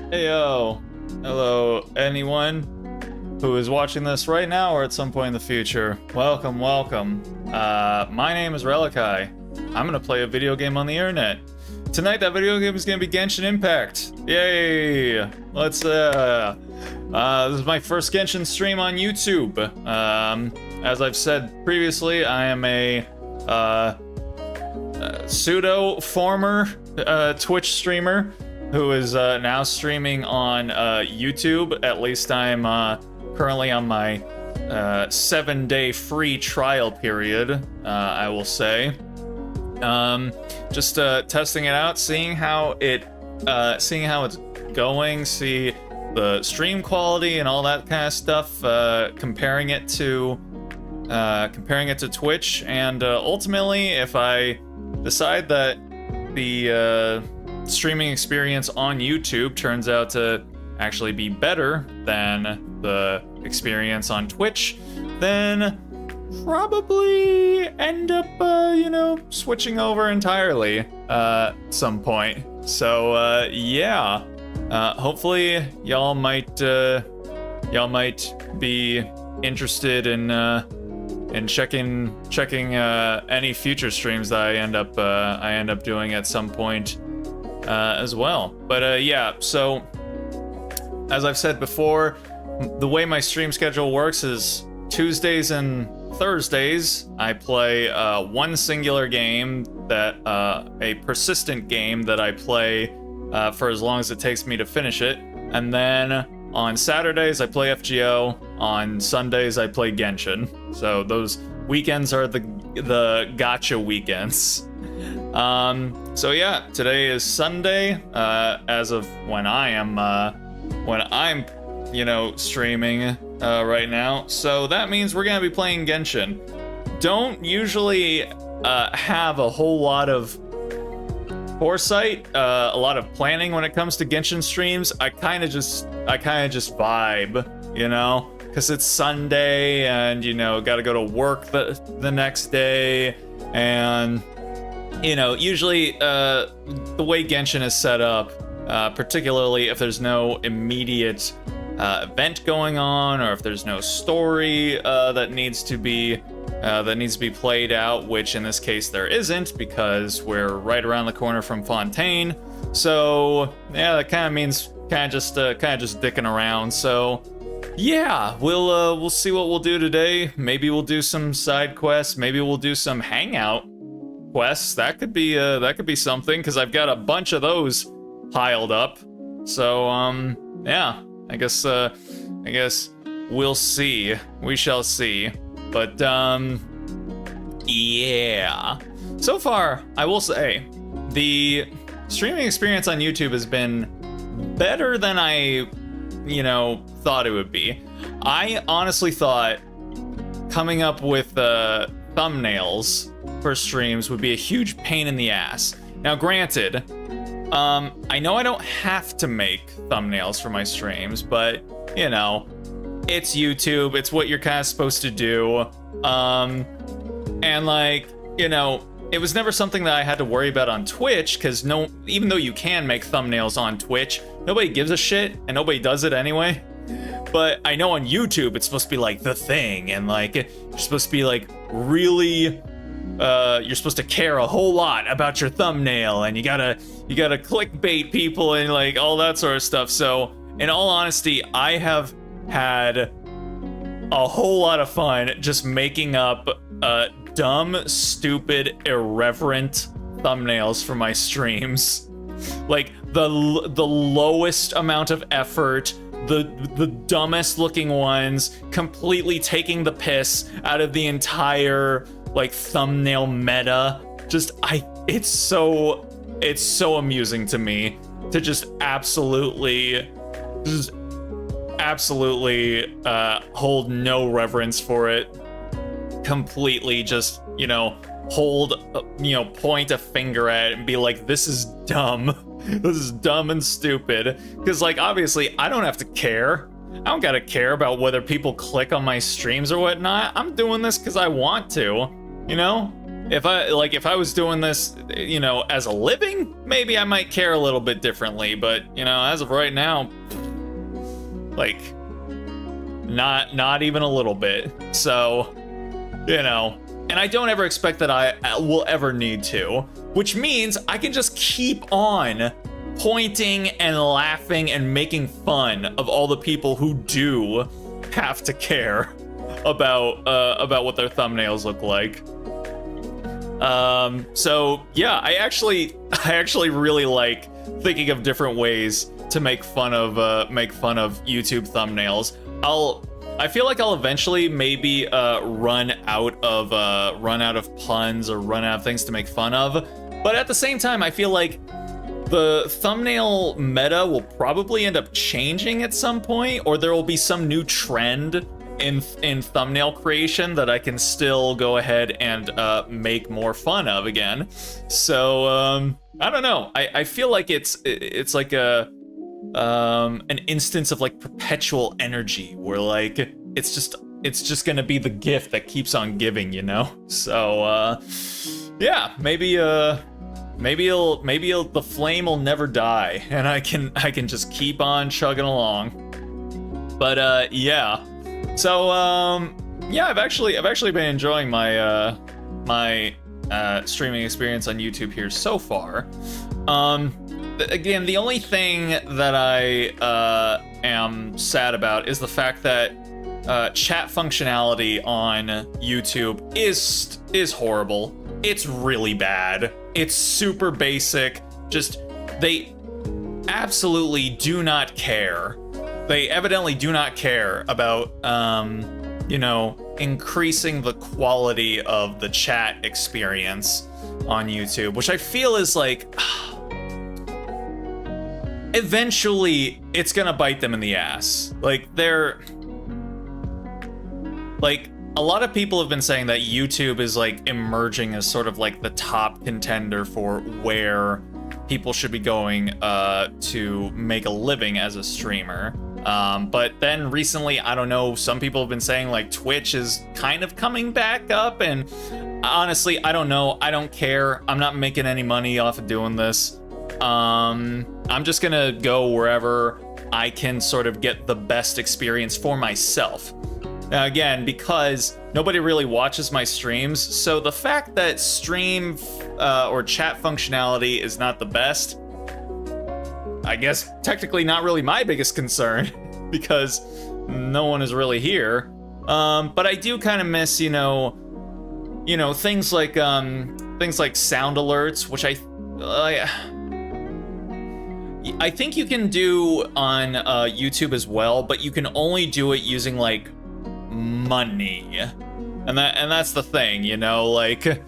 Heyo. Hello, anyone who is watching this right now or at some point in the future. Welcome, welcome. My name is Relikai. I'm gonna play a video game on the internet. Tonight, that video game is gonna be Genshin Impact. Yay! Let's, this is my first Genshin stream on YouTube. As I've said previously, I am a, pseudo-former, Twitch streamer who is, now streaming on, YouTube. At least I'm, currently on my, 7-day free trial period, I will say. Just testing it out, seeing how it's going, see the stream quality and all that kind of stuff, comparing it to Twitch, and ultimately, if I decide that the streaming experience on YouTube turns out to actually be better than the experience on Twitch, then probably end up, switching over entirely at some point. So, yeah. Hopefully, y'all might be interested in checking any future streams that I end up doing at some point as well. But yeah. So, as I've said before, the way my stream schedule works is Tuesdays and Thursdays, I play one singular game that a persistent game that I play for as long as it takes me to finish it. And then on Saturdays, I play FGO. On Sundays, I play Genshin. So those weekends are the gacha weekends. So yeah, today is Sunday, as of when I'm streaming right now. So that means we're gonna be playing Genshin. Don't usually have a whole lot of foresight, a lot of planning when it comes to Genshin streams. I kind of just vibe, because it's Sunday and gotta go to work the next day, and usually the way Genshin is set up, particularly if there's no immediate event going on, or if there's no story that needs to be played out, which in this case there isn't, because we're right around the corner from Fontaine. So yeah, that kind of means kind of just dicking around. So yeah, we'll see what we'll do today. Maybe we'll do some side quests. Maybe we'll do some hangout quests. That could be something, because I've got a bunch of those piled up. So yeah. I guess we'll see. We shall see. But, yeah. So far, I will say, the streaming experience on YouTube has been better than I, thought it would be. I honestly thought coming up with thumbnails for streams would be a huge pain in the ass. Now, granted, I know I don't have to make thumbnails for my streams, but, it's YouTube, it's what you're kind of supposed to do, and, it was never something that I had to worry about on Twitch, because even though you can make thumbnails on Twitch, nobody gives a shit, and nobody does it anyway. But I know on YouTube, it's supposed to be, the thing, and, you're supposed to be, really... you're supposed to care a whole lot about your thumbnail, and you gotta clickbait people and all that sort of stuff. So in all honesty, I have had a whole lot of fun just making up dumb, stupid, irreverent thumbnails for my streams. The lowest amount of effort, the dumbest looking ones, completely taking the piss out of the entire thumbnail meta. It's so amusing to me to just absolutely hold no reverence for it. Completely just, point a finger at it and be like, this is dumb. This is dumb and stupid. Because obviously I don't have to care. I don't gotta care about whether people click on my streams or whatnot. I'm doing this because I want to. If I was doing this, you know, as a living, maybe I might care a little bit differently, but, you know, as of right now, like, not even a little bit. So, you know, and I don't ever expect that I will ever need to, which means I can just keep on pointing and laughing and making fun of all the people who do have to care about what their thumbnails look like. So yeah, I actually really like thinking of different ways to make fun of YouTube thumbnails. I feel like I'll eventually maybe run out of puns or run out of things to make fun of, but at the same time, I feel like the thumbnail meta will probably end up changing at some point, or there will be some new trend in thumbnail creation that I can still go ahead and make more fun of again. So I don't know. I feel like it's like an instance of like perpetual energy where like it's just gonna be the gift that keeps on giving, you know? So yeah, maybe the flame will never die and I can just keep on chugging along. But yeah. So yeah, I've actually been enjoying my streaming experience on YouTube here so far. Again, the only thing that I am sad about is the fact that chat functionality on YouTube is horrible. It's really bad. It's super basic. Just they absolutely do not care. They evidently do not care about, you know, increasing the quality of the chat experience on YouTube, which I feel is like, eventually it's gonna bite them in the ass. Like, a lot of people have been saying that YouTube is like emerging as sort of like the top contender for where people should be going to make a living as a streamer. But then recently, I don't know, some people have been saying like Twitch is kind of coming back up, and honestly, I don't know. I don't care. I'm not making any money off of doing this. I'm just gonna go wherever I can sort of get the best experience for myself. Now, again, because nobody really watches my streams, so the fact that stream or chat functionality is not the best, I guess technically not really my biggest concern because no one is really here. But I do kind of miss, you know, things like sound alerts, which I think you can do on YouTube as well, but you can only do it using like money, and that's the thing, you know, like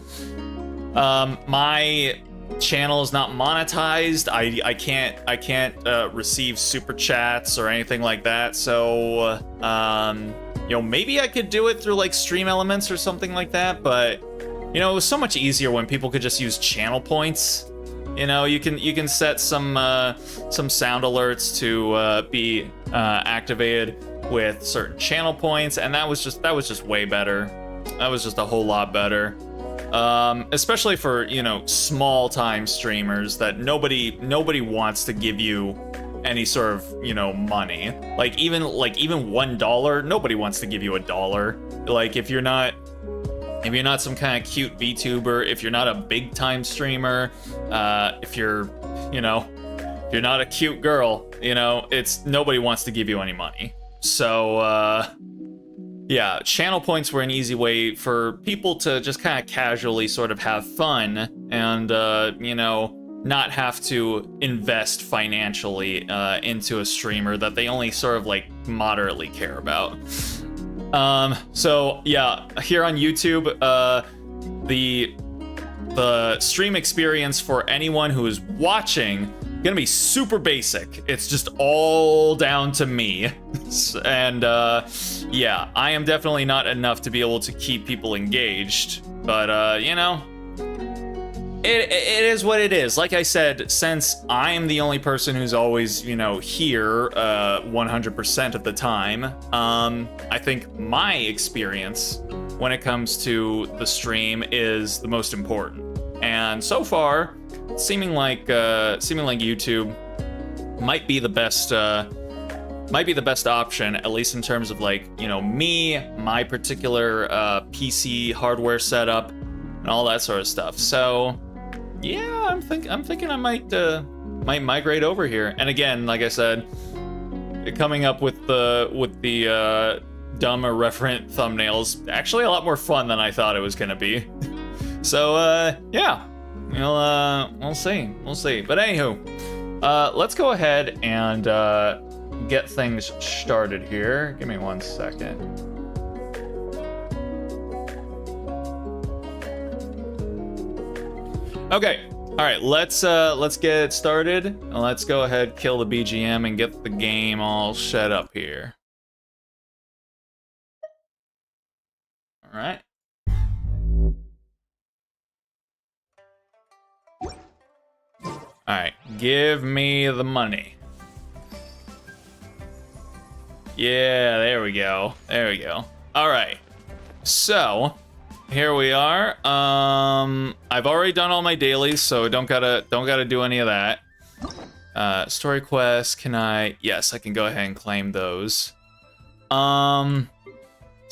my channel is not monetized. I can't receive super chats or anything like that, so you know, maybe I could do it through like Stream Elements or something like that, but you know, it was so much easier when people could just use channel points. You know, you can set some sound alerts to be activated with certain channel points, and that was just way better. That was just a whole lot better. Especially for, you know, small time streamers that nobody wants to give you any sort of, you know, money. Like even $1, nobody wants to give you $1. Like if you're not some kind of cute VTuber, if you're not a big time streamer, if you're not a cute girl, you know, nobody wants to give you any money. So yeah, channel points were an easy way for people to just kind of casually sort of have fun and you know, not have to invest financially into a streamer that they only sort of like moderately care about. So yeah, here on YouTube, the stream experience for anyone who is watching gonna be super basic. It's just all down to me. And yeah, I am definitely not enough to be able to keep people engaged, but you know, It is what it is. Like I said, since I'm the only person who's always, you know, here 100% of the time, I think my experience when it comes to the stream is the most important. And so far, seeming like YouTube might be the best option, at least in terms of, like, you know, me, my particular PC hardware setup, and all that sort of stuff. So yeah, I'm thinking I might migrate over here. And again, like I said, coming up with the dumb irreverent thumbnails actually a lot more fun than I thought it was gonna be. So yeah, we'll see. But anywho, let's go ahead and get things started here. Give me 1 second. Okay, all right, let's get started. And let's go ahead, kill the BGM, and get the game all set up here. All right. All right, give me the money. Yeah, there we go. All right, so here we are. I've already done all my dailies, so don't gotta do any of that. Story quests, can I? Yes, I can go ahead and claim those. So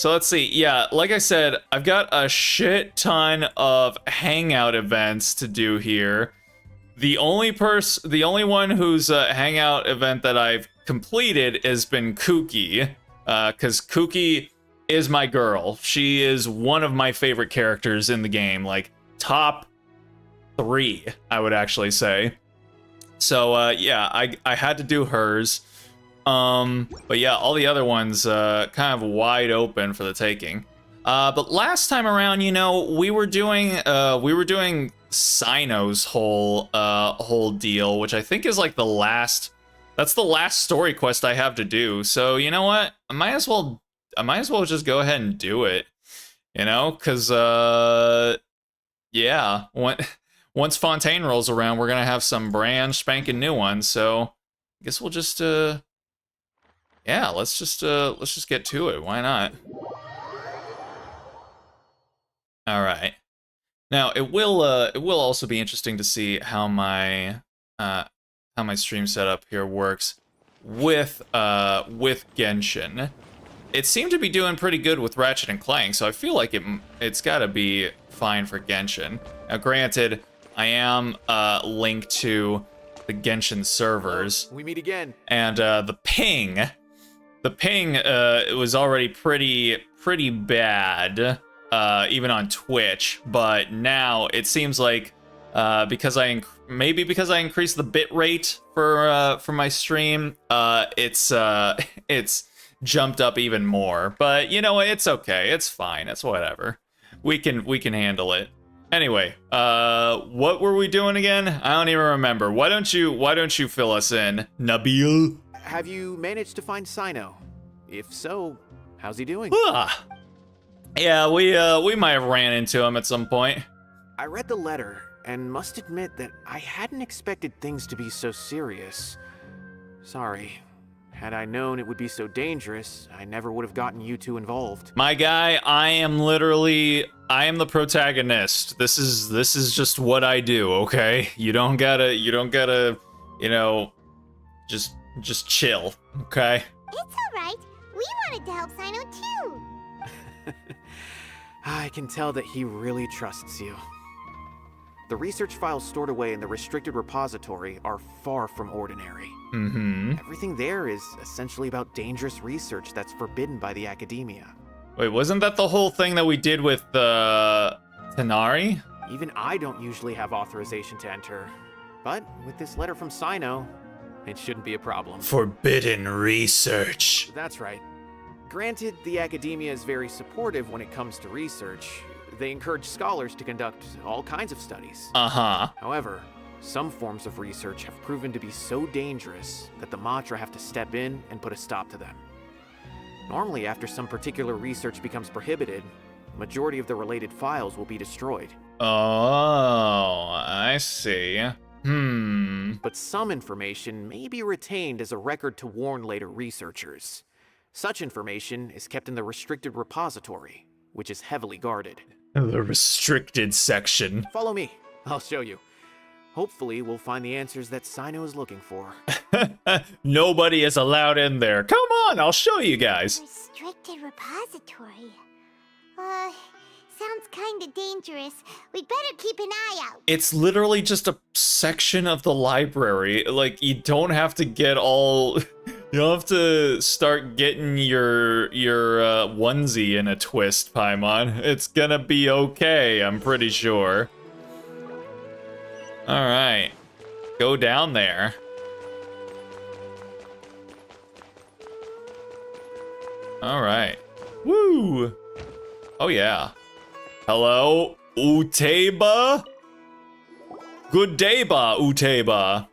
let's see. Yeah, like I said, I've got a shit ton of hangout events to do here. The only one whose hangout event that I've completed has been Kooky, because Kooky is my girl. She is one of my favorite characters in the game, like top 3, I would actually say. So yeah, I had to do hers. But yeah, all the other ones kind of wide open for the taking. But last time around, you know, we were doing Sino's whole deal, which I think is like that's the last story quest I have to do. So you know what? I might as well just go ahead and do it, you know, because yeah, once Fontaine rolls around, we're gonna have some brand spanking new ones. So I guess we'll just yeah, let's just get to it. Why not? All right. Now it will also be interesting to see how my stream setup here works with Genshin. It seemed to be doing pretty good with Ratchet and Clank, so I feel like it's got to be fine for Genshin. Now, granted, I am linked to the Genshin servers. We meet again. And the ping was already pretty bad, even on Twitch. But now it seems like because I increased the bit rate for my stream, it's jumped up even more. But you know, it's okay. It's fine. It's whatever. We can handle it. Anyway, what were we doing again? I don't even remember. Why don't you fill us in, Nabil? Have you managed to find Sino? If so, how's he doing? Yeah, we might have ran into him at some point. I read the letter and must admit that I hadn't expected things to be so serious. Sorry. Had I known it would be so dangerous, I never would have gotten you two involved. My guy, I am the protagonist. This is just what I do, okay? You don't gotta, you know, just chill, okay? It's alright. We wanted to help Sino too. I can tell that he really trusts you. The research files stored away in the restricted repository are far from ordinary. Mm-hmm. Everything there is essentially about dangerous research that's forbidden by the academia. Wait, wasn't that the whole thing that we did with Tanari? Even I don't usually have authorization to enter. But with this letter from Sino, it shouldn't be a problem. Forbidden research. That's right. Granted, the academia is very supportive when it comes to research. They encourage scholars to conduct all kinds of studies. Uh-huh. However, some forms of research have proven to be so dangerous that the Matra have to step in and put a stop to them. Normally, after some particular research becomes prohibited, the majority of the related files will be destroyed. Oh, I see. But some information may be retained as a record to warn later researchers. Such information is kept in the restricted repository, which is heavily guarded. The restricted section. Follow me. I'll show you. Hopefully, we'll find the answers that Sino is looking for. Nobody is allowed in there. Come on, I'll show you guys. Restricted repository. Sounds kinda dangerous. We'd better keep an eye out. It's literally just a section of the library. Like, you don't have to get all... You don't have to start getting your onesie in a twist, Paimon. It's gonna be okay, I'm pretty sure. Alright. Go down there. Alright. Woo! Oh yeah. Hello, Uteba? Good day, ba, Uteba.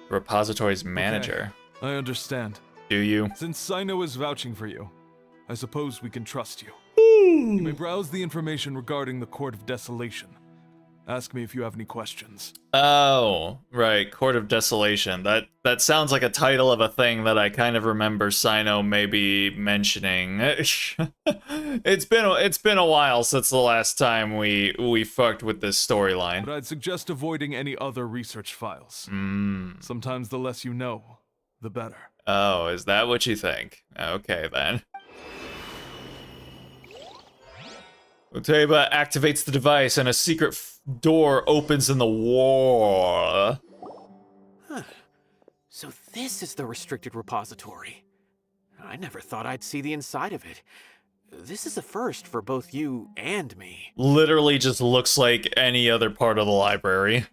Repository's manager. Okay, I understand. Do you? Since Sino is vouching for you, I suppose we can trust you. You may browse the information regarding the Court of Desolation. Ask me if you have any questions. Oh, right. Court of Desolation. That sounds like a title of a thing that I kind of remember Sino maybe mentioning. It's been a while since the last time we fucked with this storyline. But I'd suggest avoiding any other research files. Sometimes the less you know, the better. Oh, is that what you think? Okay, then. Uteba activates the device and a secret door opens in the wall. So this is the restricted repository. I never thought I'd see the inside of it. This is a first for both you and me. Literally just looks like any other part of the library.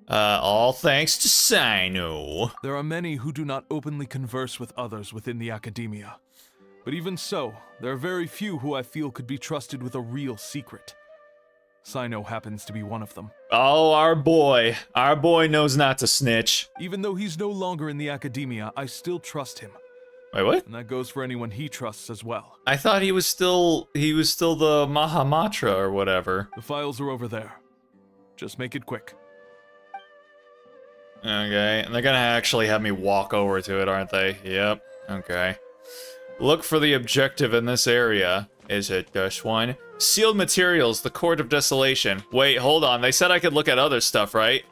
All thanks to Sino. There are many who do not openly converse with others within the academia. But even so, there are very few who I feel could be trusted with a real secret. Sino happens to be one of them. Oh, our boy. Our boy knows not to snitch. Even though he's no longer in the academia, I still trust him. Wait, what? And that goes for anyone he trusts as well. I thought he was still the Mahamatra or whatever. The files are over there. Just make it quick. Okay, and they're gonna actually have me walk over to it, aren't they? Yep, okay. Look for the objective in this area. Is it this one? Sealed materials, the Court of Desolation. Wait, hold on. They said I could look at other stuff, right?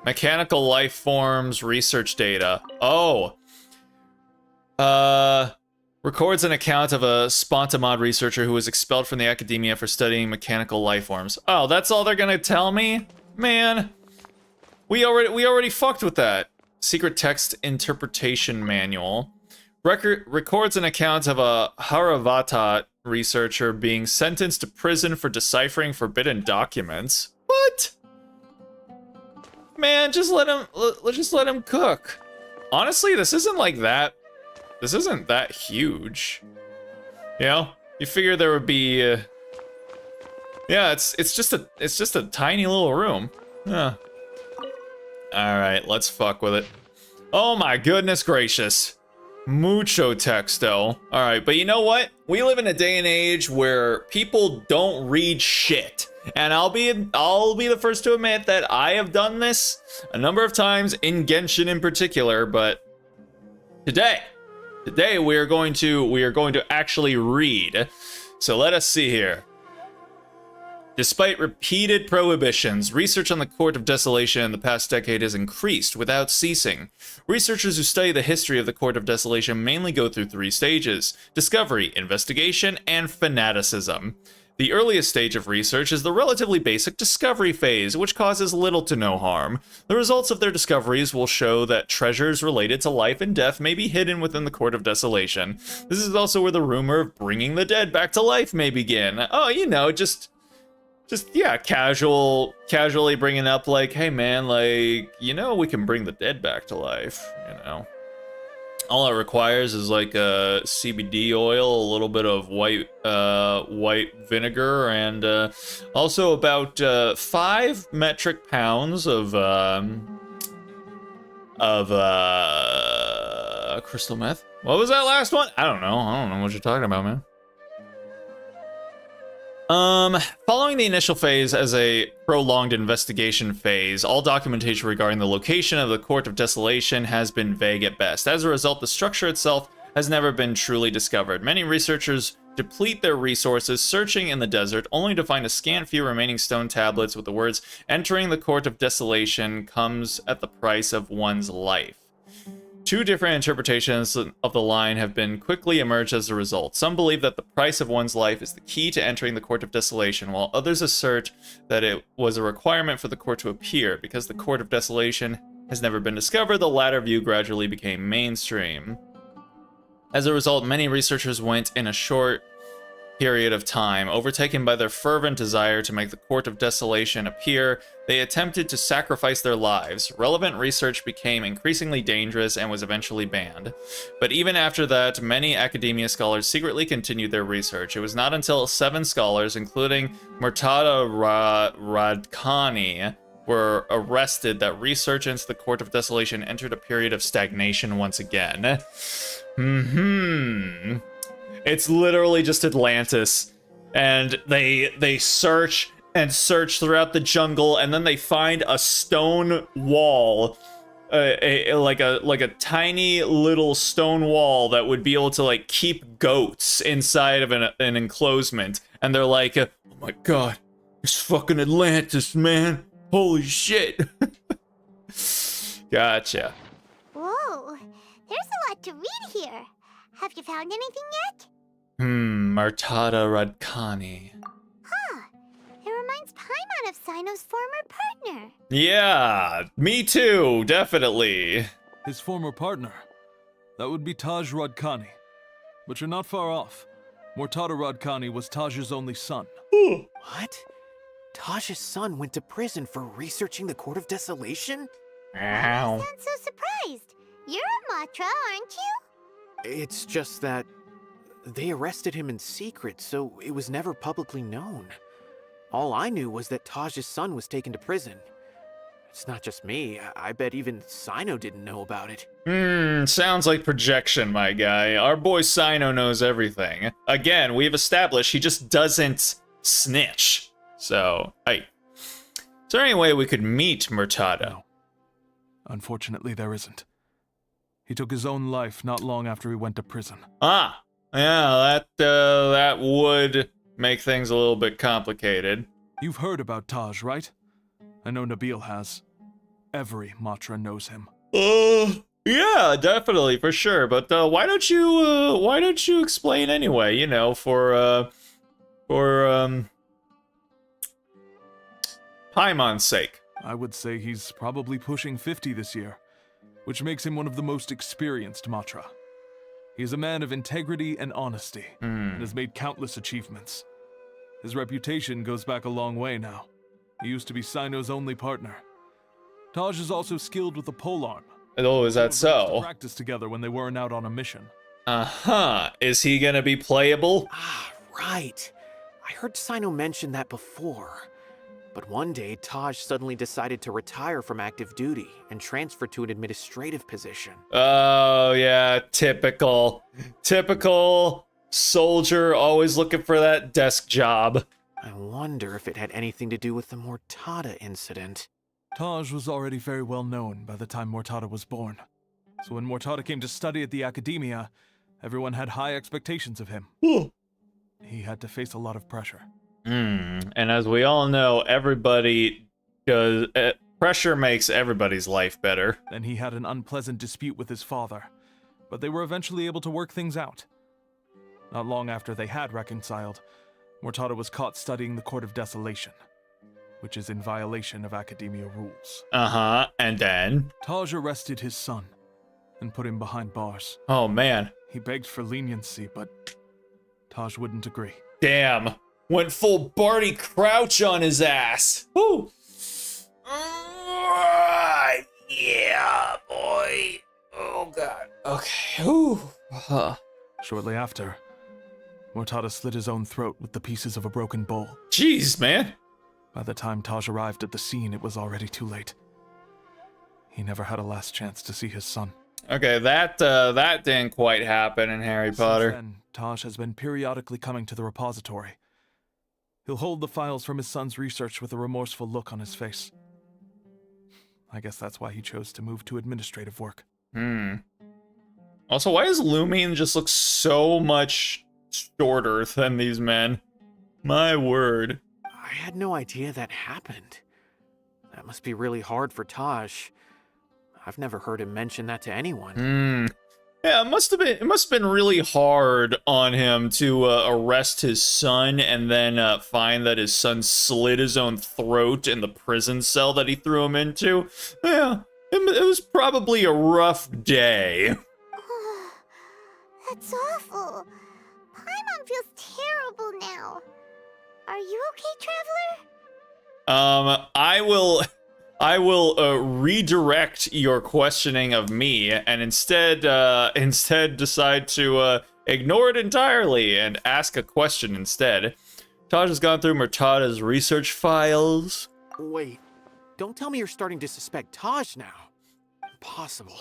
Mechanical life forms, research data. Oh. Records an account of a Spontamod researcher who was expelled from the academia for studying mechanical life forms. Oh, that's all they're gonna tell me? Man. We already fucked with that. Secret text interpretation manual. Records an account of a Haravatat researcher being sentenced to prison for deciphering forbidden documents. What? Man, just let him cook. Honestly, this isn't like that. This isn't that huge. You know, you figure there would be. Yeah, it's just a tiny little room. Yeah. All right, let's fuck with it. Oh my goodness gracious. Mucho texto. All right, but you know what? We live in a day and age where people don't read shit. And I'll be the first to admit that I have done this a number of times in Genshin in particular, but today we are going to actually read. So let us see here. Despite repeated prohibitions, research on the Court of Desolation in the past decade has increased without ceasing. Researchers who study the history of the Court of Desolation mainly go through 3 stages: discovery, investigation, and fanaticism. The earliest stage of research is the relatively basic discovery phase, which causes little to no harm. The results of their discoveries will show that treasures related to life and death may be hidden within the Court of Desolation. This is also where the rumor of bringing the dead back to life may begin. Oh, you know, just yeah, casually bringing up like, hey man, like, you know, we can bring the dead back to life, you know. All it requires is like a CBD oil, a little bit of white vinegar, and also about 5 metric pounds of crystal meth. What was that last one? I don't know what you're talking about, man. Following the initial phase as a prolonged investigation phase, all documentation regarding the location of the Court of Desolation has been vague at best. As a result, the structure itself has never been truly discovered. Many researchers deplete their resources searching in the desert, only to find a scant few remaining stone tablets with the words, "Entering the Court of Desolation comes at the price of one's life." Two different interpretations of the line have been quickly emerged as a result. Some believe that the price of one's life is the key to entering the Court of Desolation, while others assert that it was a requirement for the court to appear. Because the Court of Desolation has never been discovered, the latter view gradually became mainstream. As a result, many researchers went in a short period of time. Overtaken by their fervent desire to make the Court of Desolation appear, they attempted to sacrifice their lives. Relevant research became increasingly dangerous and was eventually banned. But even after that, many academia scholars secretly continued their research. It was not until 7 scholars, including Murtada Radkani, were arrested that research into the Court of Desolation entered a period of stagnation once again. It's literally just Atlantis, and they search and search throughout the jungle, and then they find a stone wall, like a tiny little stone wall that would be able to like keep goats inside of an enclosement, and they're like, "Oh my god, it's fucking Atlantis, man! Holy shit!" Gotcha. Whoa, there's a lot to read here. Have you found anything yet? Murtada Radkani. Huh. It reminds Paimon of Sino's former partner. Yeah, me too, definitely. His former partner. That would be Taj Radkani. But you're not far off. Murtada Radkani was Taj's only son. What? Taj's son went to prison for researching the Court of Desolation? Ow. You sound so surprised. You're a Matra, aren't you? It's just that they arrested him in secret, so it was never publicly known. All I knew was that Taj's son was taken to prison. It's not just me. I bet even Sino didn't know about it. Sounds like projection, my guy. Our boy Sino knows everything. Again, we've established he just doesn't snitch. So, hey. Is there any way we could meet Murtada? No. Unfortunately, there isn't. He took his own life not long after he went to prison. Ah, yeah, that would make things a little bit complicated. You've heard about Taj, right? I know Nabil has. Every Matra knows him. Yeah, definitely, for sure. But why don't you explain anyway? You know, for Paimon's sake. I would say he's probably pushing 50 this year, which makes him one of the most experienced Matra. He is a man of integrity and honesty, and has made countless achievements. His reputation goes back a long way now. He used to be Sino's only partner. Taj is also skilled with the polearm. Oh, is that They used to so? practice together when they weren't out on a mission. Uh-huh. Is he gonna be playable? Ah, right. I heard Sino mention that before. But one day, Taj suddenly decided to retire from active duty and transfer to an administrative position. Oh, yeah, typical. Typical soldier always looking for that desk job. I wonder if it had anything to do with the Murtada incident. Taj was already very well known by the time Murtada was born. So when Murtada came to study at the academia, everyone had high expectations of him. He had to face a lot of pressure. And as we all know, everybody does. Pressure makes everybody's life better. Then he had an unpleasant dispute with his father, but they were eventually able to work things out. Not long after they had reconciled, Murtada was caught studying the Court of Desolation, which is in violation of academia rules. Uh-huh, and then? Taj arrested his son and put him behind bars. Oh, man. He begged for leniency, but Taj wouldn't agree. Damn. Went full Barty Crouch on his ass. Woo! Yeah, boy. Oh, God. Okay. Whew. Shortly after, Murtada slit his own throat with the pieces of a broken bowl. Jeez, man. By the time Taj arrived at the scene, it was already too late. He never had a last chance to see his son. Okay, that didn't quite happen in Harry Potter. Since then, Taj has been periodically coming to the repository, He'll hold the files from his son's research with a remorseful look on his face. I guess that's why he chose to move to administrative work. Also, why does Lumine just look so much shorter than these men? My word. I had no idea that happened. That must be really hard for Taj. I've never heard him mention that to anyone. Yeah, it must have been really hard on him to arrest his son and then find that his son slit his own throat in the prison cell that he threw him into. Yeah, it was probably a rough day. That's awful. Paimon feels terrible now. Are you okay, Traveler? I will redirect your questioning of me and instead decide to ignore it entirely and ask a question instead. Taj has gone through Murtada's research files. Wait, don't tell me you're starting to suspect Taj now. Impossible.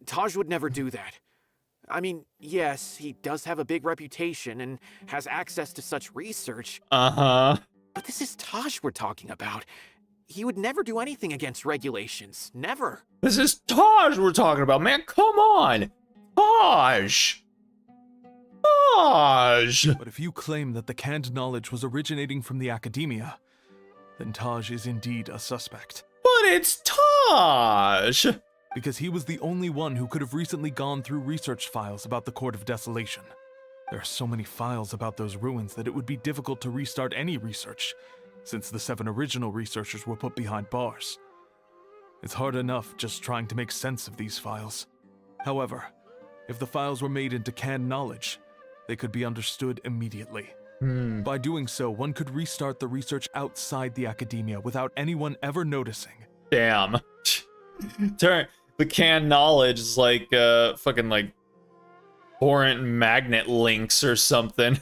Taj would never do that. I mean, yes, he does have a big reputation and has access to such research. Uh-huh. But this is Taj we're talking about. He would never do anything against regulations. Never. This is Taj we're talking about, man. Come on. Taj. But if you claim that the canned knowledge was originating from the academia, then Taj is indeed a suspect. But it's Taj. Because he was the only one who could have recently gone through research files about the Court of Desolation. There are so many files about those ruins that it would be difficult to restart any research, since the 7 original researchers were put behind bars. It's hard enough just trying to make sense of these files. However, if the files were made into canned knowledge, they could be understood immediately. By doing so, one could restart the research outside the academia without anyone ever noticing. Damn. The canned knowledge is like fucking like foreign magnet links or something.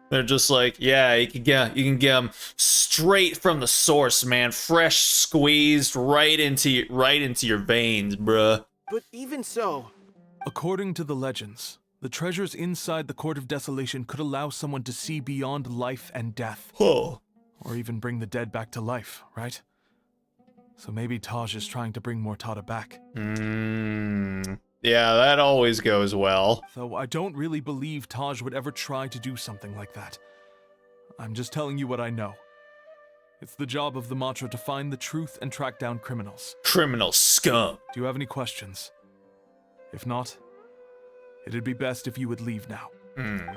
They're just like, yeah, you can get them straight from the source, man, fresh squeezed right into your veins, bruh. But even so, according to the legends, the treasures inside the Court of Desolation could allow someone to see beyond life and death. Oh. Or even bring the dead back to life, right? So maybe Taj is trying to bring Murtada back. Yeah, that always goes well. Though I don't really believe Taj would ever try to do something like that. I'm just telling you what I know. It's the job of the Matra to find the truth and track down criminals. Criminal scum. Do you have any questions? If not, it'd be best if you would leave now. Paimon's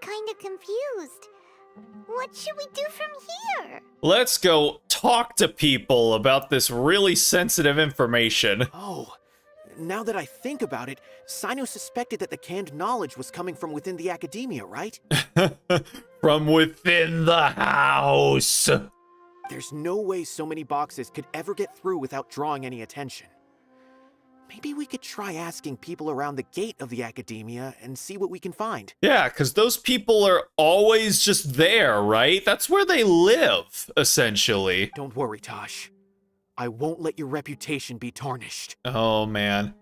kinda confused. What should we do from here? Let's go talk to people about this really sensitive information. oh, now that I think about it, Sino suspected that the canned knowledge was coming from within the academia, right? From within the house. There's no way so many boxes could ever get through without drawing any attention. Maybe we could try asking people around the gate of the academia and see what we can find. Yeah, because those people are always just there, right? That's where they live, essentially. Don't worry, Tosh. I won't let your reputation be tarnished. Oh, man.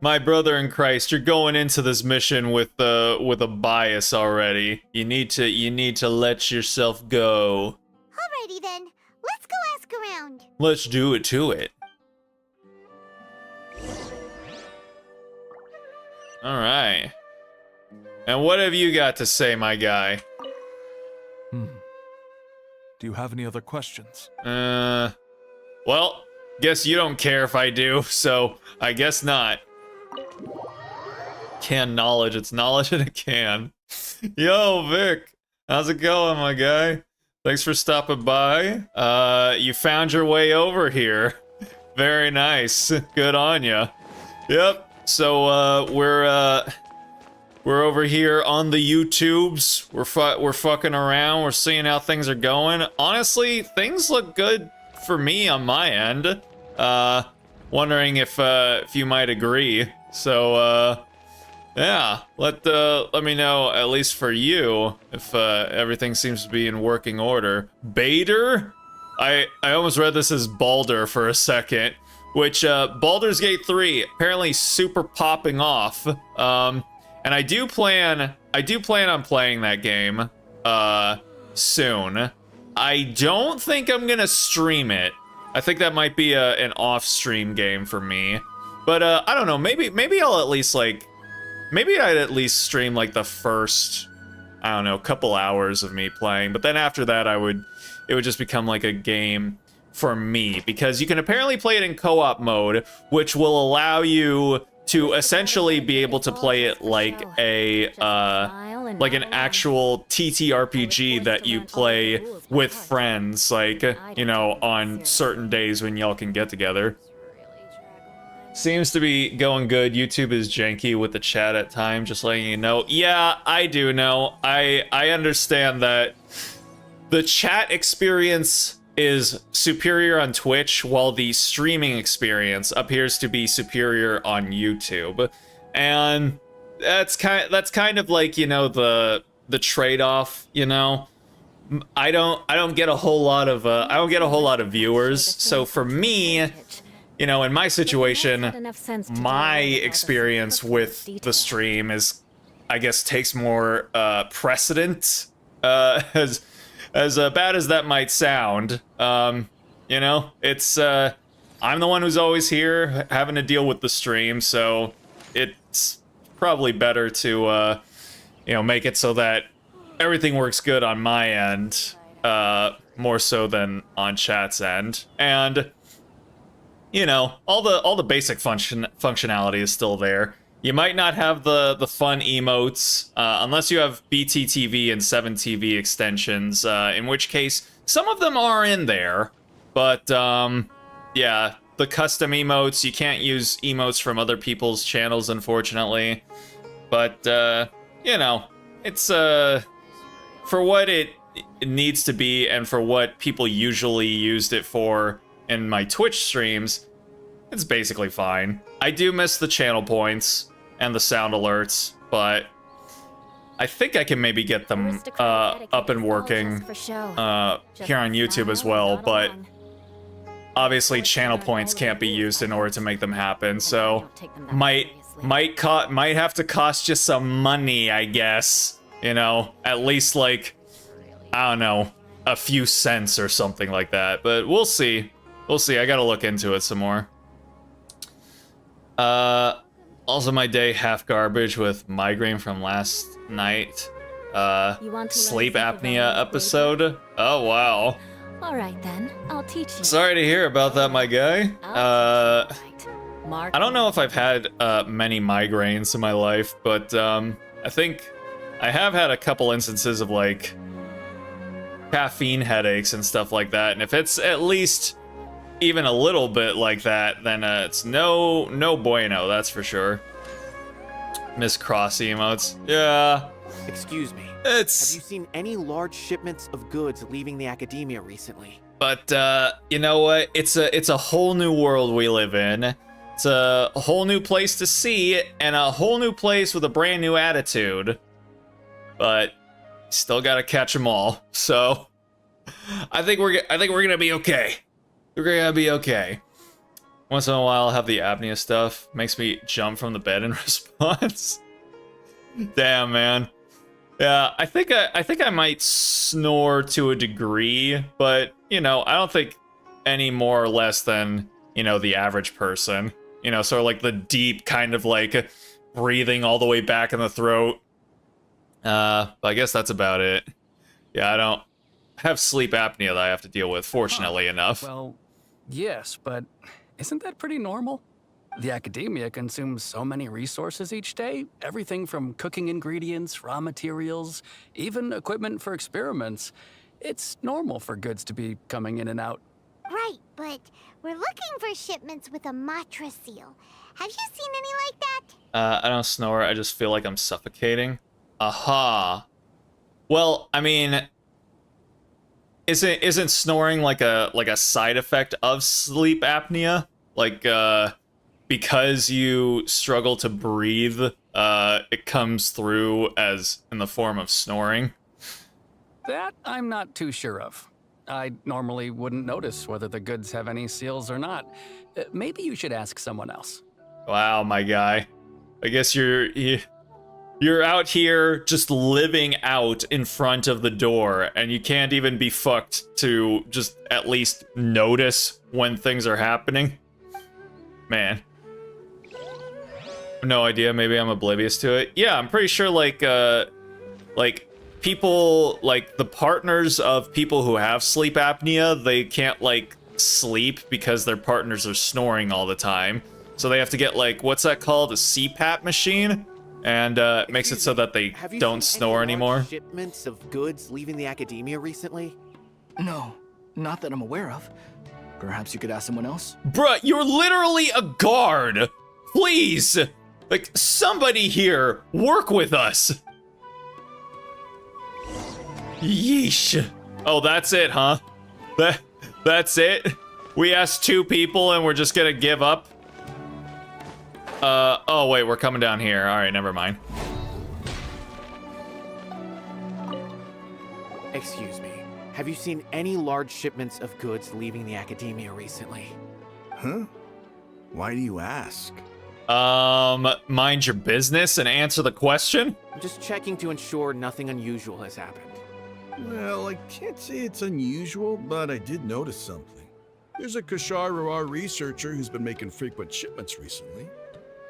My brother in Christ, you're going into this mission with a bias already. You need to let yourself go. Alrighty then, let's go ask around. Let's do it to it. All right. And what have you got to say, my guy? Do you have any other questions? Well, guess you don't care if I do, so I guess not. Can knowledge, it's knowledge in a can. Yo, Vic, how's it going, my guy? Thanks for stopping by. You found your way over here. Very nice. Good on ya. Yep. So we're over here on the YouTubes. We're fucking around. We're seeing how things are going. Honestly, things look good for me on my end. Wondering if you might agree. So yeah, let me know, at least for you, if everything seems to be in working order. Bader? I almost read this as Balder for a second. Which, Baldur's Gate 3, apparently super popping off. And I do plan on playing that game. soon. I don't think I'm gonna stream it. I think that might be an off-stream game for me. But I don't know, maybe I'll at least like, maybe I'd at least stream like the first, I don't know, couple hours of me playing. But then after that, it would just become like a game for me, because you can apparently play it in co-op mode, which will allow you to essentially be able to play it like like an actual TTRPG that you play with friends, like, you know, on certain days when y'all can get together. Seems to be going good. YouTube is janky with the chat at times, just letting you know. Yeah, I do know. I understand that the chat experience is superior on Twitch, while the streaming experience appears to be superior on YouTube. And that's kind of like, you know, the trade-off, you know. I don't get a whole lot of viewers, so for me, you know, in my situation, my experience with the stream is, I guess, takes more precedent, as bad as that might sound. You know, it's I'm the one who's always here having to deal with the stream, so it's probably better to you know, make it so that everything works good on my end, more so than on chat's end. And you know, all the basic functionality is still there. You might not have the fun emotes, unless you have BTTV and 7TV extensions, in which case some of them are in there. But yeah, the custom emotes, you can't use emotes from other people's channels, unfortunately. But you know, it's for what it needs to be and for what people usually used it for in my Twitch streams, it's basically fine. I do miss the channel points and the sound alerts, but I think I can maybe get them up and working here on YouTube as well, but obviously channel points can't be used in order to make them happen, so might have to cost you some money, I guess. You know, at least like, I don't know, a few cents or something like that, but we'll see. We'll see. I gotta look into it some more. Also my day half garbage with migraine from last night. Sleep apnea episode. Oh wow. All right then, I'll teach you. Sorry to hear about that, my guy. I don't know if I've had many migraines in my life, but I think I have had a couple instances of like caffeine headaches and stuff like that, and if it's at least even a little bit like that, then it's no bueno, that's for sure. Miss Cross emotes. Yeah. Excuse me. Have you seen any large shipments of goods leaving the academia recently? But you know what? It's a whole new world we live in. It's a whole new place to see, and a whole new place with a brand new attitude. But still gotta catch them all. So I think we're gonna be okay. We're gonna be okay. Once in a while, I'll have the apnea stuff. Makes me jump from the bed in response. Damn, man. Yeah, I think I might snore to a degree, but you know, I don't think any more or less than, you know, the average person. You know, sort of like the deep kind of like breathing all the way back in the throat. But I guess that's about it. Yeah, I don't have sleep apnea that I have to deal with, fortunately enough. Well, yes, but isn't that pretty normal? The academia consumes so many resources each day. Everything from cooking ingredients, raw materials, even equipment for experiments. It's normal for goods to be coming in and out. Right, but we're looking for shipments with a Matra seal. Have you seen any like that? I don't snore, I just feel like I'm suffocating. Aha. Well, I mean, isn't snoring like a side effect of sleep apnea? Like, because you struggle to breathe, it comes through as in the form of snoring? That I'm not too sure of. I normally wouldn't notice whether the goods have any seals or not. Maybe you should ask someone else. Wow, my guy. I guess you're You're out here just living out in front of the door, and you can't even be fucked to just at least notice when things are happening. Man. No idea, maybe I'm oblivious to it. Yeah, I'm pretty sure, like people, like the partners of people who have sleep apnea, they can't, like, sleep because their partners are snoring all the time. So they have to get, like, what's that called? A CPAP machine? And it makes it so that they don't snore anymore. Shipments of goods leaving the academia recently? No, not that I'm aware of. Perhaps you could ask someone else? Bruh, you're literally a guard! Please! Like, somebody here, work with us! Yeesh. Oh, that's it, huh? That's it? We asked 2 people and we're just gonna give up? Oh wait, we're coming down here. Alright, never mind. Excuse me. Have you seen any large shipments of goods leaving the academia recently? Huh? Why do you ask? Mind your business and answer the question? I'm just checking to ensure nothing unusual has happened. Well, I can't say it's unusual, but I did notice something. There's a Kashar researcher who's been making frequent shipments recently.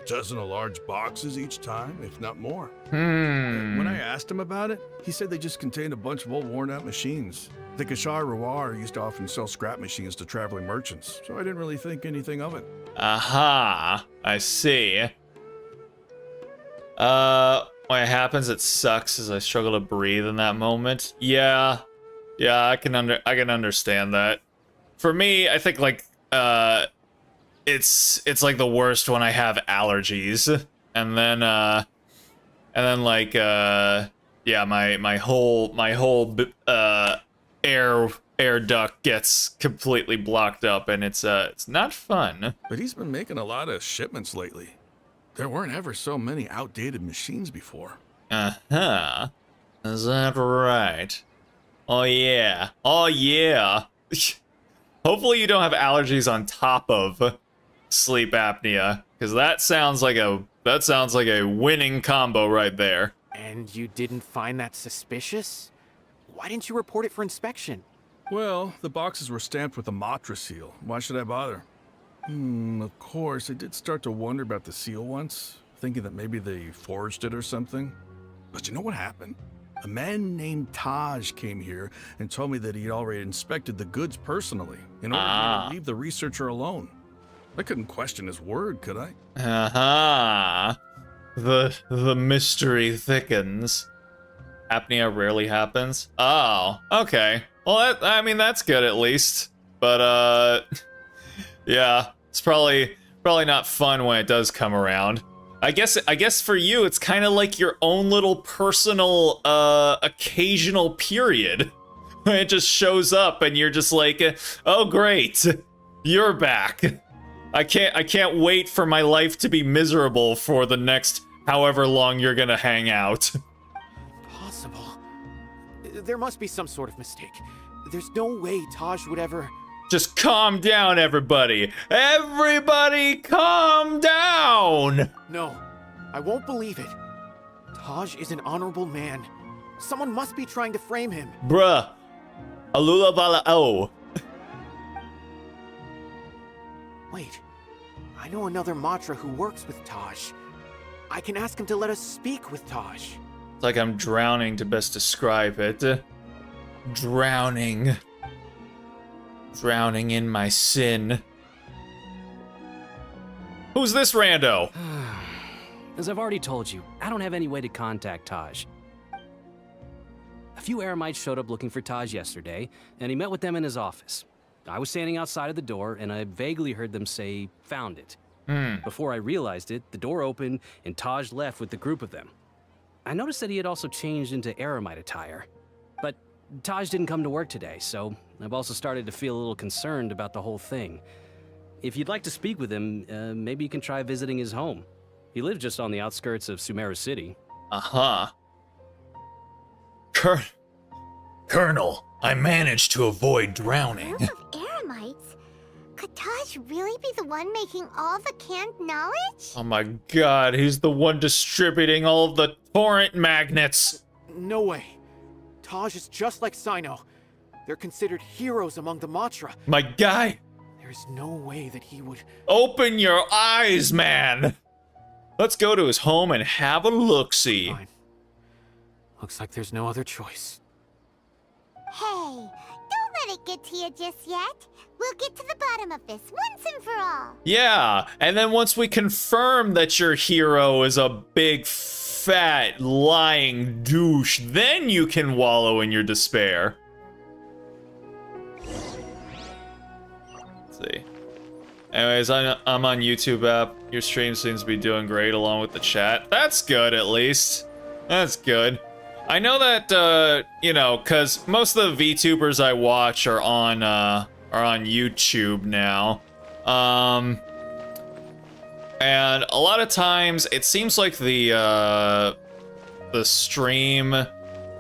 Dozen of large boxes each time, if not more. When I asked him about it, he said they just contained a bunch of old worn-out machines. The Kashar used to often sell scrap machines to traveling merchants, so I didn't really think anything of it. Aha, I see. When it happens, it sucks as I struggle to breathe in that moment. Yeah, I can understand that. For me, I think like it's like the worst when I have allergies, and then like yeah, my whole air duct gets completely blocked up, and it's not fun. But he's been making a lot of shipments lately. There weren't ever so many outdated machines before. Uh-huh. Is that right? Oh yeah. Oh yeah. Hopefully you don't have allergies on top of sleep apnea, because that sounds like a winning combo right there. And you didn't find that suspicious? Why didn't you report it for inspection? Well, the boxes were stamped with a Matra seal. Why should I bother? Of course, I did start to wonder about the seal once, thinking that maybe they forged it or something. But you know what happened? A man named Taj came here and told me that he'd already inspected the goods personally in order to leave the researcher alone. I couldn't question his word, could I? Uh-huh. The mystery thickens. Apnea rarely happens. Oh, okay. Well, I mean, that's good at least. But, yeah, it's probably not fun when it does come around. I guess for you, it's kind of like your own little personal, occasional period. When it just shows up and you're just like, oh great, you're back. I can't wait for my life to be miserable for the next however long you're gonna hang out. Impossible. There must be some sort of mistake. There's no way Taj would ever... Just calm down, everybody. Everybody calm down! No, I won't believe it. Taj is an honorable man. Someone must be trying to frame him. Bruh. Alula Vala O. Wait, I know another Matra who works with Taj. I can ask him to let us speak with Taj. It's like I'm drowning to best describe it. Drowning. Drowning in my sin. Who's this rando? As I've already told you, I don't have any way to contact Taj. A few Eremites showed up looking for Taj yesterday, and he met with them in his office. I was standing outside of the door, and I vaguely heard them say, "Found it." Before I realized it, the door opened, and Taj left with the group of them. I noticed that he had also changed into Eremite attire. But Taj didn't come to work today, so I've also started to feel a little concerned about the whole thing. If you'd like to speak with him, maybe you can try visiting his home. He lives just on the outskirts of Sumeru City. Uh-huh. Colonel, I managed to avoid drowning. Group of Eremites? Could Could Taj really be the one making all the canned knowledge? Oh my god, he's the one distributing all of the torrent magnets. No way. Taj is just like Sino. They're considered heroes among the Matra. My guy, There's no way that he would... open your eyes, man. Let's go to his home and have a look-see. Fine. Looks like there's no other choice. Hey, don't let it get to you just yet. We'll get to the bottom of this once and for all. Yeah, and then once we confirm that your hero is a big, fat, lying douche, then you can wallow in your despair. Let's see. Anyways, I'm on YouTube app. Your stream seems to be doing great along with the chat. That's good, at least. That's good. I know that, you know, because most of the VTubers I watch are on YouTube now. And a lot of times it seems like the stream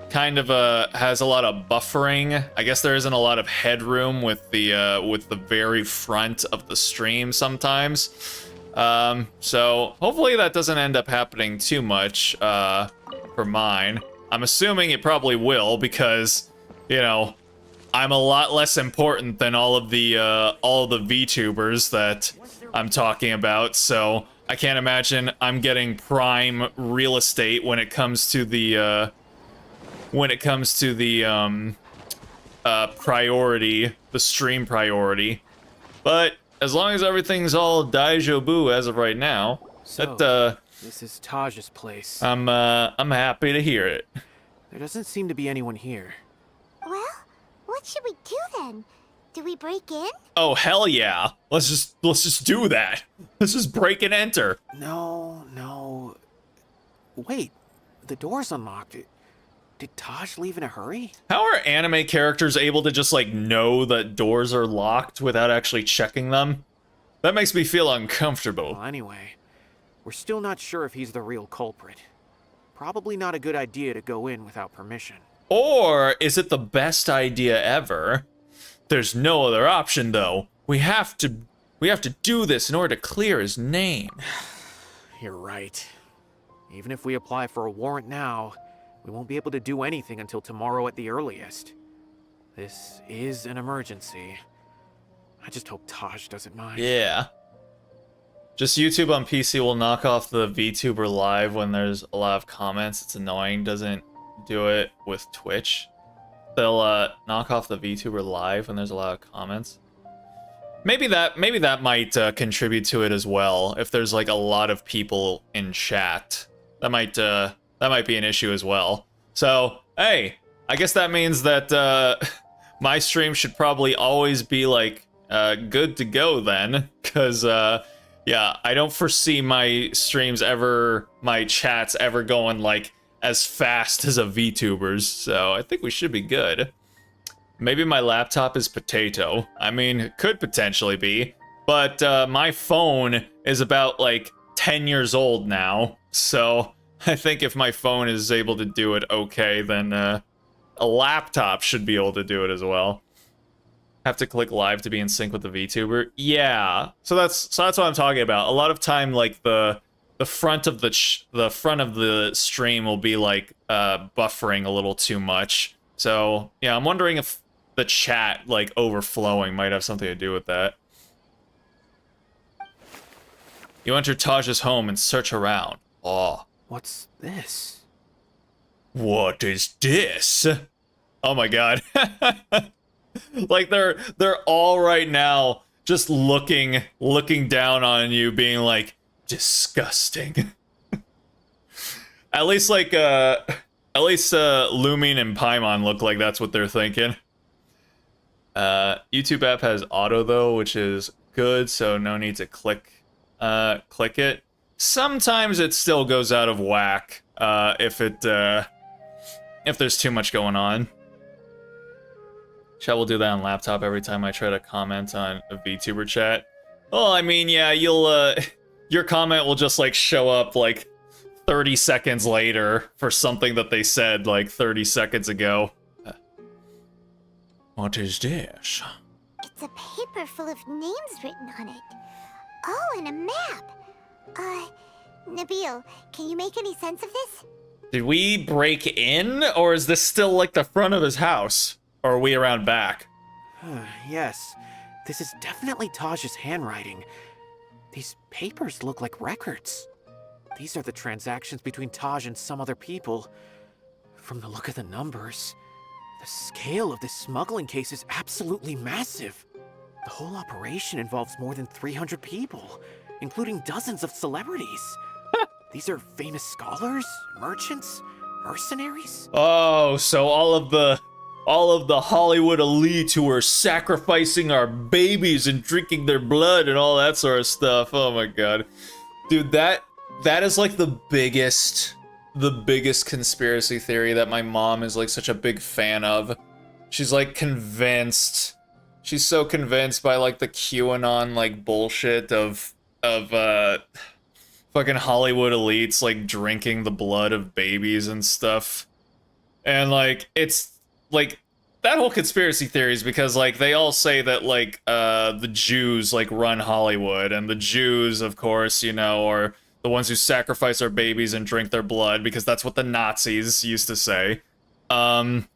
kind of has a lot of buffering. I guess there isn't a lot of headroom with the very front of the stream sometimes. So hopefully that doesn't end up happening too much for mine. I'm assuming it probably will because, you know, I'm a lot less important than all of the VTubers that I'm talking about, so I can't imagine I'm getting prime real estate when it comes to the priority, the stream priority. But as long as everything's all daijobu as of right now, So, this is Taj's place. I'm happy to hear it. There doesn't seem to be anyone here. Well, what should we do then? Do we break in? Oh hell yeah! Let's just do that. Let's just break and enter. No. Wait, the door's unlocked. Did Taj leave in a hurry? How are anime characters able to just like know that doors are locked without actually checking them? That makes me feel uncomfortable. Well, anyway, we're still not sure if he's the real culprit. Probably not a good idea to go in without permission. Or is it the best idea ever? There's no other option though. We have to do this in order to clear his name. You're right. Even if we apply for a warrant now, we won't be able to do anything until tomorrow at the earliest. This is an emergency. I just hope Taj doesn't mind. Yeah. Just YouTube on PC will knock off the VTuber live when there's a lot of comments. It's annoying. Doesn't do it with Twitch. They'll knock off the VTuber live when there's a lot of comments. Maybe that might contribute to it as well. If there's like a lot of people in chat, that might be an issue as well. So hey, I guess that means that my stream should probably always be like good to go then, because yeah, I don't foresee my streams ever, my chats ever going like as fast as a VTuber's, so I think we should be good. Maybe my laptop is potato. I mean, it could potentially be, but my phone is about like 10 years old now, so I think if my phone is able to do it okay, then a laptop should be able to do it as well. Have to click live to be in sync with the VTuber. Yeah, so that's what I'm talking about. A lot of time, like the front of the stream will be like buffering a little too much. So yeah, I'm wondering if the chat like overflowing might have something to do with that. You enter Taj's home and search around. Oh. What's this? What is this? Oh my god. Like they're all right now just looking down on you, being like, disgusting. At least Lumine and Paimon look like that's what they're thinking. YouTube app has auto though, which is good, so no need to click it. Sometimes it still goes out of whack if there's too much going on. Chat will do that on laptop every time I try to comment on a VTuber chat. Well, I mean, yeah, you'll your comment will just like show up like 30 seconds later for something that they said like 30 seconds ago. What is this? It It's a paper full of names written on it. Oh, and a map. Nabil, can you make any sense of this? Did we break in, or is this still like the front of his house? Or are we around back? Yes, this is definitely Taj's handwriting. These papers look like records. These are the transactions between Taj and some other people. From the look of the numbers, the scale of this smuggling case is absolutely massive. The whole operation involves more than 300 people, including dozens of celebrities. These are famous scholars, merchants, mercenaries. Oh, so all of the Hollywood elite who are sacrificing our babies and drinking their blood and all that sort of stuff. Oh my god. Dude, that is like the biggest conspiracy theory that my mom is like such a big fan of. She's like convinced. She's so convinced by like the QAnon like bullshit of fucking Hollywood elites like drinking the blood of babies and stuff. And like it's like that whole conspiracy theory is because like they all say that like the Jews like run Hollywood, and the Jews of course, you know, are the ones who sacrifice our babies and drink their blood because that's what the Nazis used to say. But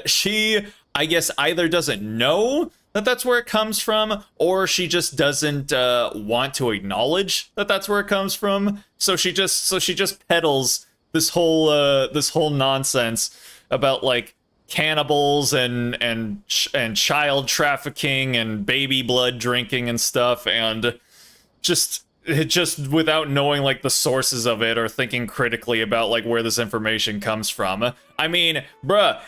she, I guess, either doesn't know that that's where it comes from, or she just doesn't want to acknowledge that that's where it comes from. So she just peddles this whole nonsense about like cannibals and child trafficking and baby blood drinking and stuff, and just without knowing like the sources of it or thinking critically about like where this information comes from. I mean, bruh,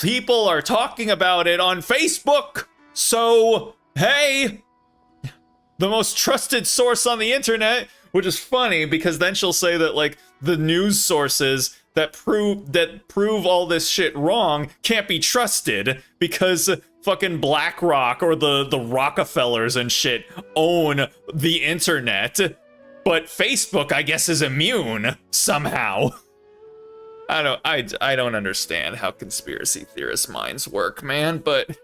people are talking about it on Facebook, so hey, the most trusted source on the internet, which is funny because then she'll say that like the news sources that prove all this shit wrong can't be trusted because fucking BlackRock or the Rockefellers and shit own the internet, but Facebook, I guess, is immune somehow. I don't understand how conspiracy theorist minds work, man, but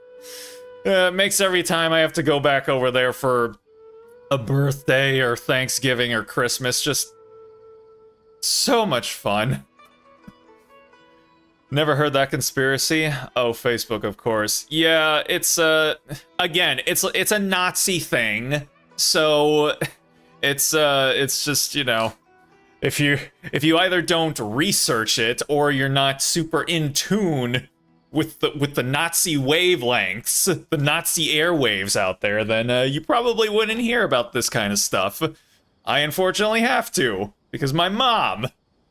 it makes every time I have to go back over there for a birthday or Thanksgiving or Christmas just so much fun. Never heard that conspiracy? Oh, Facebook, of course. Yeah, it's again, it's a Nazi thing. So it's just, you know, if you either don't research it or you're not super in tune with the Nazi wavelengths, the Nazi airwaves out there, then you probably wouldn't hear about this kind of stuff. I unfortunately have to, because my mom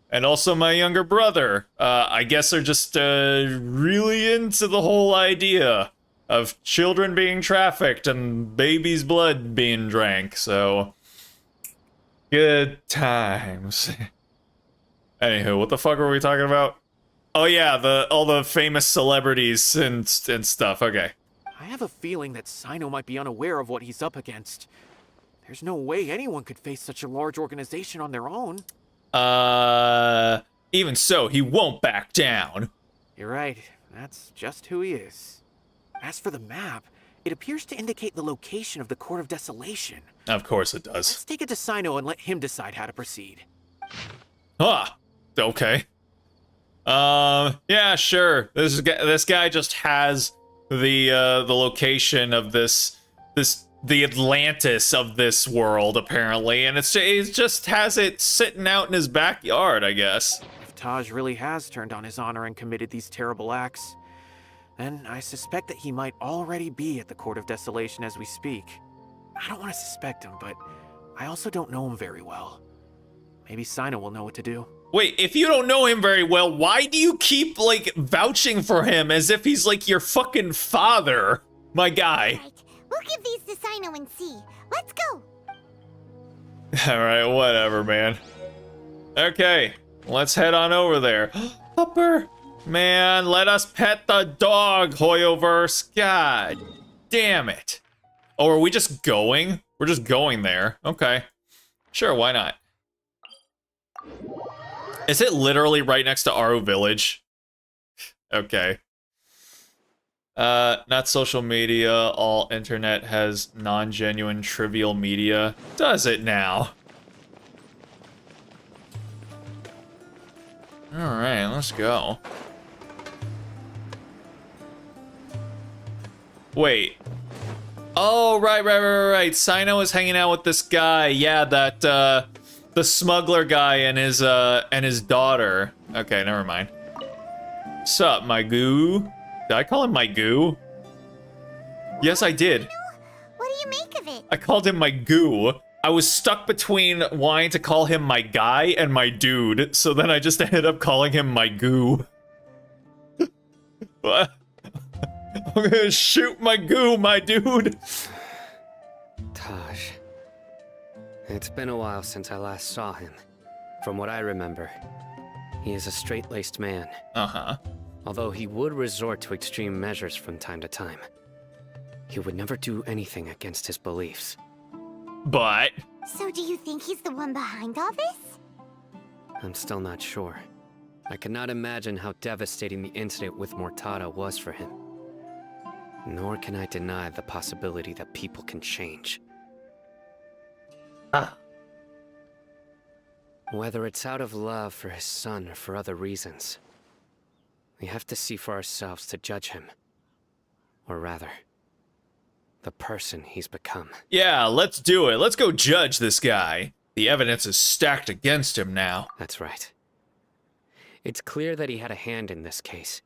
and also my younger brother, I guess, are just really into the whole idea of children being trafficked and babies' blood being drank, so good times. Anywho, what the fuck were we talking about? Oh yeah, all the famous celebrities and stuff, okay. I have a feeling that Sino might be unaware of what he's up against. There's no way anyone could face such a large organization on their own. Even so, he won't back down. You're right. That's just who he is. As for the map, it appears to indicate the location of the Court of Desolation. Of course it does. Let's take it to Sino and let him decide how to proceed. Ah, okay. Yeah, sure. This guy just has the location of the Atlantis of this world, apparently, and it just has it sitting out in his backyard, I guess. If Taj really has turned on his honor and committed these terrible acts, then I suspect that he might already be at the Court of Desolation as we speak. I don't want to suspect him, but I also don't know him very well. Maybe Sino will know what to do. Wait, if you don't know him very well, why do you keep, like, vouching for him as if he's, like, your fucking father? My guy. Right. We'll give these to Sino and see. Let's go. Alright, whatever, man. Okay, let's head on over there. Pupper! Man, let us pet the dog, Hoyoverse. God damn it. Oh, are we just going? We're just going there. Okay. Sure, why not? Is it literally right next to Aru Village? Okay. Not social media. All internet has non-genuine trivial media. Does it now? Alright, let's go. Wait. Oh, right. Sino is hanging out with this guy. Yeah, that, the smuggler guy and his daughter. Okay, never mind. Sup, my goo? Did I call him my goo? Yes, I did. What do you make of it? I called him my goo. I was stuck between wanting to call him my guy and my dude, so then I just ended up calling him my goo. What? I'm gonna shoot my goo, my dude. Taj. It's been a while since I last saw him. From what I remember, he is a straight-laced man. Uh-huh. Although he would resort to extreme measures from time to time. He would never do anything against his beliefs. But... So do you think he's the one behind all this? I'm still not sure. I cannot imagine how devastating the incident with Mortada was for him. Nor can I deny the possibility that people can change. Whether it's out of love for his son or for other reasons, we have to see for ourselves to judge him. Or rather, the person he's become. Yeah, let's do it. Let's go judge this guy. The evidence is stacked against him now. That's right. It's clear that he had a hand in this case,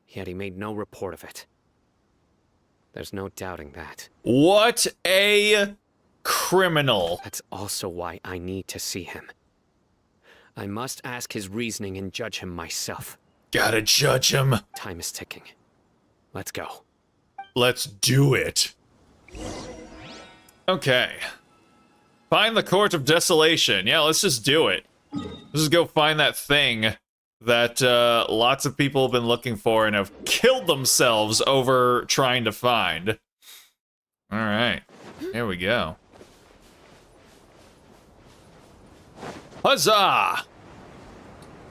yet he made no report of it. There's no doubting that. What a criminal. That's also why I need to see him. I must ask his reasoning and judge him myself. Gotta judge him. Time is ticking. Let's go. Let's do it. Okay. Find the Court of Desolation. Yeah, let's just do it. Let's just go find that thing that lots of people have been looking for and have killed themselves over trying to find. Alright. Here we go. Huzzah!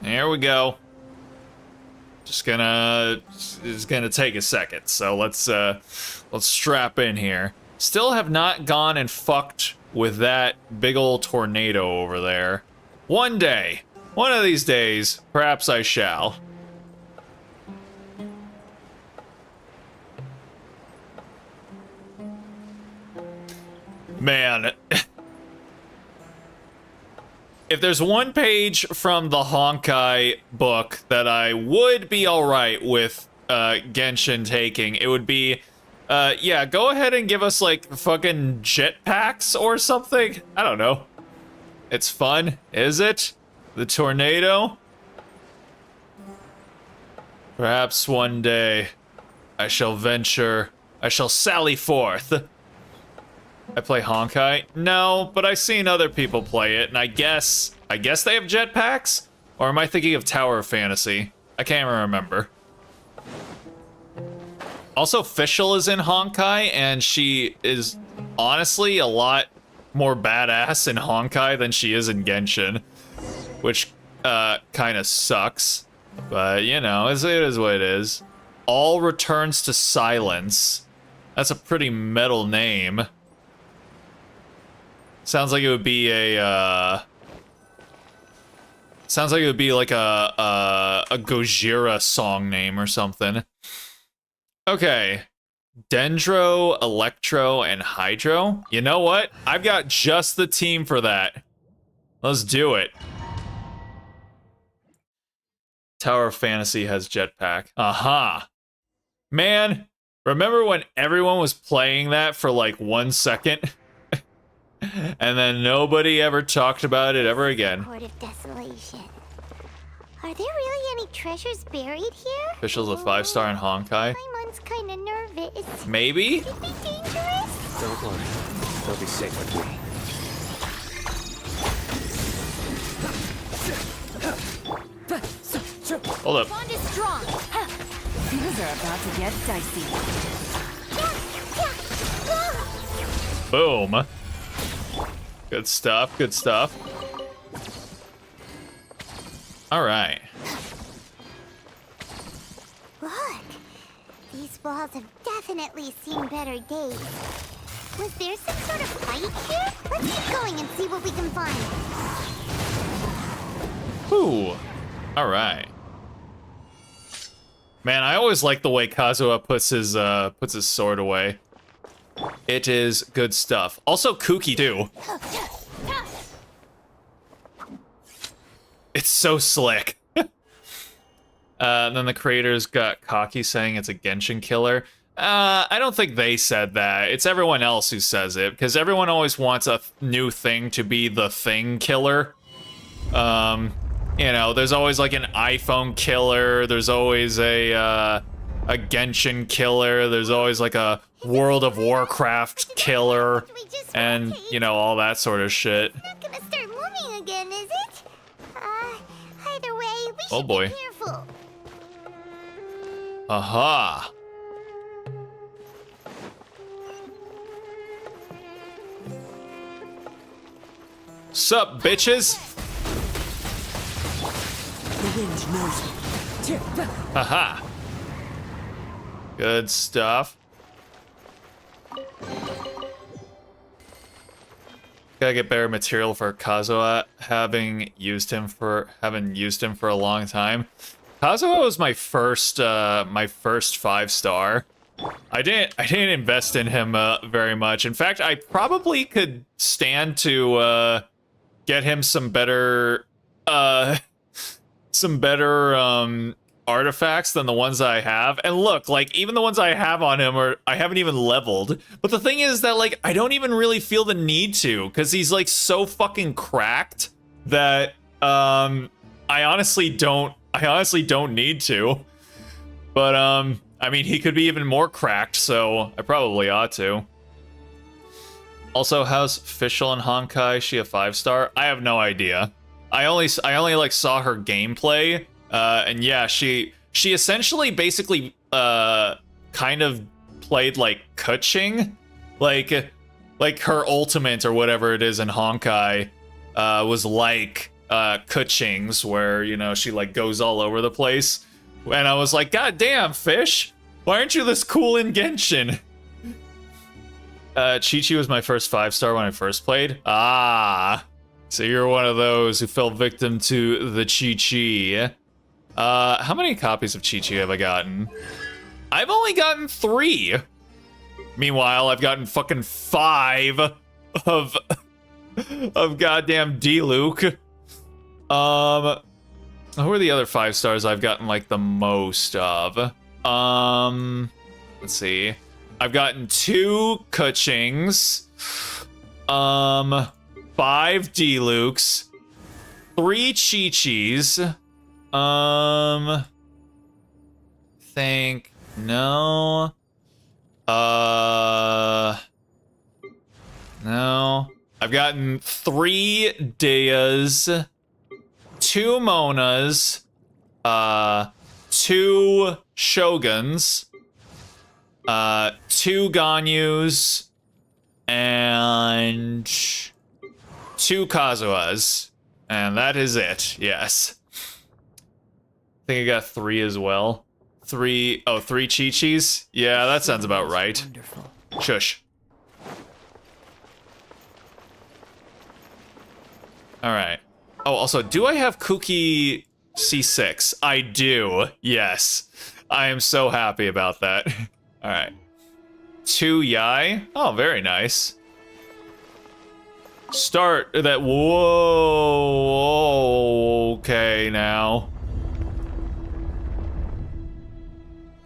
There we go. Just gonna... It's gonna take a second, so let's strap in here. Still have not gone and fucked with that big old tornado over there. One day, one of these days, perhaps I shall. Man. If there's one page from the Honkai book that I would be alright with Genshin taking, it would be, yeah, go ahead and give us, like, fucking jetpacks or something? I don't know. It's fun, is it? The tornado? Perhaps one day I shall sally forth. I play Honkai? No, but I've seen other people play it, and I guess they have jetpacks? Or am I thinking of Tower of Fantasy? I can't even remember. Also, Fischl is in Honkai, and she is honestly a lot more badass in Honkai than she is in Genshin. Which, kind of sucks. But, you know, it is what it is. All returns to silence. That's a pretty metal name. Sounds like it would be a, sounds like it would be like a Gojira song name or something. Okay. Dendro, Electro, and Hydro? You know what? I've got just the team for that. Let's do it. Tower of Fantasy has jetpack. Aha. Man, remember when everyone was playing that for like 1 second? And then nobody ever talked about it ever again. Court of Desolation. Are there really any treasures buried here? Official's a 5-star in Honkai. Paimon's kinda nervous. Maybe? Could it be dangerous? Don't worry. They'll be safe with me. Hold up. Bond is strong. Things are about to get dicey. Boom. Good stuff, good stuff. All right. Look, these balls have definitely seen better days. Was there some sort of fight here? Let's keep going and see what we can find. Ooh. Alright. Man, I always like the way Kazuha puts his sword away. It is good stuff. Also kooky too. It's so slick. Then the creators got cocky saying it's a Genshin killer. I don't think they said that. It's everyone else who says it, because everyone always wants a new thing to be the thing killer. You know, there's always like an iPhone killer, there's always a Genshin killer, there's always like a World of Warcraft killer, and, you know, all that sort of shit. It's not gonna start moving again, is it? Either way, we should Oh boy. be careful. Aha! Sup, bitches? The wind knows. Haha. Good stuff. Gotta get better material for Kazuha, having used him for a long time. Kazuha was my first 5-star. I didn't invest in him very much. In fact, I probably could stand to get him some better artifacts than the ones I have. And look, like, even the ones I have on him I haven't even leveled. But the thing is that, like, I don't even really feel the need to, because he's like so fucking cracked that I honestly don't need to. But I mean, he could be even more cracked, so I probably ought to. Also, how's Fischl in Honkai? Is she a 5-star? I have no idea. I only like saw her gameplay, and yeah, she essentially basically kind of played like Kuching, like her ultimate or whatever it is in Honkai was like Kuching's, where, you know, she like goes all over the place, and I was like, God damn, Fish, why aren't you this cool in Genshin? Chi-Chi was my first 5-star when I first played. Ah, so you're one of those who fell victim to the Chi-Chi. How many copies of Chi-Chi have I gotten? I've only gotten 3. Meanwhile, I've gotten fucking 5 of goddamn D-Luke. Who are the other 5-stars I've gotten like the most of? Let's see. I've gotten 2 Kuchings, 5 D-Lukes, 3 Chi-Chis, think, no, no. I've gotten 3 Deas, 2 Monas, 2 Shoguns, 2 Ganyus, and 2 Kazuhas. And that is it, yes. I think I got 3 as well. 3 Chi-Chis? Yeah, that sounds about right. Wonderful. Shush. Alright. Oh, also, do I have Kuki C6? I do, yes. I am so happy about that. Alright. 2 Yai? Oh, very nice. Start that. Whoa. Okay, now.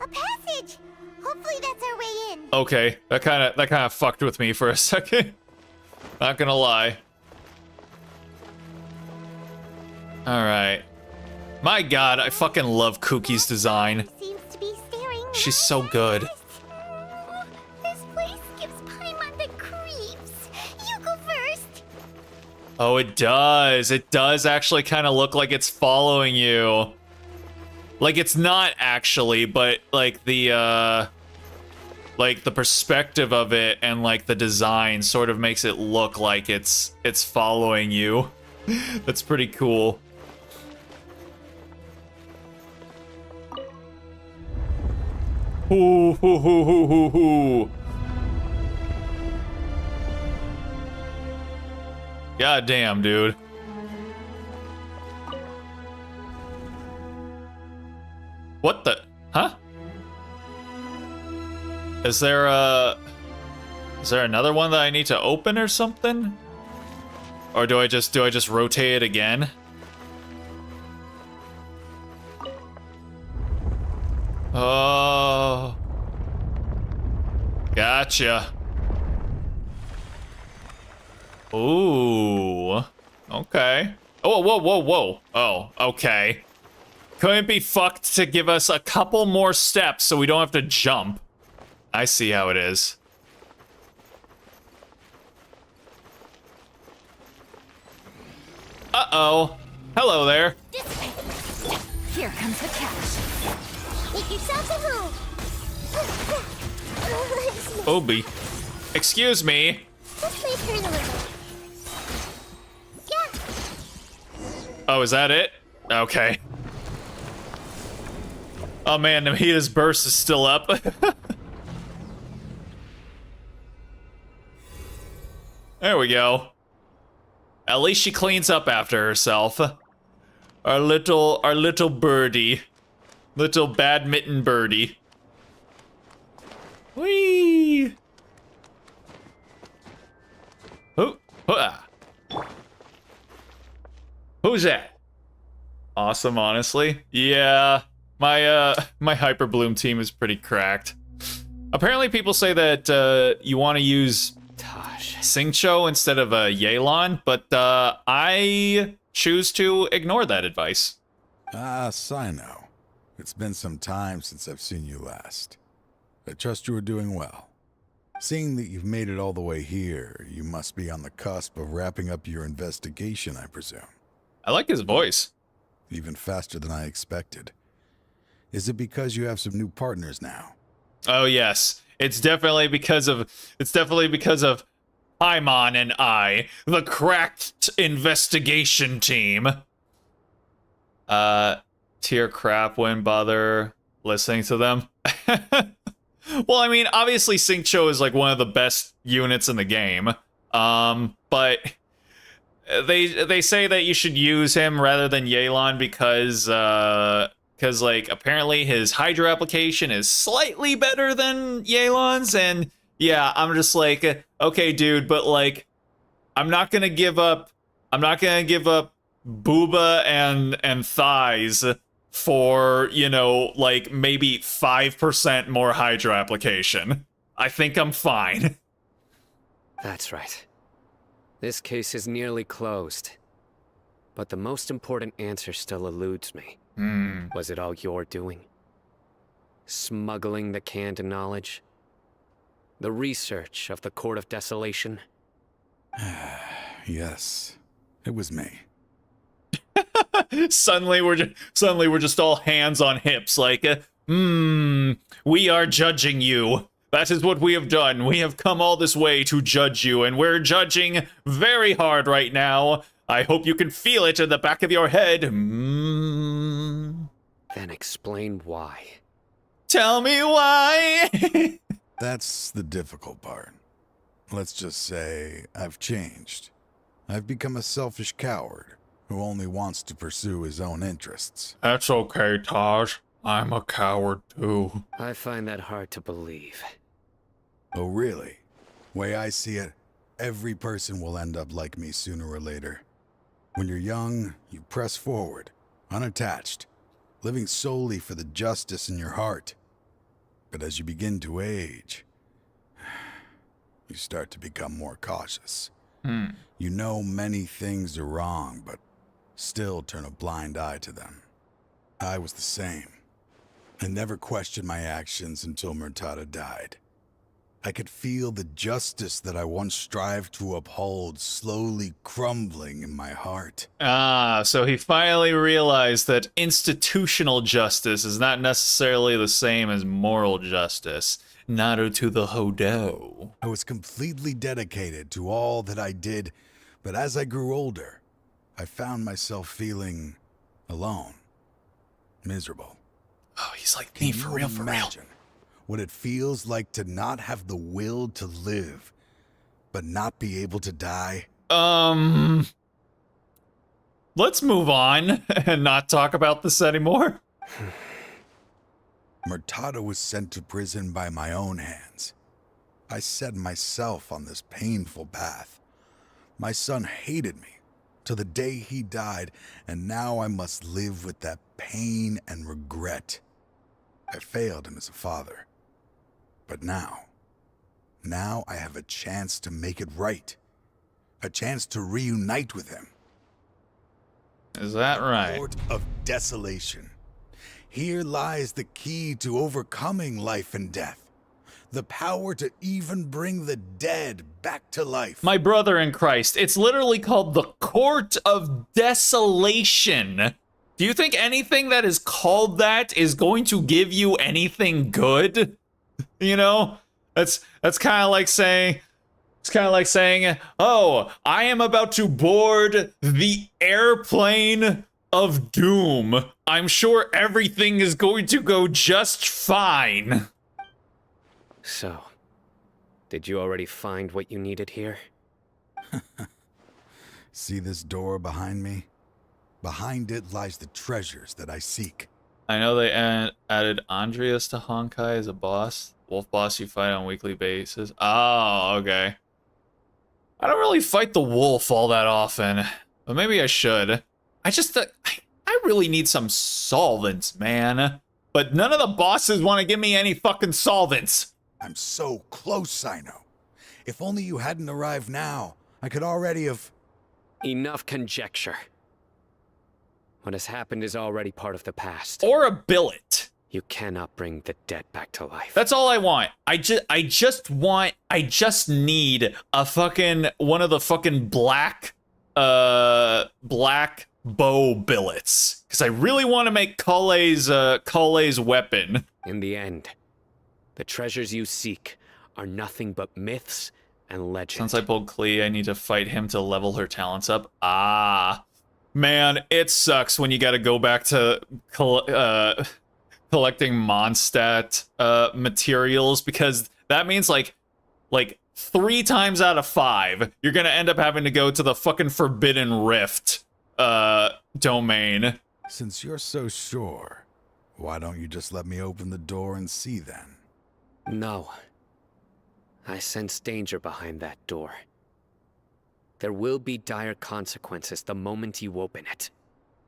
A passage! Hopefully that's our way in. Okay, that kind of fucked with me for a second. Not gonna lie. Alright. My god, I fucking love Kuki's design. Seems to be staring. She's so good. This place gives Paimon the creeps. You go first. Oh, it does. It does actually kind of look like it's following you. Like, it's not actually, but like the perspective of it and like the design sort of makes it look like it's following you. That's pretty cool. Ooh, hoo, hoo, hoo, hoo, hoo. God damn, dude. What the? Huh? Is there another one that I need to open or something? Or do I just rotate it again? Oh. Gotcha. Ooh. Okay. Oh, whoa, whoa, whoa. Oh, okay. Couldn't be fucked to give us a couple more steps so we don't have to jump. I see how it is. Uh-oh. Hello there. Here comes the catch. Make yourself at home. Obi. Excuse me. Just may hurt a little. Yeah. Oh, is that it? Okay. Oh man, Namita's burst is still up. There we go. At least she cleans up after herself. Our little birdie. Little badminton birdie. Whee! Who? Who's that? Awesome, honestly. Yeah, my Hyper Bloom team is pretty cracked. Apparently, people say that you want to use Xingqiu instead of Yelan, but I choose to ignore that advice. Ah, Sino. It's been some time since I've seen you last. I trust you are doing well. Seeing that you've made it all the way here, you must be on the cusp of wrapping up your investigation, I presume. I like his voice. Even faster than I expected. Is it because you have some new partners now? Oh yes, it's definitely because of Paimon and I, the cracked investigation team. Tier crap, wouldn't bother listening to them. Well, I mean, obviously Xingqiu is like one of the best units in the game. But they say that you should use him rather than Yelan because like apparently his Hydra application is slightly better than Yelan's, and yeah, I'm just like, okay, dude, but like, I'm not gonna give up booba and thighs for, you know, like maybe 5% more Hydra application. I think I'm fine. That's right. This case is nearly closed. But the most important answer still eludes me. Was it all your doing? Smuggling the canned knowledge? The research of the Court of Desolation? Yes, it was me. Suddenly we're just all hands on hips, like, we are judging you. That is what we have done. We have come all this way to judge you, and we're judging very hard right now. I hope you can feel it in the back of your head. Then explain why. Tell me why. That's the difficult part. Let's just say I've changed. I've become a selfish coward who only wants to pursue his own interests. That's okay, Taj. I'm a coward too. I find that hard to believe. Oh, really? Way I see it, every person will end up like me sooner or later. When you're young, you press forward, unattached, living solely for the justice in your heart. But as you begin to age, you start to become more cautious. You know many things are wrong, but still turn a blind eye to them. I was the same. I never questioned my actions until Murtada died. I could feel the justice that I once strived to uphold slowly crumbling in my heart. Ah, so he finally realized that institutional justice is not necessarily the same as moral justice. Naruto the Hodo. I was completely dedicated to all that I did, but as I grew older, I found myself feeling alone, miserable. Oh, he's like me for real, for real. what it feels like to not have the will to live, but not be able to die? Let's move on and not talk about this anymore. Murtada was sent to prison by my own hands. I set myself on this painful path. My son hated me till the day he died, and now I must live with that pain and regret. I failed him as a father. But now I have a chance to make it right. A chance to reunite with him. Is that right? Port of desolation. Here lies the key to overcoming life and death. The power to even bring the dead back to life. My brother in Christ, it's literally called the Court of Desolation. Do you think anything that is called that is going to give you anything good? You know? That's kind of like saying, oh, I am about to board the airplane of doom. I'm sure everything is going to go just fine. So, did you already find what you needed here? See this door behind me? Behind it lies the treasures that I seek. I know they added Andreas to Honkai as a boss. Wolf boss you fight on a weekly basis. Oh, okay. I don't really fight the wolf all that often, but maybe I should. I just, I really need some solvents, man. But none of the bosses want to give me any fucking solvents. I'm so close, Sino. If only you hadn't arrived now, I could already have... Enough conjecture. What has happened is already part of the past. Or a billet. You cannot bring the dead back to life. That's all I want. I just need a fucking, one of the fucking black bow billets. Because I really want to make Kale's weapon. In the end, the treasures you seek are nothing but myths and legends. Since I pulled Klee, I need to fight him to level her talents up. Ah. Man, it sucks when you gotta go back to collecting Mondstadt materials, because that means like 3 times out of 5, you're gonna end up having to go to the fucking Forbidden Rift domain. Since you're so sure, why don't you just let me open the door and see then? No. I sense danger behind that door. There will be dire consequences the moment you open it.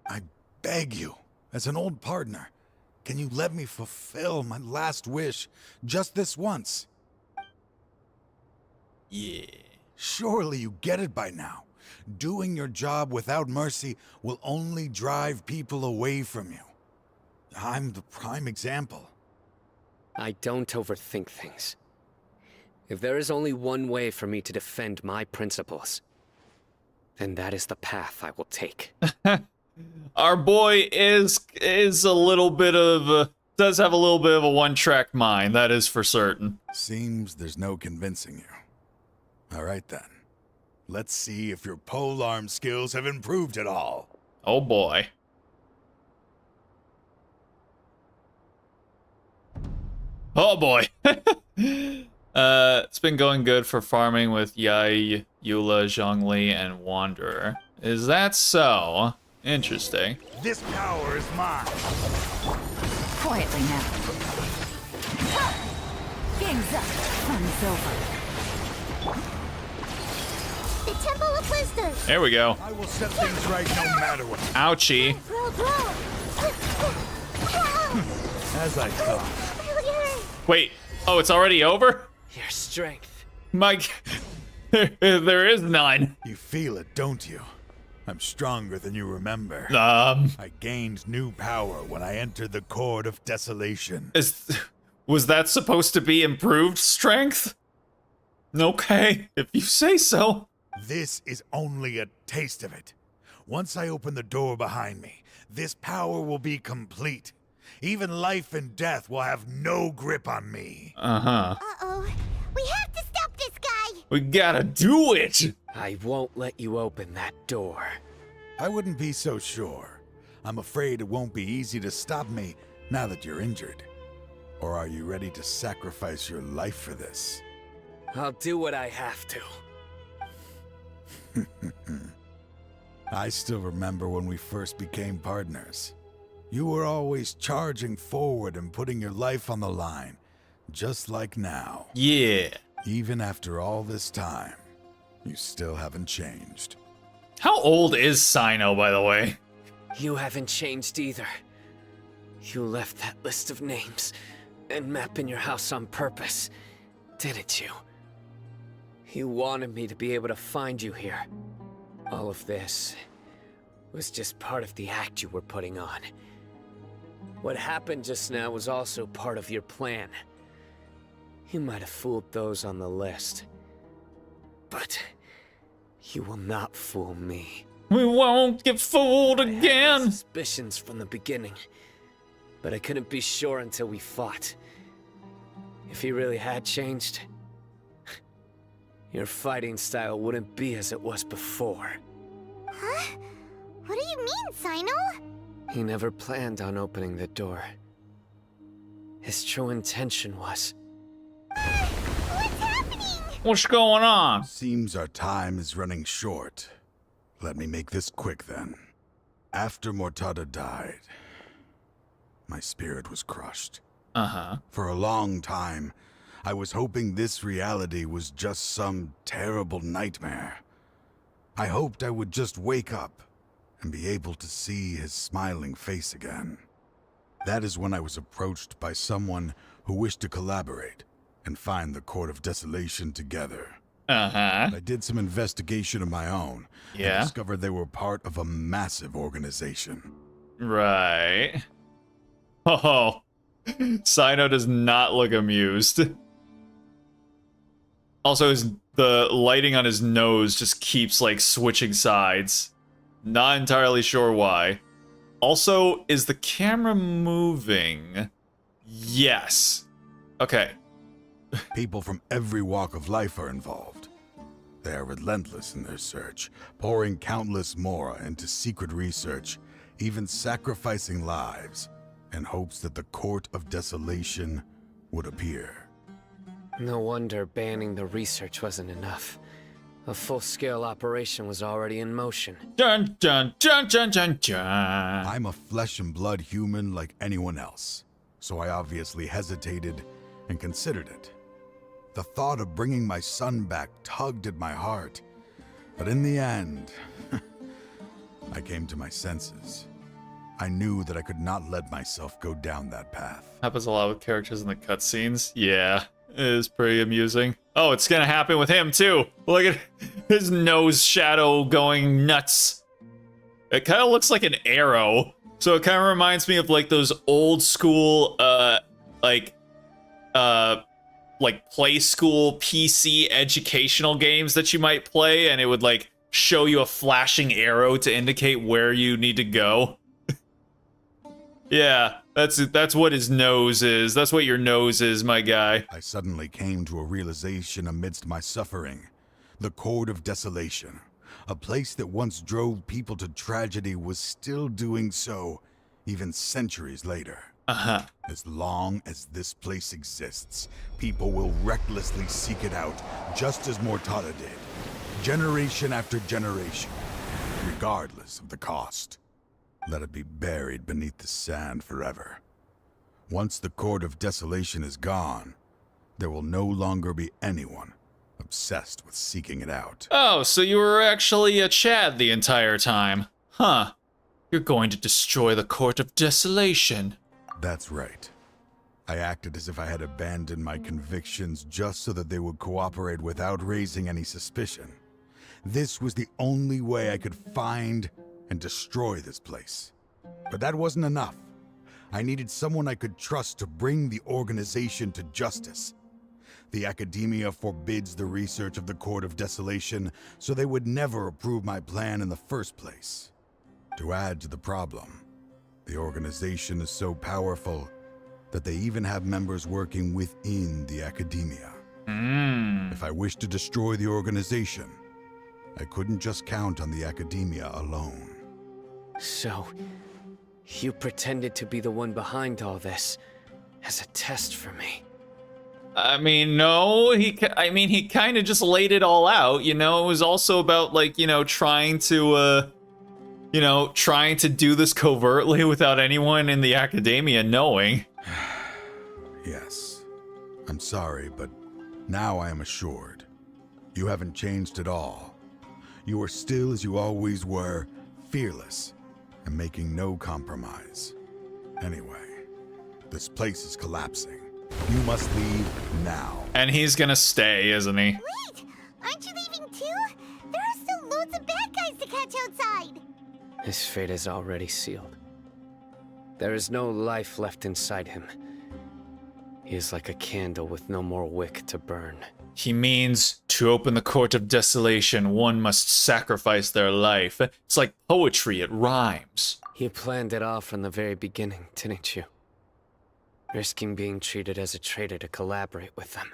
I beg you, as an old partner, can you let me fulfill my last wish just this once? Yeah. Surely you get it by now. Doing your job without mercy will only drive people away from you. I'm the prime example. I don't overthink things. If there is only one way for me to defend my principles, then that is the path I will take. Our boy is a little bit of does have a little bit of a one-track mind, that is for certain. Seems there's no convincing you. All right then. Let's see if your polearm skills have improved at all. Oh boy. Oh boy. It's been going good for farming with Yai, Eula, Zhongli, and Wanderer. Is that so? Interesting. This power is mine. Quietly now. Game's up. Fun's over. The Temple of Wisdom. There we go. I will set things right no matter what. Ouchie. As I thought. Wait. Oh, it's already over? Your strength. Mike, there is none. You feel it, don't you? I'm stronger than you remember. I gained new power when I entered the Court of Desolation. Was that supposed to be improved strength? Okay, if you say so. This is only a taste of it. Once I open the door behind me, this power will be complete. Even life and death will have no grip on me. Uh-huh. Uh-oh. We have to stop this guy! We gotta do it! I won't let you open that door. I wouldn't be so sure. I'm afraid it won't be easy to stop me now that you're injured. Or are you ready to sacrifice your life for this? I'll do what I have to. I still remember when we first became partners. You were always charging forward and putting your life on the line, just like now. Yeah. Even after all this time, you still haven't changed. How old is Sino, by the way? You haven't changed either. You left that list of names and map in your house on purpose, didn't you? You wanted me to be able to find you here. All of this was just part of the act you were putting on. What happened just now was also part of your plan. You might have fooled those on the list, but you will not fool me. We won't get fooled I had again. my suspicions from the beginning, but I couldn't be sure until we fought. If he really had changed, your fighting style wouldn't be as it was before. Huh? What do you mean, Sino? He never planned on opening the door. His true intention was... What's happening? What's going on? Seems our time is running short. Let me make this quick then. After Mortada died, my spirit was crushed. Uh-huh. For a long time, I was hoping this reality was just some terrible nightmare. I hoped I would just wake up and be able to see his smiling face again. That is when I was approached by someone who wished to collaborate and find the Court of Desolation together. Uh-huh. I did some investigation of my own and Yeah. discovered they were part of a massive organization. Right. Oh. Sino does not look amused. Also, the lighting on his nose just keeps, like, switching sides. Not entirely sure why. Also, is the camera moving? Yes. Okay. People from every walk of life are involved. They are relentless in their search, pouring countless mora into secret research, even sacrificing lives, in hopes that the Court of Desolation would appear. No wonder banning the research wasn't enough. A full-scale operation was already in motion. Dun dun dun dun dun dun. I'm a flesh and blood human like anyone else, so I obviously hesitated and considered it. The thought of bringing my son back tugged at my heart, but in the end, I came to my senses. I knew that I could not let myself go down that path. Happens a lot with characters in the cutscenes. Yeah, it is pretty amusing. Oh, it's gonna happen with him too. Look at his nose shadow going nuts. It kind of looks like an arrow. So it kind of reminds me of like those old school, like play school PC educational games that you might play, and it would like show you a flashing arrow to indicate where you need to go. Yeah, that's what his nose is. That's what your nose is, my guy. I suddenly came to a realization amidst my suffering. The Court of Desolation, a place that once drove people to tragedy, was still doing so, even centuries later. Uh-huh. As long as this place exists, people will recklessly seek it out, just as Mortada did, generation after generation, regardless of the cost. Let it be buried beneath the sand forever. Once the Court of Desolation is gone, there will no longer be anyone obsessed with seeking it out. Oh, so you were actually a Chad the entire time. Huh. You're going to destroy the Court of Desolation. That's right. I acted as if I had abandoned my convictions just so that they would cooperate without raising any suspicion. This was the only way I could find and destroy this place. But that wasn't enough. I needed someone I could trust to bring the organization to justice. The academia forbids the research of the Court of Desolation, so they would never approve my plan in the first place. To add to the problem, the organization is so powerful that they even have members working within the academia. If I wished to destroy the organization, I couldn't just count on the academia alone. So, you pretended to be the one behind all this, as a test for me. I mean, no, he kind of just laid it all out, you know? It was also about, like, you know, trying to do this covertly without anyone in the academia knowing. Yes. I'm sorry, but now I am assured. You haven't changed at all. You are still as you always were, fearless, and making no compromise. Anyway, this place is collapsing. You must leave now. And he's gonna stay, isn't he? Wait! Aren't you leaving too? There are still loads of bad guys to catch outside! His fate is already sealed. There is no life left inside him. He is like a candle with no more wick to burn. He means to open the court of desolation, one must sacrifice their life. It's like poetry, it rhymes. You planned it all from the very beginning, didn't you? Risking being treated as a traitor to collaborate with them.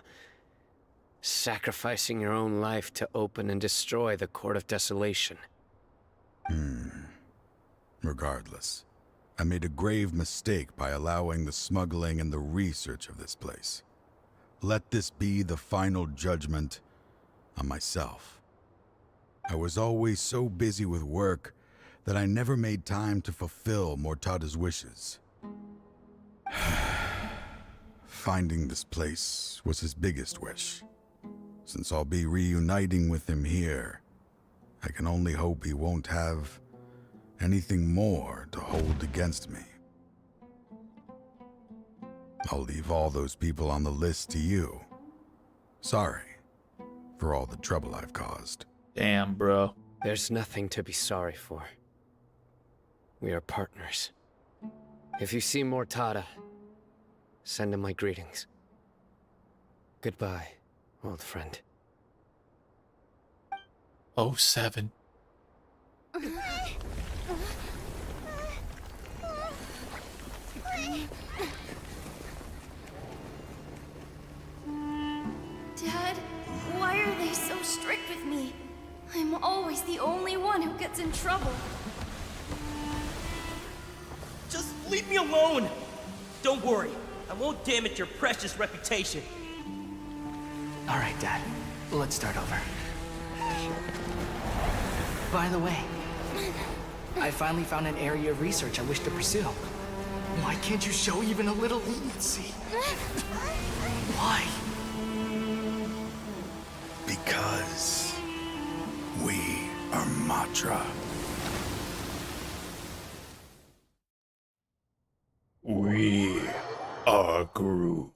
Sacrificing your own life to open and destroy the Court of Desolation. Regardless, I made a grave mistake by allowing the smuggling and the research of this place. Let this be the final judgment on myself. I was always so busy with work that I never made time to fulfill Mortada's wishes. Finding this place was his biggest wish. Since I'll be reuniting with him here, I can only hope he won't have anything more to hold against me. I'll leave all those people on the list to you. Sorry for all the trouble I've caused. Damn, bro. There's nothing to be sorry for. We are partners. If you see Mortada, send him my greetings. Goodbye, old friend. 07. Dad, why are they so strict with me? I'm always the only one who gets in trouble. Just leave me alone! Don't worry, I won't damage your precious reputation. All right, Dad. Let's start over. By the way, I finally found an area of research I wish to pursue. Why can't you show even a little leniency? Why? Because we are Matra. We are Groot.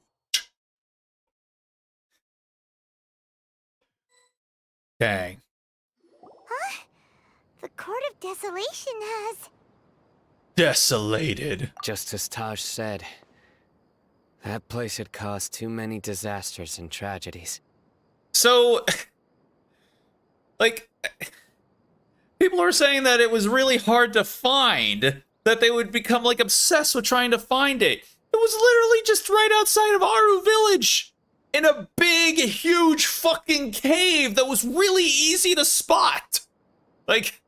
Dang. Huh? The Court of Desolation has... Desolated. Just as Taj said, that place had caused too many disasters and tragedies. So, like, people are saying that it was really hard to find, that they would become, like, obsessed with trying to find it. It was literally just right outside of Aru Village, in a big, huge fucking cave that was really easy to spot. Like,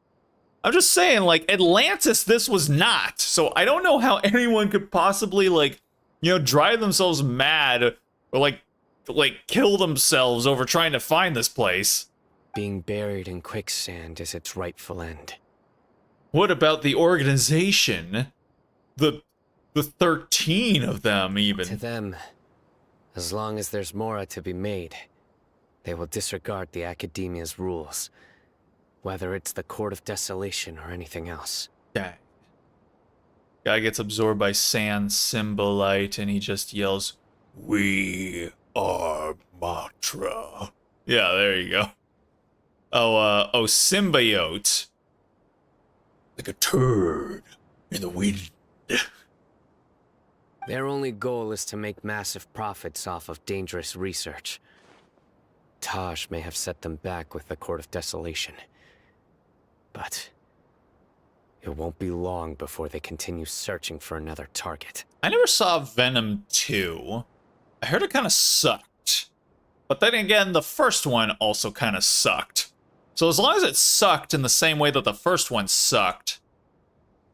I'm just saying, like, Atlantis this was not, so I don't know how anyone could possibly, like, you know, drive themselves mad, or, like, kill themselves over trying to find this place. Being buried in quicksand is its rightful end. What about the organization? The 13 of them, even. To them, as long as there's more to be made, they will disregard the Academia's rules, whether it's the Court of Desolation or anything else. Dang. Guy gets absorbed by sand symbolite and he just yells, "We are Matra." Yeah, there you go. Oh, symbiote. Like a turd in the wind. Their only goal is to make massive profits off of dangerous research. Taj may have set them back with the Court of Desolation. But it won't be long before they continue searching for another target. I never saw Venom 2. I heard it kind of sucked. But then again, the first one also kind of sucked. So as long as it sucked in the same way that the first one sucked,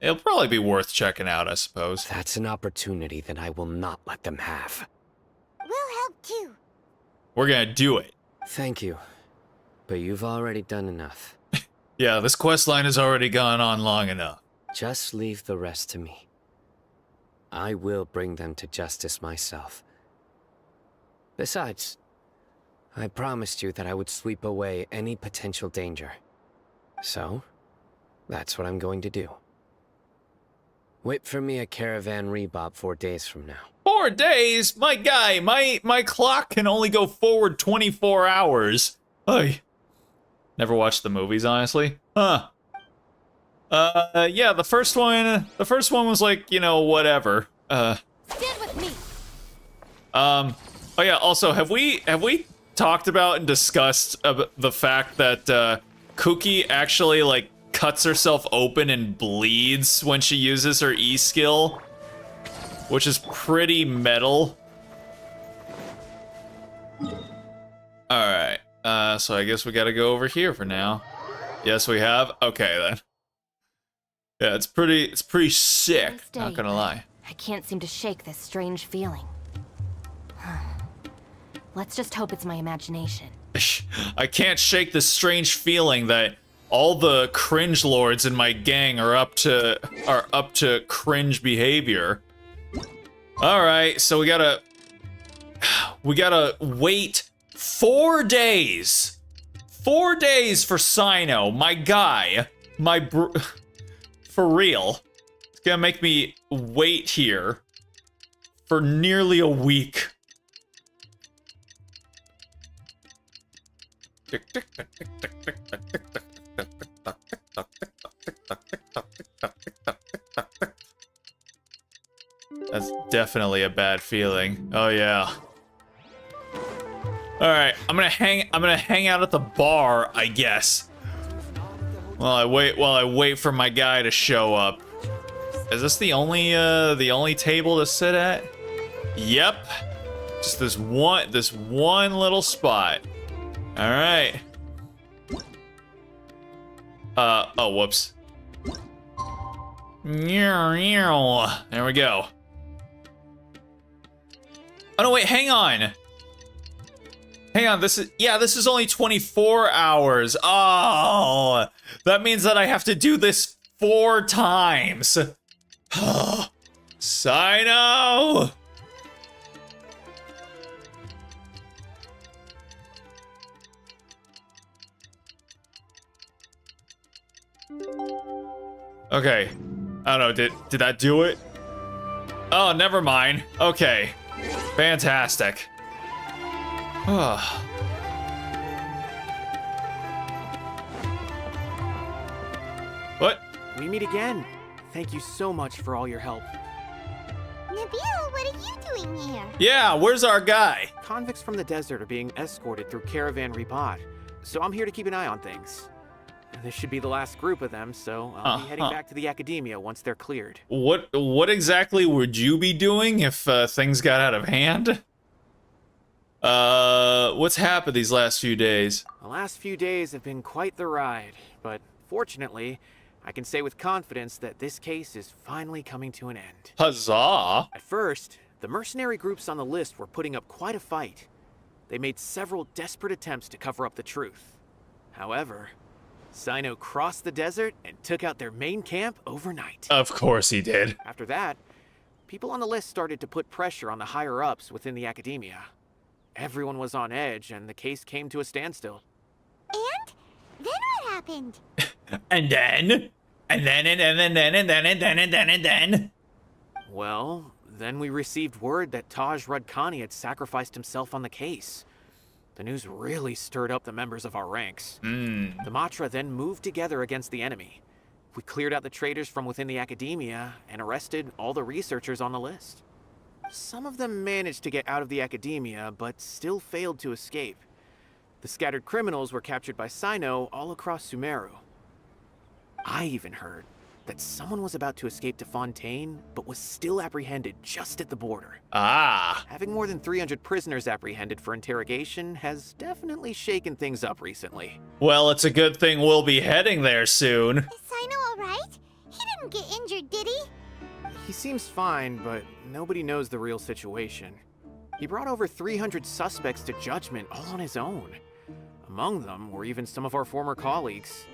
It'll probably be worth checking out, I suppose. That's an opportunity that I will not let them have. We'll help too. We're gonna do it. Thank you, but you've already done enough. Yeah, this quest line has already gone on long enough. Just leave the rest to me. I will bring them to justice myself. Besides, I promised you that I would sweep away any potential danger. So, that's what I'm going to do. Wait for me at Caravan Rebop 4 days from now. 4 days? My guy, my clock can only go forward 24 hours. Oy. Never watched the movies, honestly. Huh. Yeah, the first one was like, you know, whatever. Stand with me. Oh yeah, also, have we talked about and discussed the fact that Cookie actually like cuts herself open and bleeds when she uses her E skill, which is pretty metal. All right, so I guess we gotta go over here for now. Yes, we have. Okay then. Yeah, it's pretty sick. Not gonna lie. I can't seem to shake this strange feeling. Let's just hope it's my imagination. I can't shake this strange feeling that all the cringe lords in my gang are up to cringe behavior. All right, so we gotta wait 4 days. 4 days for Sino, my guy, for real. It's gonna make me wait here for nearly a week. That's definitely a bad feeling. Oh yeah. All right, I'm gonna hang out at the bar, I guess. While I wait for my guy to show up. Is this the only table to sit at? Yep. Just this one little spot. All right. Oh, whoops. There we go. Oh no, wait, hang on. Hang on, this is only 24 hours. Oh, that means that I have to do this 4 times. Sino! Okay. I don't know, did that do it? Oh, never mind. Okay. Fantastic. What? We meet again. Thank you so much for all your help. Nabil, what are you doing here? Yeah, where's our guy? Convicts from the desert are being escorted through Caravan Rebot, so I'm here to keep an eye on things. This should be the last group of them, so I'll be heading back to the academia once they're cleared. What exactly would you be doing if things got out of hand? What's happened these last few days? The last few days have been quite the ride, but fortunately, I can say with confidence that this case is finally coming to an end. Huzzah! At first, the mercenary groups on the list were putting up quite a fight. They made several desperate attempts to cover up the truth. However, Sino crossed the desert and took out their main camp overnight. Of course he did. After that, people on the list started to put pressure on the higher-ups within the academia. Everyone was on edge, and the case came to a standstill. And? Then what happened? And then? Well, then we received word that Taj Rudkani had sacrificed himself on the case. The news really stirred up the members of our ranks. The Matra then moved together against the enemy. We cleared out the traitors from within the academia and arrested all the researchers on the list. Some of them managed to get out of the academia, but still failed to escape. The scattered criminals were captured by Sino all across Sumeru. I even heard that someone was about to escape to Fontaine, but was still apprehended just at the border. Ah. Having more than 300 prisoners apprehended for interrogation has definitely shaken things up recently. Well, it's a good thing we'll be heading there soon. Is Sino alright? He didn't get injured seems fine, but nobody knows the real situation. He brought over 300 suspects to judgment all on his own. Among them were even some of our former colleagues.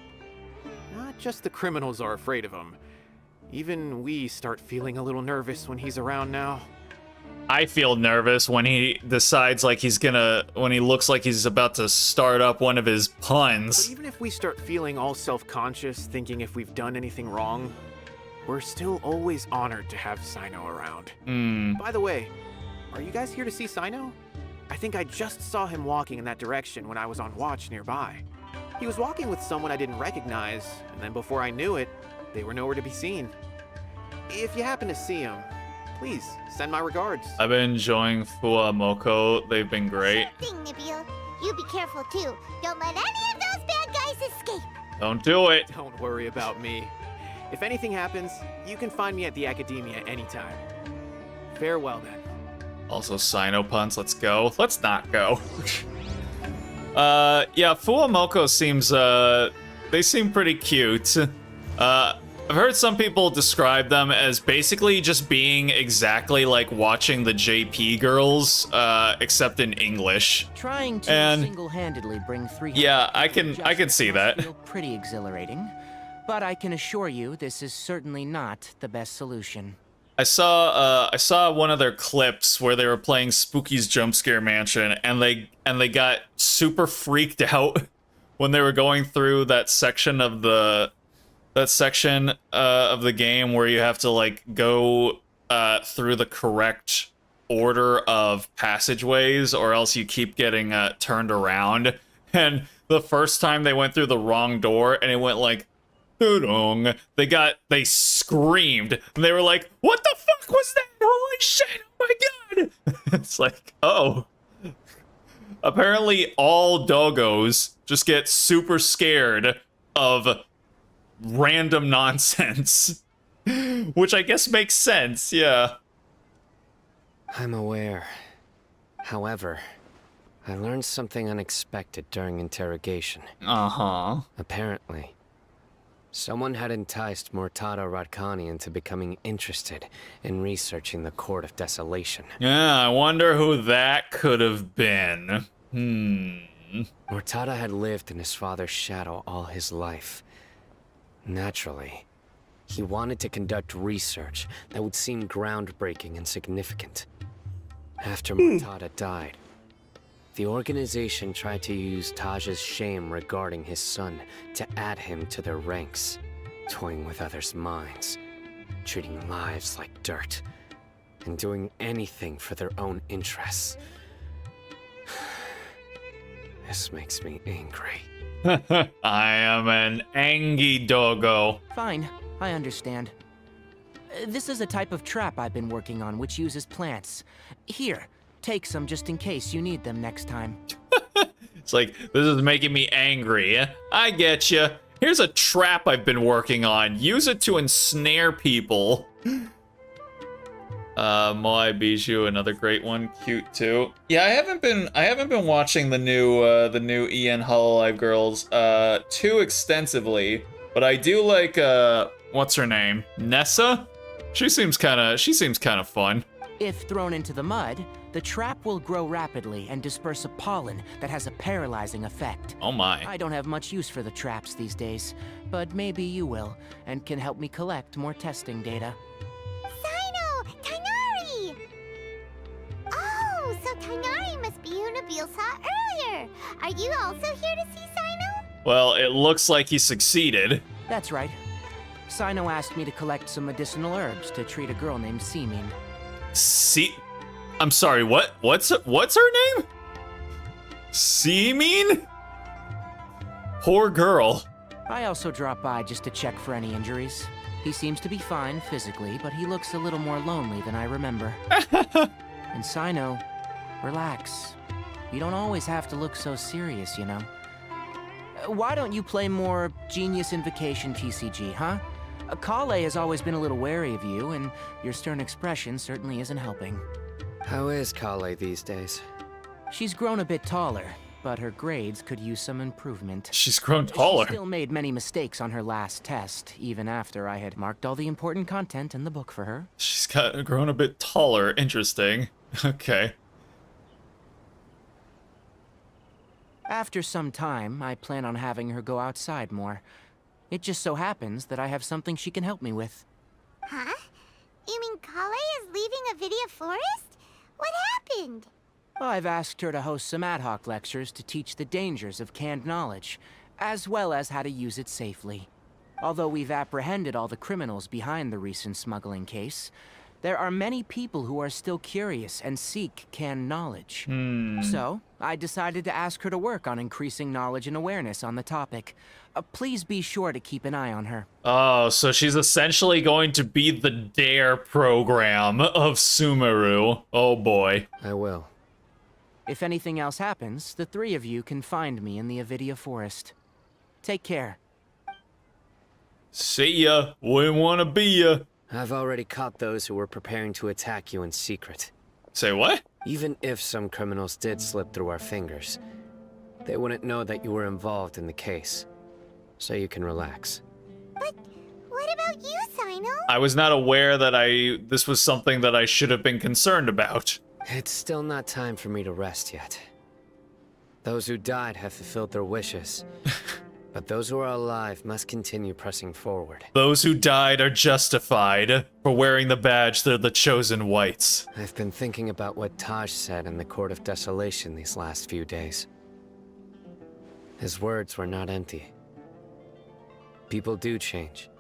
Not just the criminals are afraid of him. Even we start feeling a little nervous when he's around now. I feel nervous when he decides like when he looks like he's about to start up one of his puns. But even if we start feeling all self-conscious, thinking if we've done anything wrong, we're still always honored to have Sino around. By the way, are you guys here to see Sino? I think I just saw him walking in that direction when I was on watch nearby. He was walking with someone I didn't recognize, and then before I knew it, they were nowhere to be seen. If you happen to see him, please send my regards. I've been enjoying Fuamoko. They've been great. Sure thing, Nibio. You be careful too. Don't let any of those bad guys escape. Don't do it. Don't worry about me. If anything happens, you can find me at the Academia anytime. Farewell then. Also, Sino puns. Let's go. Let's not go. Yeah, Fuamoko seems, they seem pretty cute. I've heard some people describe them as basically just being exactly like watching the JP girls, except in English. Trying to single-handedly bring 300 yeah, I can see that. Feel pretty exhilarating, but I can assure you this is certainly not the best solution. I saw one of their clips where they were playing Spooky's Jump Scare Mansion, and they got super freaked out when they were going through that section of the game where you have to like go through the correct order of passageways, or else you keep getting turned around. And the first time they went through the wrong door, and it went like. They screamed, and they were like, "What the fuck was that? Holy shit! Oh my god!" It's like, oh. Apparently, all doggos just get super scared of random nonsense, which I guess makes sense. Yeah. I'm aware. However, I learned something unexpected during interrogation. Apparently. Someone had enticed Mortada Radkani into becoming interested in researching the Court of Desolation. Yeah, I wonder who that could have been. Mortada had lived in his father's shadow all his life. Naturally, he wanted to conduct research that would seem groundbreaking and significant. After Mortada died, the organization tried to use Taj's shame regarding his son to add him to their ranks, toying with others' minds, treating lives like dirt, and doing anything for their own interests. This makes me angry. I am an angry doggo. Fine, I understand. This is a type of trap I've been working on which uses plants. Here. Take some just in case you need them next time. It's like, this is making me angry. I get you. Here's a trap I've been working on. Use it to ensnare people. Moai Bijou, another great one, cute too. Yeah, I haven't been watching the new EN Hololive Girls too extensively, but I do like what's her name? Nessa? She seems kind of fun. If thrown into the mud, the trap will grow rapidly and disperse a pollen that has a paralyzing effect. Oh my. I don't have much use for the traps these days, but maybe you will, and can help me collect more testing data. Sino! Tainari! Oh, so Tainari must be who Nabil saw earlier. Are you also here to see Sino? Well, it looks like he succeeded. That's right. Sino asked me to collect some medicinal herbs to treat a girl named Seamin. I'm sorry, what's her name? Seamin? Poor girl. I also dropped by just to check for any injuries. He seems to be fine physically, but he looks a little more lonely than I remember. And Sino, relax. You don't always have to look so serious, you know. Why don't you play more Genius Invocation TCG, huh? Kale has always been a little wary of you, and your stern expression certainly isn't helping. How is Kale these days? She's grown a bit taller. but her grades could use some improvement. She's grown taller. She still made many mistakes on her last test, even after I had marked all the important content in the book for her. She's grown a bit taller. Interesting. Okay. After some time, I plan on having her go outside more. It just so happens that I have something she can help me with. Huh? You mean Kale is leaving a video forest? What happened? I've asked her to host some ad hoc lectures to teach the dangers of canned knowledge, as well as how to use it safely. Although we've apprehended all the criminals behind the recent smuggling case, there are many people who are still curious and seek canned knowledge. So, I decided to ask her to work on increasing knowledge and awareness on the topic. Please be sure to keep an eye on her. Oh, so she's essentially going to be the DARE program of Sumeru. Oh boy. I will. If anything else happens, the three of you can find me in the Avidia Forest. Take care. See ya. Wouldn't wanna be ya. I've already caught those who were preparing to attack you in secret. Say what? Even if some criminals did slip through our fingers, they wouldn't know that you were involved in the case. So you can relax. But what about you, Sino? I was not aware that this was something that I should have been concerned about. It's still not time for me to rest yet. Those who died have fulfilled their wishes. But those who are alive must continue pressing forward. Those who died are justified for wearing the badge. They're the chosen whites. I've been thinking about what Taj said in the Court of Desolation these last few days. His words were not empty. People do change.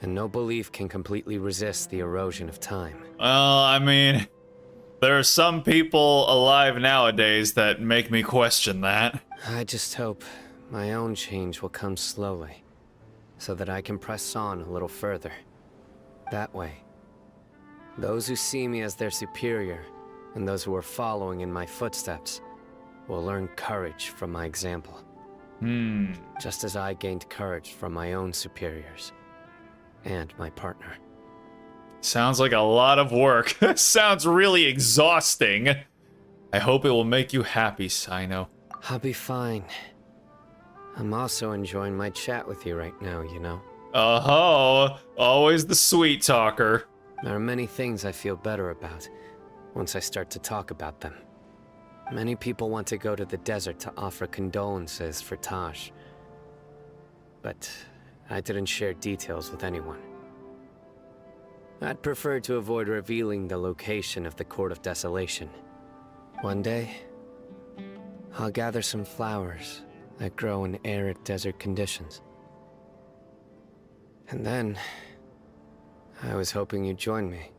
And no belief can completely resist the erosion of time. Well, I mean, there are some people alive nowadays that make me question that. I just hope my own change will come slowly, so that I can press on a little further. That way, those who see me as their superior, and those who are following in my footsteps, will learn courage from my example. Just as I gained courage from my own superiors, and my partner. Sounds like a lot of work. Sounds really exhausting. I hope it will make you happy, Sino. I'll be fine. I'm also enjoying my chat with you right now, you know? Oh, always the sweet talker. There are many things I feel better about once I start to talk about them. Many people want to go to the desert to offer condolences for Taj. But I didn't share details with anyone. I'd prefer to avoid revealing the location of the Court of Desolation. One day, I'll gather some flowers that grow in arid desert conditions. And then, I was hoping you'd join me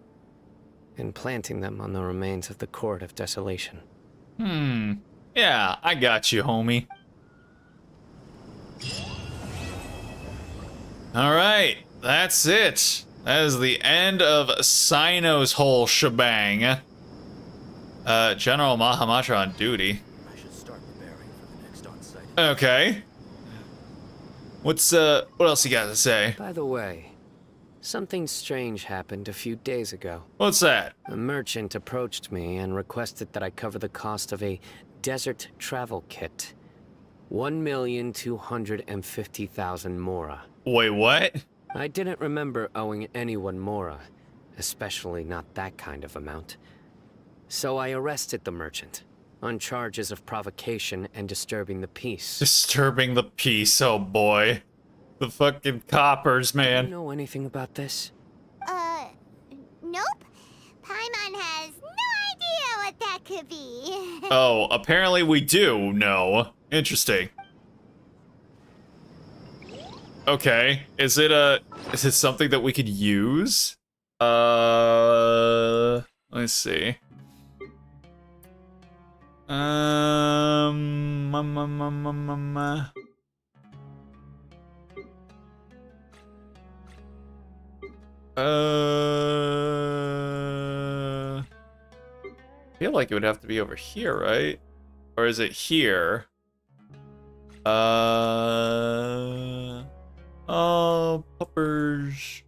in planting them on the remains of the Court of Desolation. Yeah, I got you, homie. Alright, that's it. That is the end of Sino's whole shebang. General Mahamatra on duty. I should start preparing for the next on-site. Okay. What else you got to say? By the way, something strange happened a few days ago. What's that? A merchant approached me and requested that I cover the cost of a desert travel kit. 1,250,000 mora. Wait, what? I didn't remember owing anyone mora, especially not that kind of amount. So I arrested the merchant on charges of provocation and disturbing the peace. Disturbing the peace, oh boy. The fucking coppers, man. Do you know anything about this? Nope. Paimon has no idea what that could be. Oh, apparently we do know. Interesting. Okay, is it something that we could use? Let's see. I feel like it would have to be over here, right? Or is it here? Oh, puppers.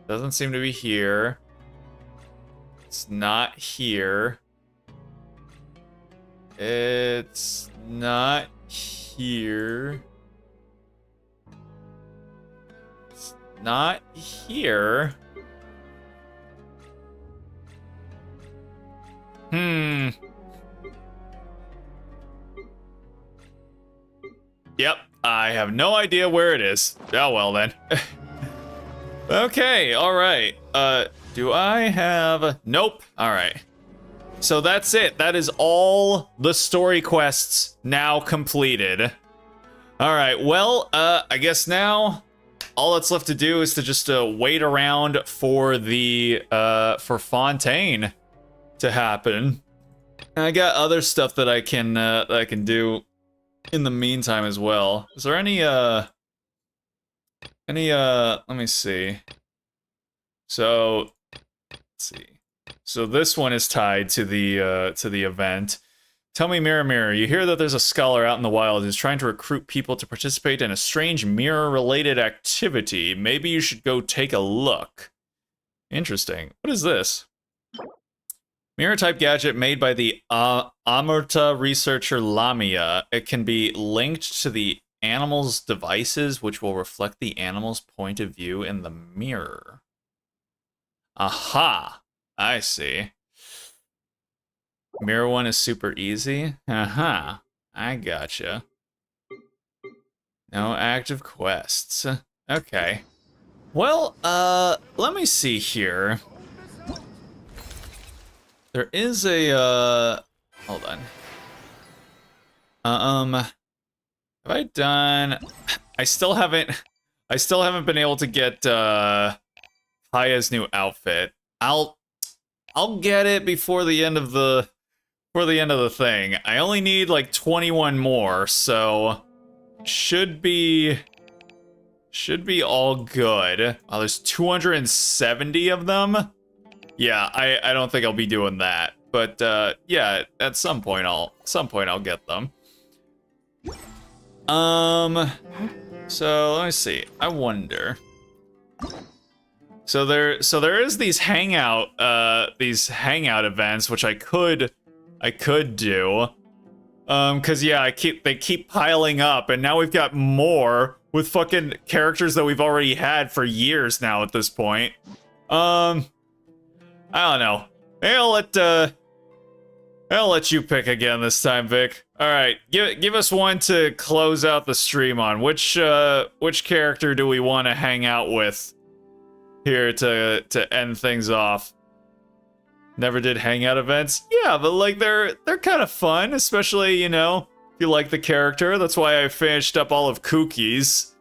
Doesn't seem to be here. It's not here. It's not here. It's not here. Yep, I have no idea where it is. Oh well then. Okay, alright. Do I have... Nope. Alright. So that's it. That is all the story quests now completed. Alright, well, I guess now all that's left to do is to just wait around for the, for Fontaine to happen. And I got other stuff that I can do in the meantime as well. Is there any, let me see. So, let's see. So this one is tied to the event. Tell me, Mirror Mirror, you hear that there's a scholar out in the wild who's trying to recruit people to participate in a strange mirror-related activity. Maybe you should go take a look. Interesting. What is this? Mirror-type gadget made by the Amurta researcher Lamia. It can be linked to the animal's devices, which will reflect the animal's point of view in the mirror. Aha! I see. Mirror one is super easy? Aha! I gotcha. No active quests. Okay. Well, let me see here. There is a, hold on. Have I done... I still haven't been able to get, Kaya's new outfit. I'll get it before the end of the thing. I only need like 21 more, so should be all good. Oh, there's 270 of them. Yeah, I don't think I'll be doing that, but yeah, at some point I'll get them. So let me see. I wonder. So there is these hangout events which I could do. Cause yeah, they keep piling up, and now we've got more with fucking characters that we've already had for years now at this point. I don't know. Maybe I'll let you pick again this time, Vic. All right, give us one to close out the stream on. Which character do we want to hang out with here to end things off? Never did hangout events? Yeah, but like they're kind of fun, especially, you know, if you like the character. That's why I finished up all of Kookie's.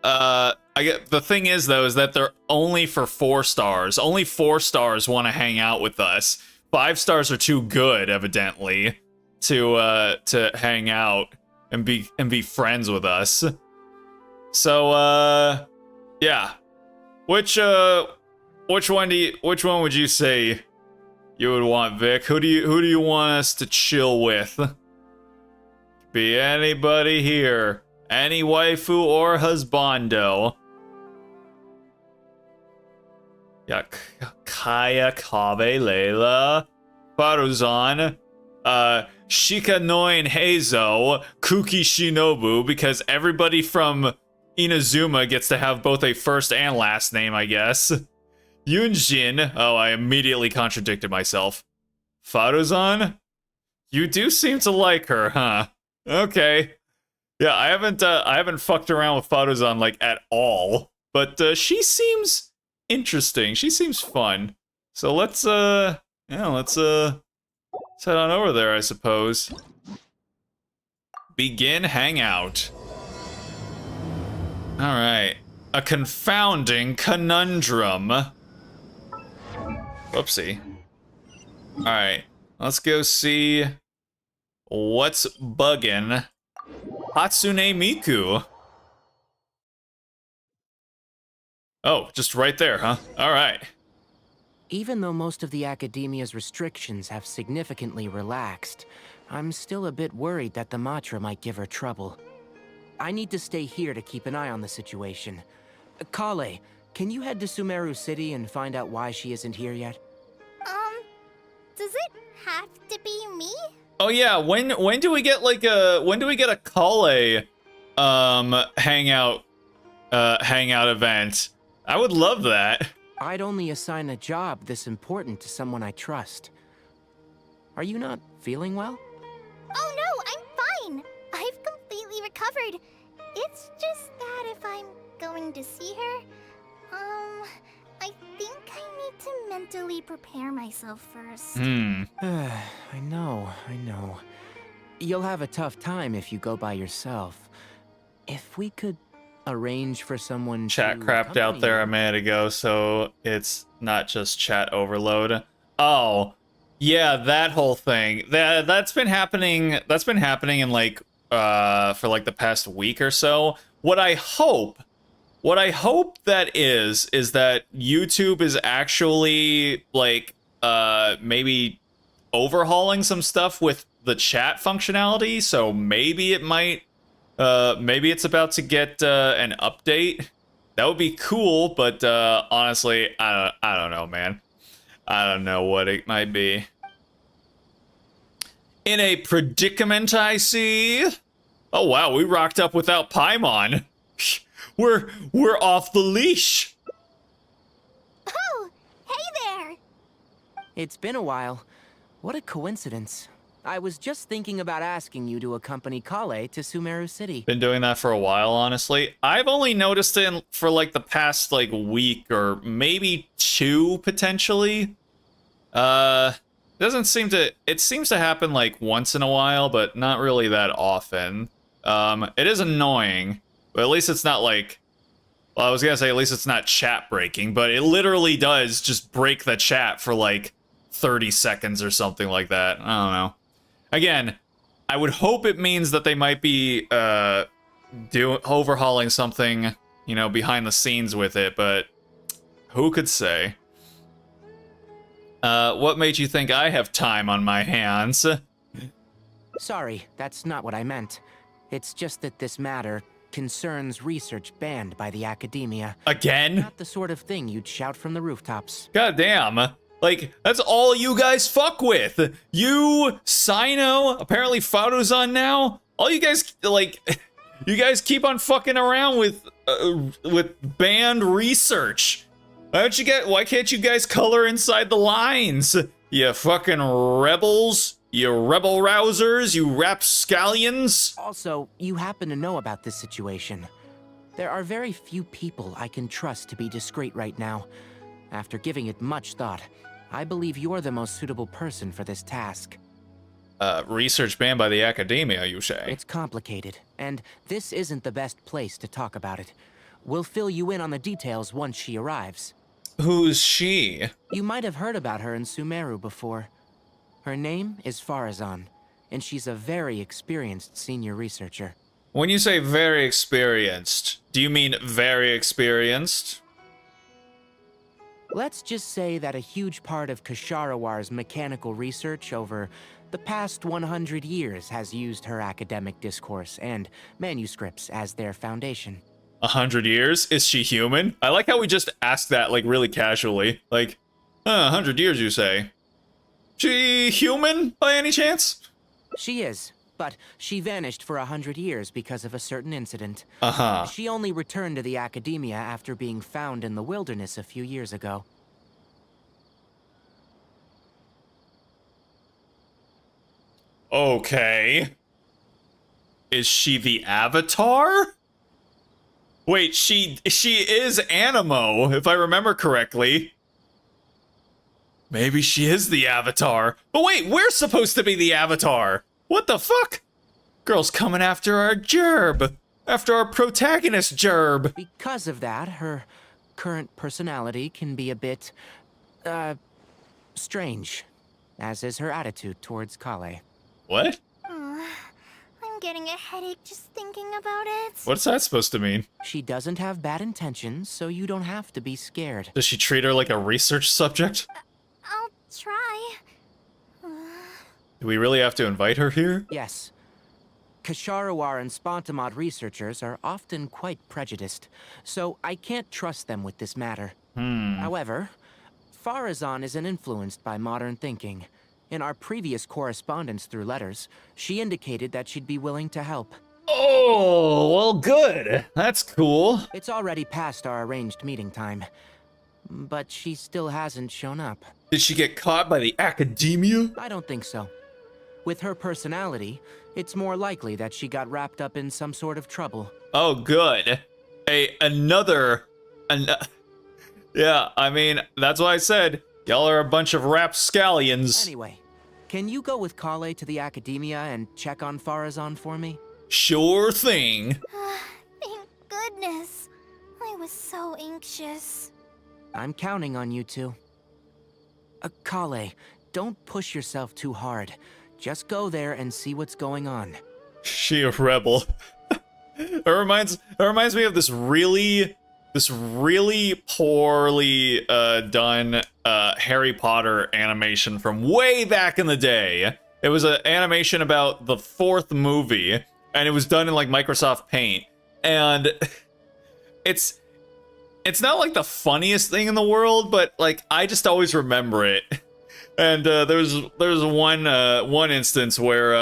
The thing is though, is that they're only for 4 stars. Only 4 stars want to hang out with us. 5 stars are too good, evidently, to hang out and be friends with us. So yeah. Which one would you say you would want, Vic? Who do you want us to chill with? Be anybody here. Any waifu or husbando. Yeah, Kaya, Kave, Layla, Faruzan, Shikanoi and Heizo, Kuki Shinobu, because everybody from Inazuma gets to have both a first and last name, I guess. Yunjin, oh, I immediately contradicted myself. Faruzan? You do seem to like her, huh? Okay. Yeah, I haven't fucked around with Faruzan like at all, but she seems interesting. She seems fun. So let's head on over there, I suppose. Begin hangout. All right, a confounding conundrum. Whoopsie. All right, let's go see what's bugging Hatsune Miku. Oh, just right there, huh? All right. Even though most of the academia's restrictions have significantly relaxed, I'm still a bit worried that the Matra might give her trouble. I need to stay here to keep an eye on the situation. Kale, can you head to Sumeru City and find out why she isn't here yet? Does it have to be me? Oh yeah, when do we get like a Kale hangout event? I would love that. I'd only assign a job this important to someone I trust. Are you not feeling well? Oh no, I'm fine. I've completely recovered. It's just that if I'm going to see her, I think I need to mentally prepare myself first. I know. You'll have a tough time if you go by yourself. If we could arrange for someone Chat to crapped out there a minute ago, so it's not just chat overload. Oh, yeah, that whole thing. That's been happening. That's been happening in like for like the past week or so. What I hope that is that YouTube is actually like maybe overhauling some stuff with the chat functionality. So maybe it might maybe it's about to get an update. That would be cool, but honestly, I don't know, man. I don't know what it might be. In a predicament, I see. Oh wow, we rocked up without Paimon. We're off the leash. Oh, hey there. It's been a while. What a coincidence. I was just thinking about asking you to accompany Kale to Sumeru City. Been doing that for a while, honestly. I've only noticed it for like the past like week or maybe two potentially. Doesn't seem to. It seems to happen like once in a while, but not really that often. It is annoying, but at least it's not like. Well, I was gonna say at least it's not chat breaking, but it literally does just break the chat for like 30 seconds or something like that. I don't know. Again, I would hope it means that they might be overhauling something, you know, behind the scenes with it, but who could say? What made you think I have time on my hands? Sorry, that's not what I meant. It's just that this matter concerns research banned by the academia. Again? Not the sort of thing you'd shout from the rooftops. Goddamn. Like, that's all you guys fuck with. You, Sino, apparently Fadozan now. All you guys, like, you guys keep on fucking around with banned research. Why can't you guys color inside the lines? You fucking rebels. You rebel rousers. You rapscallions. Also, you happen to know about this situation. There are very few people I can trust to be discreet right now. After giving it much thought, I believe you're the most suitable person for this task. Research banned by the academia, you say? It's complicated, and this isn't the best place to talk about it. We'll fill you in on the details once she arrives. Who's she? You might have heard about her in Sumeru before. Her name is Farazan, and she's a very experienced senior researcher. When you say very experienced, do you mean very experienced? Let's just say that a huge part of Kasharawar's mechanical research over the past 100 years has used her academic discourse and manuscripts as their foundation. 100 years? Is she human? I like how we just asked that, like, really casually. Like, 100 years, you say? She human, by any chance? She is, but she vanished for 100 years because of a certain incident. Uh-huh. She only returned to the academia after being found in the wilderness a few years ago. Okay. Is she the Avatar? Wait, she is Animo, if I remember correctly. Maybe she is the Avatar. But wait, we're supposed to be the Avatar. What the fuck? Girl's coming after our gerb. After our protagonist gerb. Because of that, her current personality can be a bit, strange. As is her attitude towards Kale. What? I'm getting a headache just thinking about it. What's that supposed to mean? She doesn't have bad intentions, so you don't have to be scared. Does she treat her like a research subject? I'll try. Do we really have to invite her here? Yes. Kasharawar and Spontamod researchers are often quite prejudiced, so I can't trust them with this matter. However, Farazan isn't influenced by modern thinking. In our previous correspondence through letters, she indicated that she'd be willing to help. Oh, well, good. That's cool. It's already past our arranged meeting time, but she still hasn't shown up. Did she get caught by the academia? I don't think so. With her personality, it's more likely that she got wrapped up in some sort of trouble. Oh, good. Yeah, I mean, that's why I said, y'all are a bunch of rapscallions. Anyway, can you go with Kale to the academia and check on Farazan for me? Sure thing. Thank goodness. I was so anxious. I'm counting on you two. Kale, don't push yourself too hard. Just go there and see what's going on. She a rebel. It reminds me of this really poorly done Harry Potter animation from way back in the day. It was an animation about the 4th movie, and it was done in like Microsoft Paint. And it's not like the funniest thing in the world, but like I just always remember it. And there's one instance where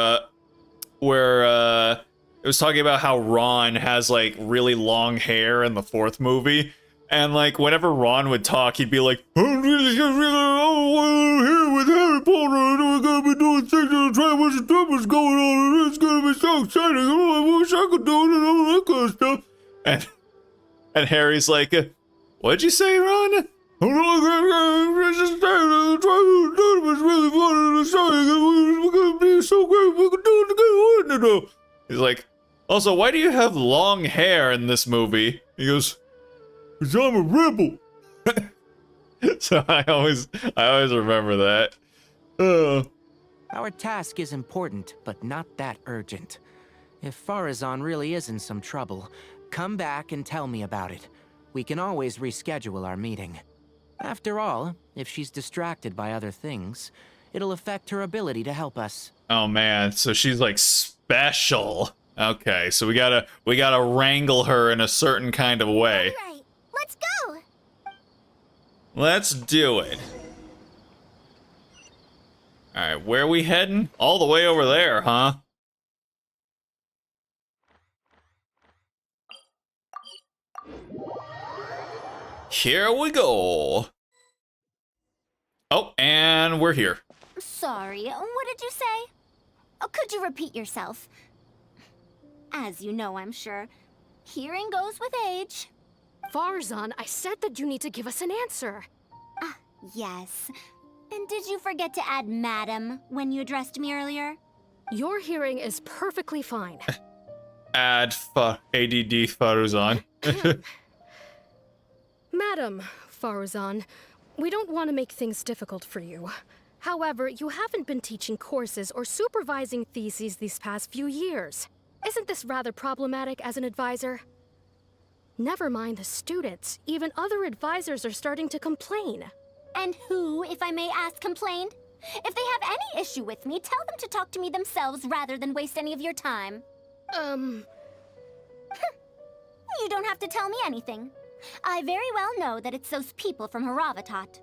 it was talking about how Ron has like really long hair in the 4th movie, and like whenever Ron would talk, he'd be like, "I'm really here with Harry Potter, and we're gonna be doing things and trying what's going on, and it's gonna be so exciting. I wish I could do it and all that kind of stuff." And Harry's like, "What'd you say, Ron?" "It's really fun and exciting, and we're gonna be so great. We can do it together." He's like, "Also, why do you have long hair in this movie?" He goes, "'Cause I'm a rebel." So I always remember that. Our task is important, but not that urgent. If Farazan really is in some trouble, come back and tell me about it. We can always reschedule our meeting. After all, if she's distracted by other things, it'll affect her ability to help us. Oh man, so she's like special. Okay, so we gotta wrangle her in a certain kind of way. All right, let's go. Let's do it. All right, where are we heading? All the way over there, huh? Here we go. Oh, and we're here. Sorry, what did you say? Oh, could you repeat yourself? As you know, I'm sure, hearing goes with age. Farazan, I said that you need to give us an answer. Ah, yes. And did you forget to add madam when you addressed me earlier? Your hearing is perfectly fine. ADD Faruzan. Madam Farazan, we don't want to make things difficult for you. However, you haven't been teaching courses or supervising theses these past few years. Isn't this rather problematic as an advisor? Never mind the students. Even other advisors are starting to complain. And who, if I may ask, complained? If they have any issue with me, tell them to talk to me themselves rather than waste any of your time. You don't have to tell me anything. I very well know that it's those people from Haravatat.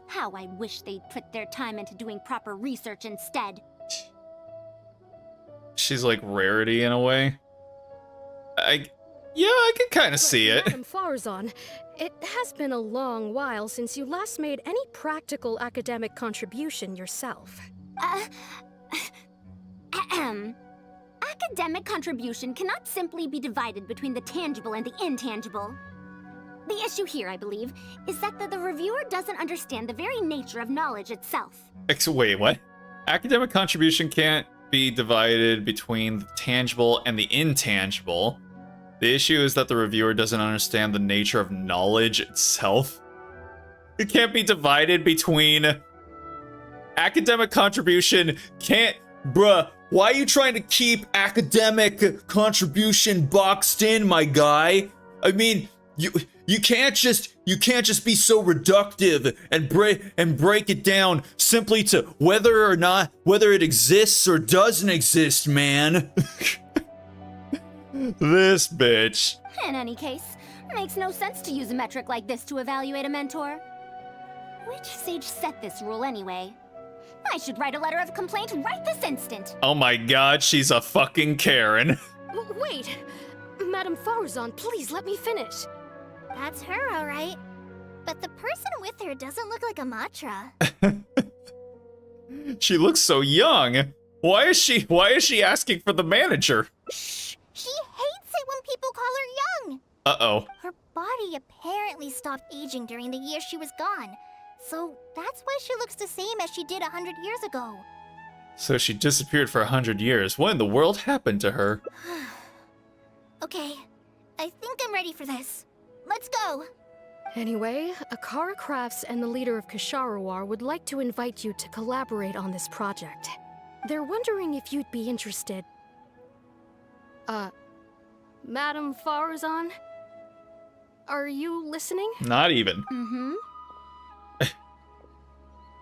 How I wish they'd put their time into doing proper research instead. She's like Rarity in a way. Yeah, I can kind of see it. Madam Farazan, it has been a long while since you last made any practical academic contribution yourself. Academic contribution cannot simply be divided between the tangible and the intangible. The issue here, I believe, is that the reviewer doesn't understand the very nature of knowledge itself. Wait, what? Academic contribution can't be divided between the tangible and the intangible. The issue is that the reviewer doesn't understand the nature of knowledge itself. It can't be divided between... Academic contribution can't... Bruh, why are you trying to keep academic contribution boxed in, my guy? I mean, you can't just be so reductive and break it down simply to whether it exists or doesn't exist, man. This bitch. In any case, makes no sense to use a metric like this to evaluate a mentor. Which sage set this rule anyway? I should write a letter of complaint right this instant. Oh my god, she's a fucking Karen. Wait! Madame Farzan, please let me finish. That's her, alright. But the person with her doesn't look like a Matra. She looks so young. Why is she asking for the manager? Shh! She hates it when people call her young! Uh-oh. Her body apparently stopped aging during the year she was gone. So that's why she looks the same as she did 100 years ago. So she disappeared for 100 years. What in the world happened to her? Okay, I think I'm ready for this. Let's go! Anyway, Akara Crafts and the leader of Kshahrewar would like to invite you to collaborate on this project. They're wondering if you'd be interested. Madame Farzan? Are you listening? Not even. Mm-hmm.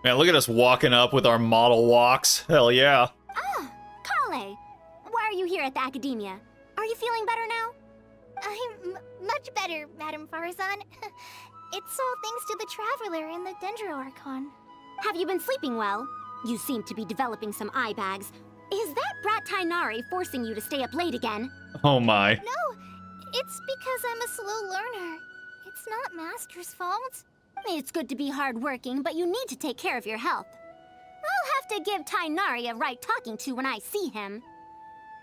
Man, look at us walking up with our model walks. Hell yeah. Ah, Kale! Why are you here at the academia? Are you feeling better now? I'm much better, Madame Farzan. It's all thanks to the Traveler and the Dendro Archon. Have you been sleeping well? You seem to be developing some eye bags. Is that brat Tainari forcing you to stay up late again? Oh my. No, it's because I'm a slow learner. It's not Master's fault. It's good to be hardworking, but you need to take care of your health. I'll have to give Tainari a right talking to when I see him.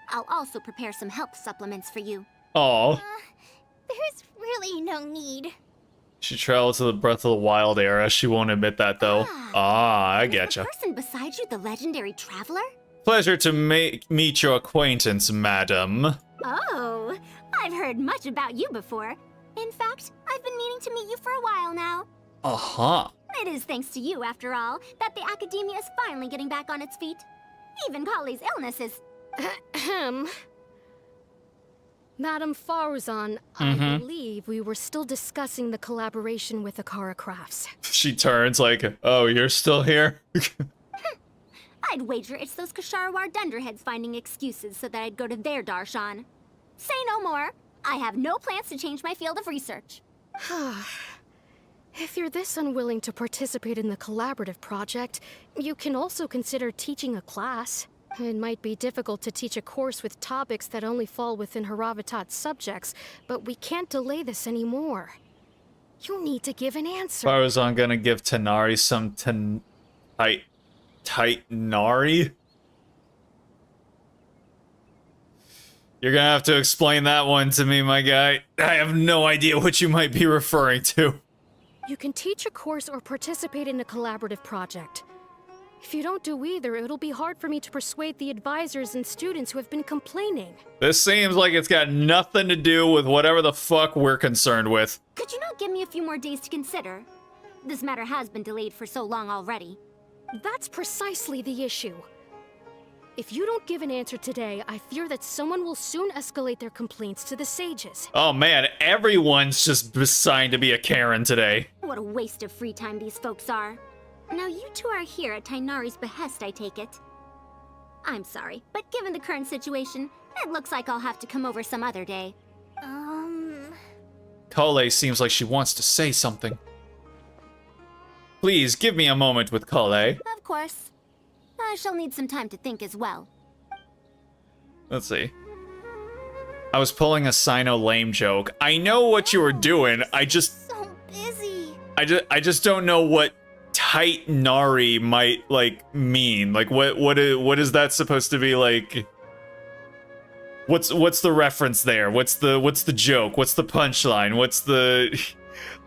I'll also prepare some health supplements for you. Aw. There's really no need. She traveled to the Breath of the Wild era. She won't admit that though. I getcha. The person beside you the legendary Traveler? Pleasure to meet your acquaintance, madam. Oh, I've heard much about you before. In fact, I've been meaning to meet you for a while now. Uh-huh. It is thanks to you, after all, that the academia is finally getting back on its feet. Even Kali's illness is... Ahem. Madame Farzan, I believe we were still discussing the collaboration with Akara Crafts. She turns like, oh, you're still here? I'd wager it's those Kshahrewar dunderheads finding excuses so that I'd go to their darshan. Say no more. I have no plans to change my field of research. If you're this unwilling to participate in the collaborative project, you can also consider teaching a class. It might be difficult to teach a course with topics that only fall within Haravatat's subjects, but we can't delay this anymore. You need to give an answer. Farzan gonna give Tanari some Titanari? You're gonna have to explain that one to me, my guy. I have no idea what you might be referring to. You can teach a course or participate in a collaborative project. If you don't do either, it'll be hard for me to persuade the advisors and students who have been complaining. This seems like it's got nothing to do with whatever the fuck we're concerned with. Could you not give me a few more days to consider? This matter has been delayed for so long already. That's precisely the issue. If you don't give an answer today, I fear that someone will soon escalate their complaints to the sages. Oh man, everyone's just assigned to be a Karen today. What a waste of free time these folks are. Now you two are here at Tainari's behest, I take it. I'm sorry, but given the current situation, it looks like I'll have to come over some other day. Kale seems like she wants to say something. Please, give me a moment with Kale. Of course. I shall need some time to think as well. Let's see. I was pulling a Sino lame joke. I know what you were doing. I just... So busy. I just don't know what Titanari might, like, mean. Like, what is that supposed to be, like... What's the reference there? What's the joke? What's the punchline? What's the...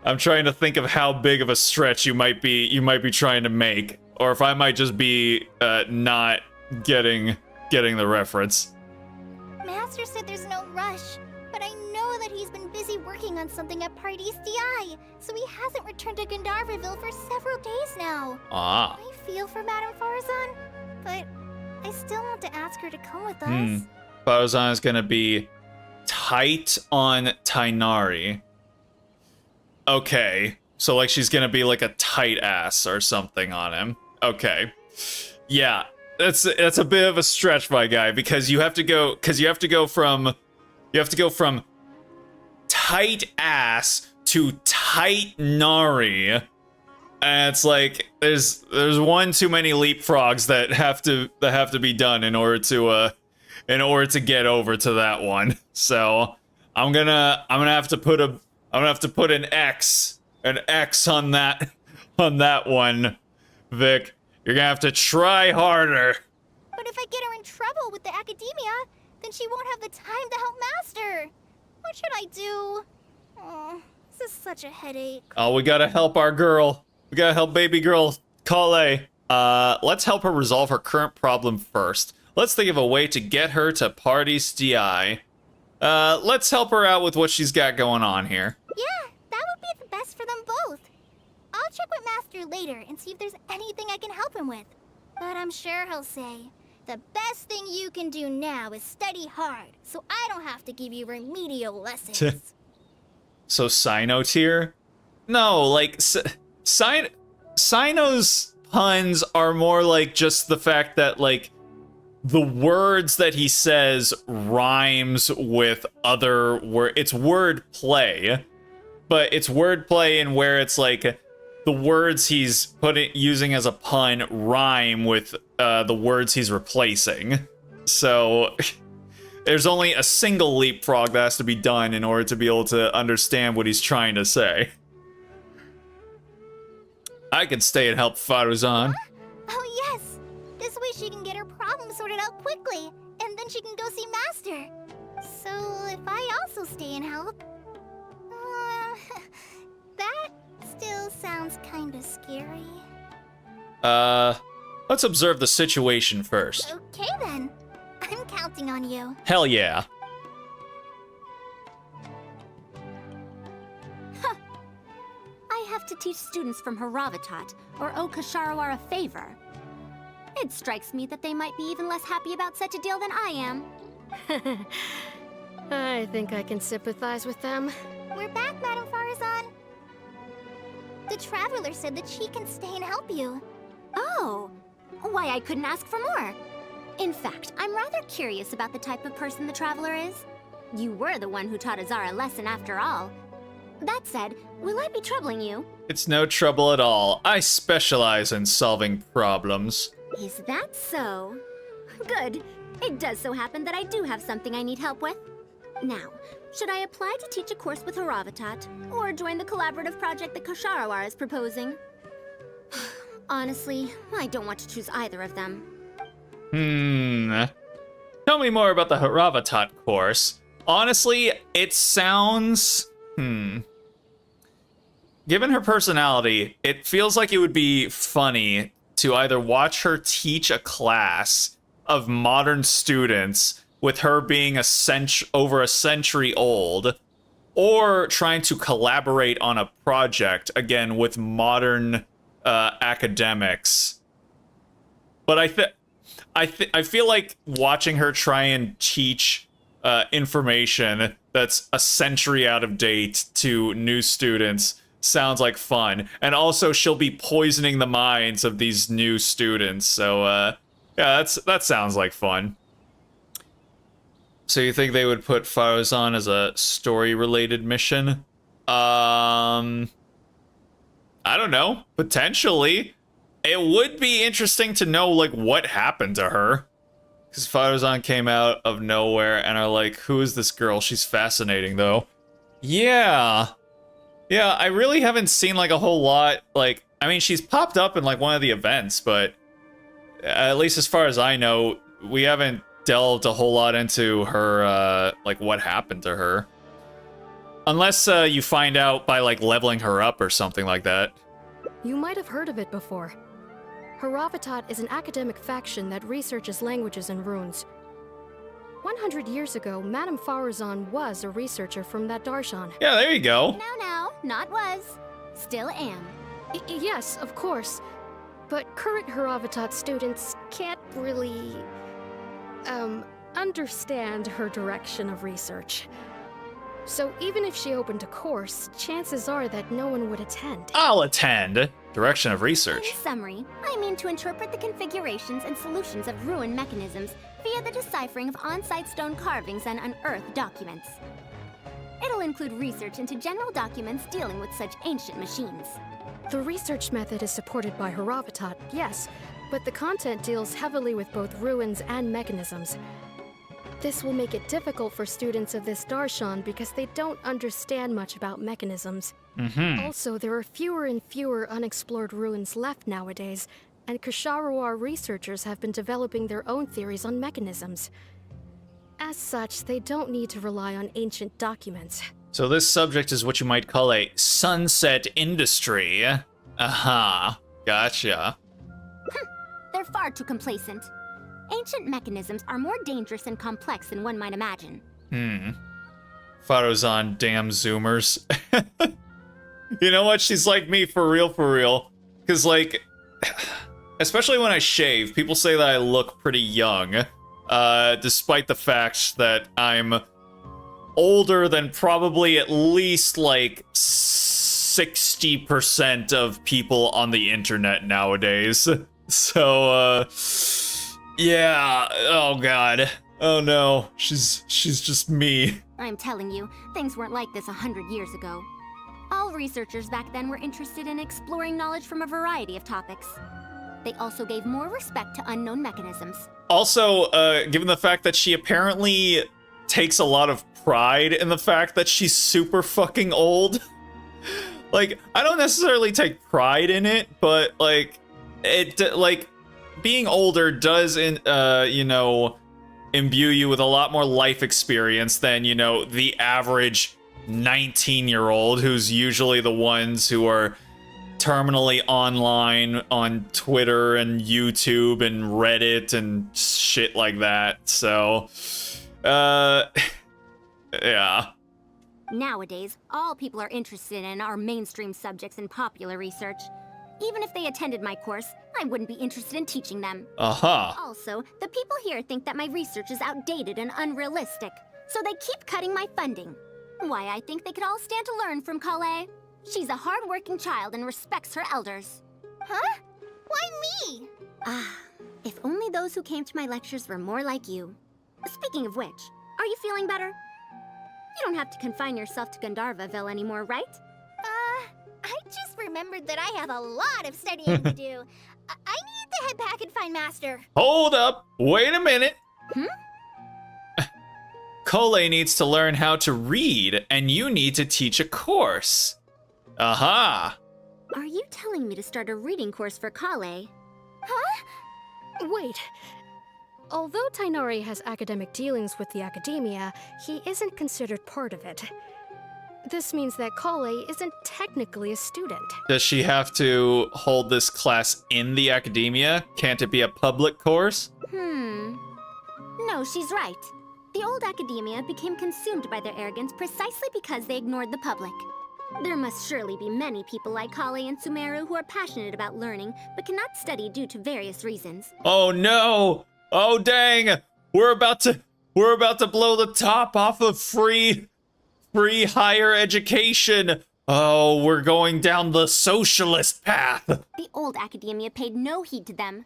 I'm trying to think of how big of a stretch you might be trying to make. Or if I might just be, not getting the reference. Master said there's no rush, but I know that he's been busy working on something at Pardees DI, so he hasn't returned to Gandharville for several days now. Ah. I feel for Madame Farzan, but I still want to ask her to come with us. Farzan is gonna be tight on Tainari. Okay. So, like, she's gonna be like a tight ass or something on him. Okay. Yeah. That's a bit of a stretch, my guy, because you have to go from tight ass to tight nari And it's like there's one too many leapfrogs that have to be done in order to get over to that one. So I'm gonna have to put an X on that one, Vic. You're gonna have to try harder. But if I get her in trouble with the academia, then she won't have the time to help Master. What should I do? Oh, this is such a headache. Oh, we gotta help our girl. We gotta help baby girl Kale. Let's help her resolve her current problem first. Let's think of a way to get her to Party's DI. Let's help her out with what she's got going on here. Yeah, that would be the best for them both. I'll check with Master later and see if there's anything I can help him with. But I'm sure he'll say, the best thing you can do now is study hard, so I don't have to give you remedial lessons. So Sino tier? No, like Sino's puns are more like just the fact that like the words that he says rhymes with other words. It's word play, but it's word play in where it's like the words he's using as a pun rhyme with the words he's replacing. So there's only a single leapfrog that has to be done in order to be able to understand what he's trying to say. I can stay and help Faruzan. Huh? Oh yes! This way she can get her problem sorted out quickly, and then she can go see Master. So if I also stay and help... that still sounds kinda scary. Let's observe the situation first. Okay then. I'm counting on you. Hell yeah. I have to teach students from Haravatat, or owe Kasharawar a favor. It strikes me that they might be even less happy about such a deal than I am. I think I can sympathize with them. We're back, Madame Farazan. The Traveler said that she can stay and help you. Oh, why I couldn't ask for more. In fact, I'm rather curious about the type of person the Traveler is. You were the one who taught Azara a lesson after all. That said, will I be troubling you? It's no trouble at all. I specialize in solving problems. Is that so? Good. It does so happen that I do have something I need help with. Now, should I apply to teach a course with Haravatat, or join the collaborative project that Kasharawar is proposing? Honestly, I don't want to choose either of them. Tell me more about the Haravatat course. Honestly, it sounds... Given her personality, it feels like it would be funny to either watch her teach a class of modern students with her being over a century old, or trying to collaborate on a project, again, with modern academics. But I feel like watching her try and teach information that's a century out of date to new students sounds like fun. And also she'll be poisoning the minds of these new students. So yeah, that sounds like fun. So you think they would put Faruzan as a story-related mission? I don't know. Potentially. It would be interesting to know, like, what happened to her. Because Faruzan came out of nowhere and are like, who is this girl? She's fascinating, though. Yeah. Yeah, I really haven't seen, like, a whole lot. Like, I mean, she's popped up in, like, one of the events, but at least as far as I know, we haven't delved a whole lot into her, like, what happened to her. Unless you find out by, like, leveling her up or something like that. You might have heard of it before. Haravatat is an academic faction that researches languages and runes. 100 years ago, Madame Faruzan was a researcher from that darshan. Yeah, there you go. No, not was. Still am. Yes, of course. But current Haravatat students can't really... understand her direction of research. So even if she opened a course, chances are that no one would attend. I'll attend. Direction of research. In summary, I mean to interpret the configurations and solutions of ruin mechanisms via the deciphering of on-site stone carvings and unearthed documents. It'll include research into general documents dealing with such ancient machines. The research method is supported by Haravatat, yes, but the content deals heavily with both ruins and mechanisms. This will make it difficult for students of this darshan because they don't understand much about mechanisms. Also, there are fewer and fewer unexplored ruins left nowadays, and Ksharuar researchers have been developing their own theories on mechanisms. As such, they don't need to rely on ancient documents. So this subject is what you might call a sunset industry. Aha, gotcha. They're far too complacent. Ancient mechanisms are more dangerous and complex than one might imagine. Faruzan, damn Zoomers. You know what? She's like me for real, for real. Because, like, especially when I shave, people say that I look pretty young. Despite the fact that I'm older than probably at least, like, 60% of people on the internet nowadays. So, yeah, oh god. Oh no, she's just me. I'm telling you, things weren't like this 100 years ago. All researchers back then were interested in exploring knowledge from a variety of topics. They also gave more respect to unknown mechanisms. Also, given the fact that she apparently takes a lot of pride in the fact that she's super fucking old. Like, I don't necessarily take pride in it, but, like, being older does, you know, imbue you with a lot more life experience than, you know, the average 19-year-old who's usually the ones who are terminally online on Twitter and YouTube and Reddit and shit like that. So, yeah. Nowadays, all people are interested in are mainstream subjects in popular research. Even if they attended my course, I wouldn't be interested in teaching them. Also, the people here think that my research is outdated and unrealistic, so they keep cutting my funding. Why, I think they could all stand to learn from Kale. She's a hard-working child and respects her elders. Huh? Why me? If only those who came to my lectures were more like you. Speaking of which, are you feeling better? You don't have to confine yourself to Gandharvaville anymore, right? I just remembered that I have a lot of studying to do. I need to head back and find Master. Hold up. Wait a minute. Kole needs to learn how to read, and you need to teach a course. Aha. Are you telling me to start a reading course for Kale? Huh? Wait. Although Tainari has academic dealings with the academia, he isn't considered part of it. This means that Kale isn't technically a student. Does she have to hold this class in the academia? Can't it be a public course? No, she's right. The old academia became consumed by their arrogance precisely because they ignored the public. There must surely be many people like Kale and Sumeru who are passionate about learning, but cannot study due to various reasons. Oh no! Oh dang! We're about to blow the top off of free higher education. Oh, we're going down the socialist path. The old academia paid no heed to them.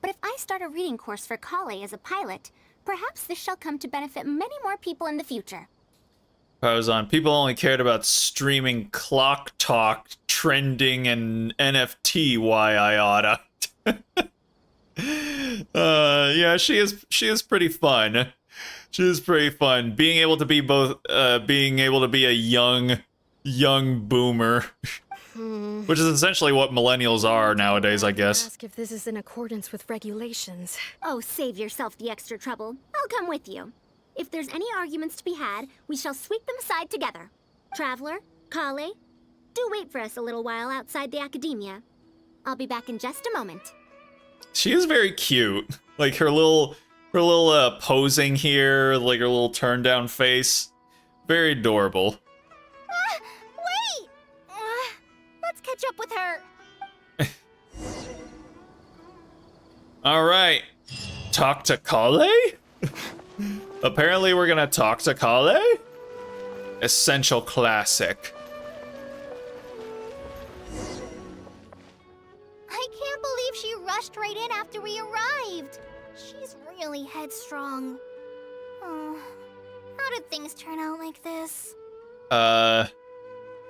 But if I start a reading course for Kale as a pilot, perhaps this shall come to benefit many more people in the future. Pauzon, people only cared about streaming clock talk, trending, and NFT iota. Yeah, she is pretty fun. She is pretty fun. Being able to be both, being able to be a young boomer, which is essentially what millennials are nowadays, I guess. Ask if this is in accordance with regulations. Oh, save yourself the extra trouble. I'll come with you. If there's any arguments to be had, we shall sweep them aside together. Traveler, Kale, do wait for us a little while outside the academia. I'll be back in just a moment. She is very cute. Like her little posing here, like her little turn down face. Very adorable. Wait! Let's catch up with her. All right. Talk to Kale? Apparently we're gonna talk to Kale? Essential classic. I can't believe she rushed right in after we arrived. She's really headstrong. Oh, how did things turn out like this?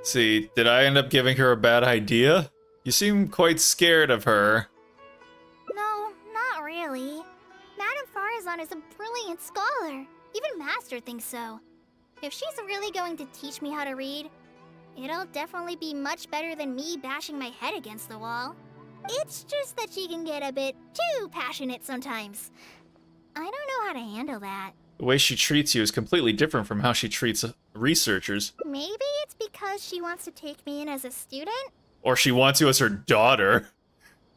See, did I end up giving her a bad idea? You seem quite scared of her. No, not really. Madame Farazan is a brilliant scholar. Even Master thinks so. If she's really going to teach me how to read, it'll definitely be much better than me bashing my head against the wall. It's just that she can get a bit too passionate sometimes. I don't know how to handle that. The way she treats you is completely different from how she treats researchers. Maybe it's because she wants to take me in as a student? Or she wants you as her daughter.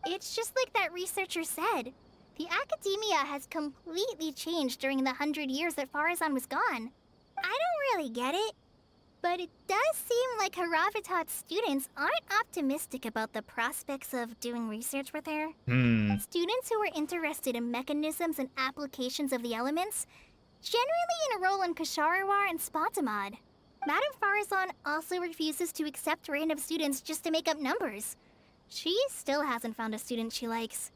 It's just like that researcher said. The academia has completely changed during the 100 years that Farazan was gone. I don't really get it. But it does seem like Haravatat's students aren't optimistic about the prospects of doing research with her. Students who are interested in mechanisms and applications of the elements generally enroll in Kasharawar and Spotamod. Madame Farazan also refuses to accept random students just to make up numbers. She still hasn't found a student she likes,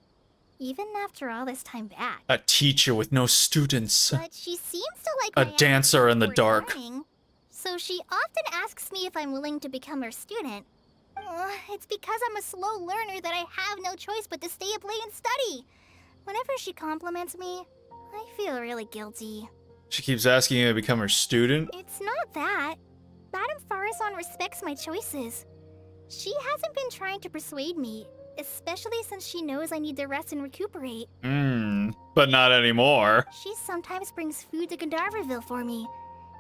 even after all this time back. A teacher with no students. But she seems to like A dancer in the dark. learning, so she often asks me if I'm willing to become her student. It's because I'm a slow learner that I have no choice but to stay up late and study. Whenever she compliments me, I feel really guilty. She keeps asking you to become her student? It's not that. Madame Farazan respects my choices. She hasn't been trying to persuade me, especially since she knows I need to rest and recuperate. But not anymore. She sometimes brings food to Gandharvaville for me,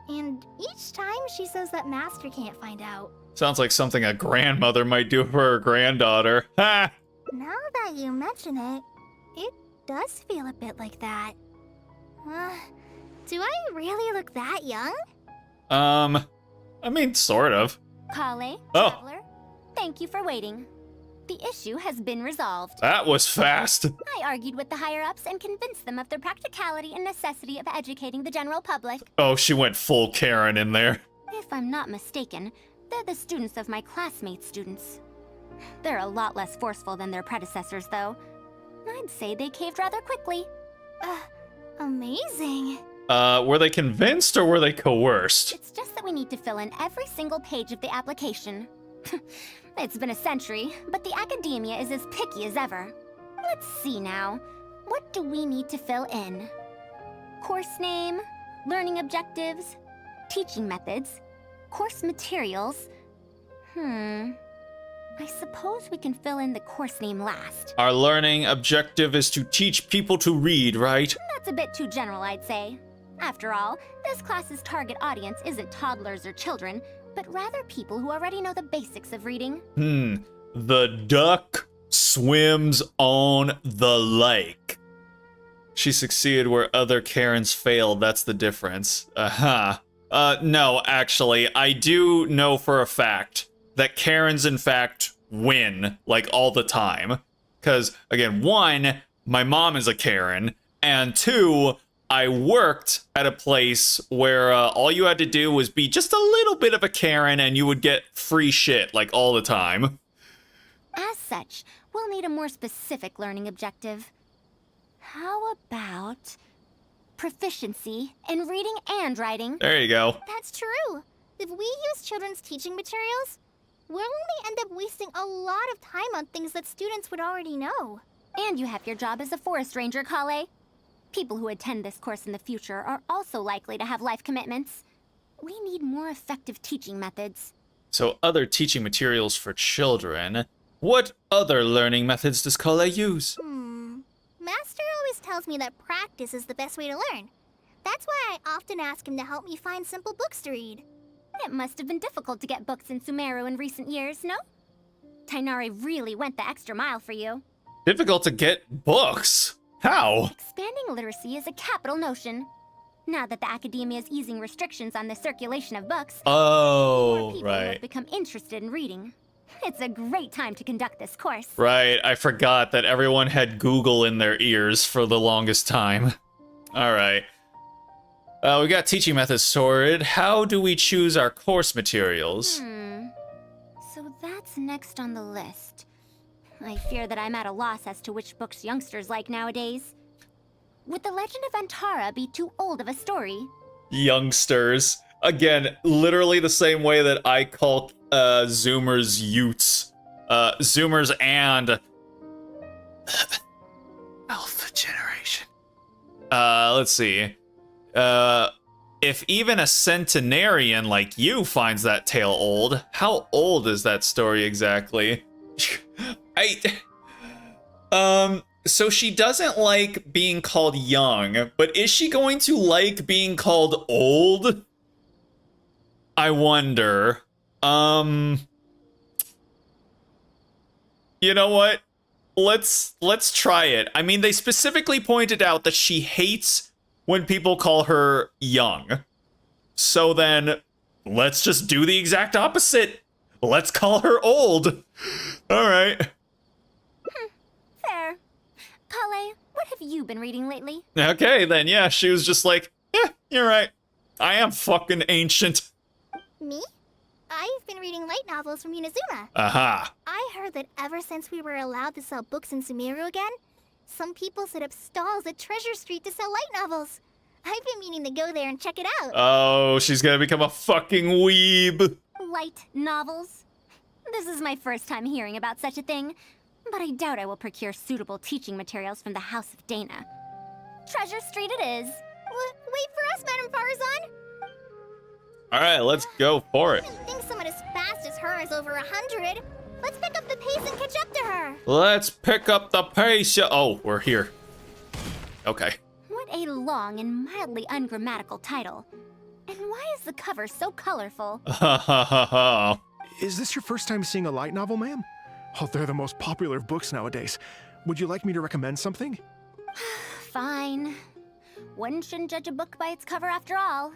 and each time she says that Master can't find out. Sounds like something a grandmother might do for her granddaughter. Ha! Now that you mention it, it does feel a bit like that. Do I really look that young? I mean, sort of. Kale, Oh. traveler, thank you for waiting. The issue has been resolved. That was fast. I argued with the higher-ups and convinced them of the practicality and necessity of educating the general public. Oh, she went full Karen in there. If I'm not mistaken, they're the students of my classmates' students. They're a lot less forceful than their predecessors, though. I'd say they caved rather quickly. Amazing. Were they convinced or were they coerced? It's just that we need to fill in every single page of the application. It's been a century, but the academia is as picky as ever. Let's see now. What do we need to fill in? Course name, learning objectives, teaching methods, course materials. I suppose we can fill in the course name last. Our learning objective is to teach people to read, right? That's a bit too general, I'd say. After all, this class's target audience isn't toddlers or children, but rather people who already know the basics of reading. The duck swims on the lake. She succeeded where other Karens failed, that's the difference. No, actually, I do know for a fact that Karens, in fact, win, like, all the time. Because, again, one, my mom is a Karen, and two, I worked at a place where all you had to do was be just a little bit of a Karen and you would get free shit, like, all the time. As such, we'll need a more specific learning objective. How about proficiency in reading and writing? There you go. That's true. If we use children's teaching materials, we'll only end up wasting a lot of time on things that students would already know. And you have your job as a forest ranger, Kale. People who attend this course in the future are also likely to have life commitments. We need more effective teaching methods. So other teaching materials for children. What other learning methods does Kale use? Master always tells me that practice is the best way to learn. That's why I often ask him to help me find simple books to read. It must have been difficult to get books in Sumeru in recent years, no? Tainari really went the extra mile for you. Difficult to get books? How? Expanding literacy is a capital notion. Now that the academia is easing restrictions on the circulation of books, more people have become interested in reading. It's a great time to conduct this course. Right, I forgot that everyone had Google in their ears for the longest time. Alright. We got teaching methods sorted. How do we choose our course materials? So that's next on the list. I fear that I'm at a loss as to which books youngsters like nowadays. Would The Legend of Antara be too old of a story? Youngsters. Again, literally the same way that I call Zoomers Utes. Zoomers and Alpha generation. let's see. If even a centenarian like you finds that tale old, how old is that story exactly? So she doesn't like being called young, but is she going to like being called old? I wonder. You know what? Let's try it. I mean, they specifically pointed out that she hates when people call her young. So then, let's just do the exact opposite. Let's call her old. All right. Fair. Kale, what have you been reading lately? Okay, then yeah, she was just like, yeah, you're right. I am fucking ancient. Me? I've been reading light novels from Inazuma. Aha. I heard that ever since we were allowed to sell books in Sumeru again, some people set up stalls at Treasure Street to sell light novels. I've been meaning to go there and check it out. Oh, she's gonna become a fucking weeb. Light novels? This is my first time hearing about such a thing, but I doubt I will procure suitable teaching materials from the House of Dana. Treasure Street it is. Wait for us, Madame Farazan. All right, let's go for it. I didn't think someone as fast as her is over 100. Let's pick up the pace and catch up to her. Let's pick up the pace. Oh, we're here. Okay. What a long and mildly ungrammatical title. And why is the cover so colorful? Ha ha ha ha. Is this your first time seeing a light novel, ma'am? Oh, they're the most popular of books nowadays. Would you like me to recommend something? Fine. One shouldn't judge a book by its cover after all.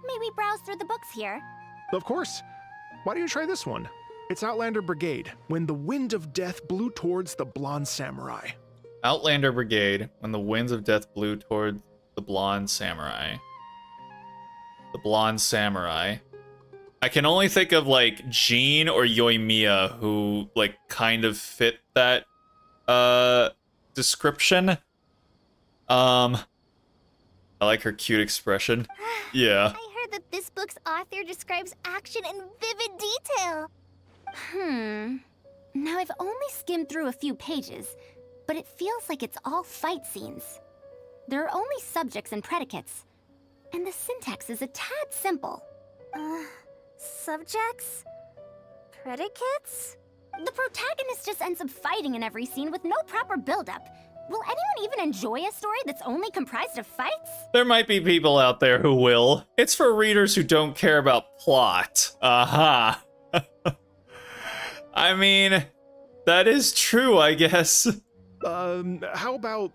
May we browse through the books here? Of course. Why don't you try this one? It's Outlander Brigade, When the Wind of Death Blew Towards the Blonde Samurai. Outlander Brigade, When the Winds of Death Blew Toward the Blonde Samurai. The Blonde Samurai. I can only think of, like, Jean or Yoimiya, who, like, kind of fit that, description. I like her cute expression. Yeah. I heard that this book's author describes action in vivid detail. Now I've only skimmed through a few pages, but it feels like it's all fight scenes. There are only subjects and predicates, and the syntax is a tad simple. Subjects? Predicates? The protagonist just ends up fighting in every scene with no proper build-up. Will anyone even enjoy a story that's only comprised of fights? There might be people out there who will. It's for readers who don't care about plot. Aha. I mean, that is true, I guess. How about...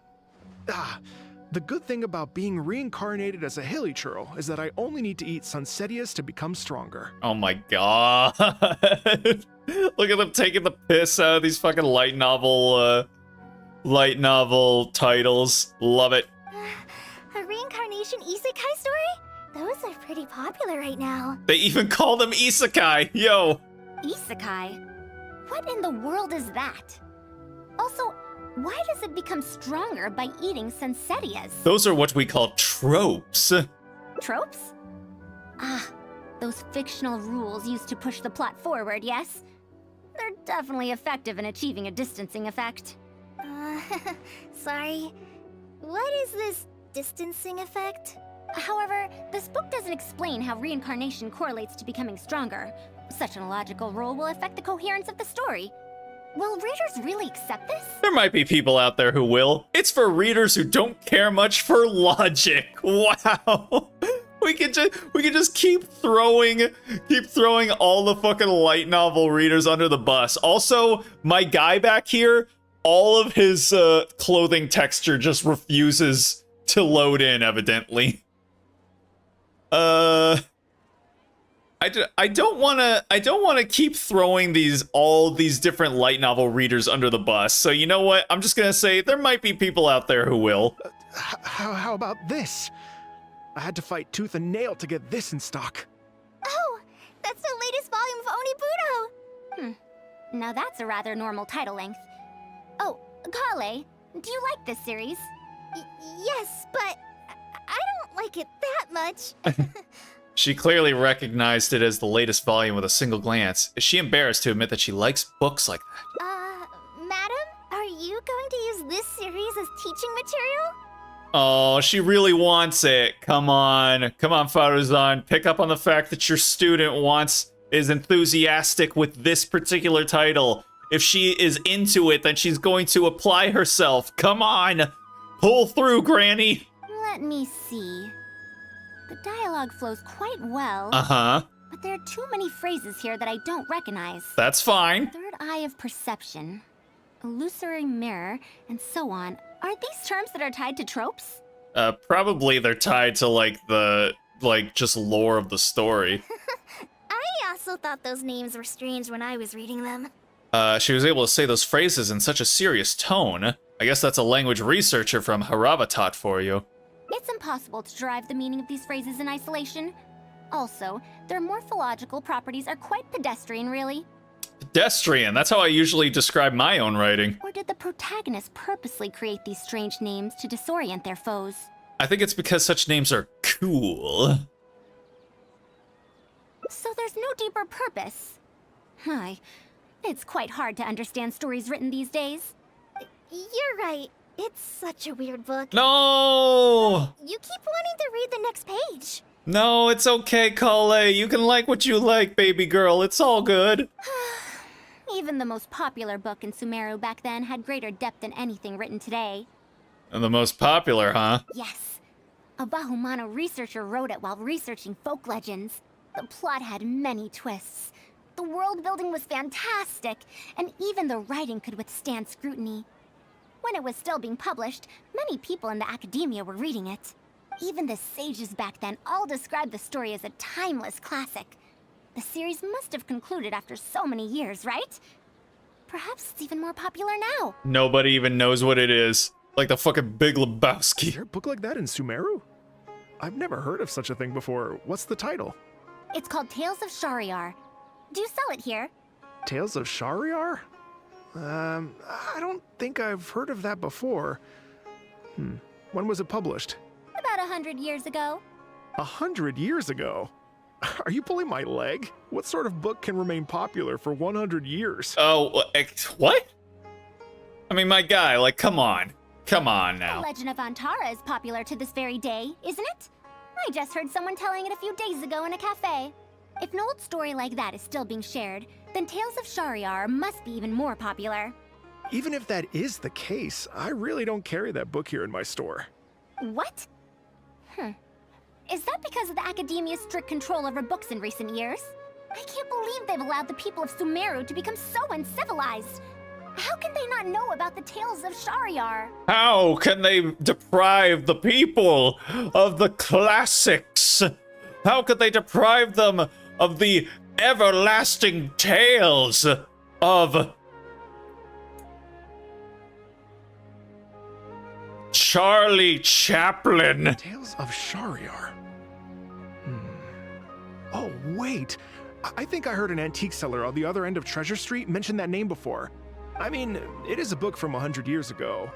the good thing about being reincarnated as a hilly churl is that I only need to eat Sunsetias to become stronger. Oh my god. Look at them taking the piss out of these fucking light novel titles. Love it. A reincarnation isekai story? Those are pretty popular right now. They even call them isekai. Yo. Isekai? What in the world is that? Also, why does it become stronger by eating Sunsetias? Those are what we call tropes. Tropes? Those fictional rules used to push the plot forward, yes? They're definitely effective in achieving a distancing effect. Sorry. What is this distancing effect? However, this book doesn't explain how reincarnation correlates to becoming stronger. Such an illogical rule will affect the coherence of the story. Will readers really accept this? There might be people out there who will. It's for readers who don't care much for logic. Wow. We could just keep throwing all the fucking light novel readers under the bus. Also, my guy back here, all of his clothing texture just refuses to load in, evidently. I don't wanna keep throwing all these different light novel readers under the bus. So you know what? I'm just gonna say there might be people out there who will. How about this? I had to fight tooth and nail to get this in stock. Oh, that's the latest volume of Onibudo. Now that's a rather normal title length. Oh, Kale, do you like this series? Yes, but I don't like it that much. She clearly recognized it as the latest volume with a single glance. Is she embarrassed to admit that she likes books like that? Madam, are you going to use this series as teaching material? Oh, she really wants it. Come on. Come on, Faruzan. Pick up on the fact that your student is enthusiastic with this particular title. If she is into it, then she's going to apply herself. Come on. Pull through, Granny. Let me see. The dialogue flows quite well. Uh-huh. But there are too many phrases here that I don't recognize. That's fine. Third eye of perception, illusory mirror, and so on. Are these terms that are tied to tropes? Probably they're tied to, like, just lore of the story. I also thought those names were strange when I was reading them. She was able to say those phrases in such a serious tone. I guess that's a language researcher from Haravatat for you. It's impossible to derive the meaning of these phrases in isolation. Also, their morphological properties are quite pedestrian, really. Pedestrian, that's how I usually describe my own writing. Or did the protagonist purposely create these strange names to disorient their foes? I think it's because such names are cool. So there's no deeper purpose. It's quite hard to understand stories written these days. You're right. It's such a weird book. No! You keep wanting to read the next page. No, it's okay, Kale. You can like what you like, baby girl. It's all good. Even the most popular book in Sumeru back then had greater depth than anything written today. And the most popular, huh? Yes. A Bahumano researcher wrote it while researching folk legends. The plot had many twists. The world building was fantastic, and even the writing could withstand scrutiny. When it was still being published, many people in the academia were reading it. Even the sages back then all described the story as a timeless classic. The series must have concluded after so many years, right? Perhaps it's even more popular now. Nobody even knows what it is. Like the fucking Big Lebowski. Is there a book like that in Sumeru? I've never heard of such a thing before. What's the title? It's called Tales of Shariar. Do you sell it here? Tales of Shariar? I don't think I've heard of that before. When was it published? About 100 years ago. 100 years ago? Are you pulling my leg? What sort of book can remain popular for 100 years? Oh, what? I mean, my guy, like, come on. Come on now. The Legend of Antara is popular to this very day, isn't it? I just heard someone telling it a few days ago in a cafe. If an old story like that is still being shared, then Tales of Shariar must be even more popular. Even if that is the case, I really don't carry that book here in my store. What? Is that because of the academia's strict control over books in recent years? I can't believe they've allowed the people of Sumeru to become so uncivilized. How can they not know about the Tales of Shariar? How can they deprive the people of the classics? How could they deprive them of the everlasting tales of Charlie Chaplin? Tales of Shariar. Oh, wait. I think I heard an antique seller on the other end of Treasure Street mention that name before. I mean, it is a book from 100 years ago.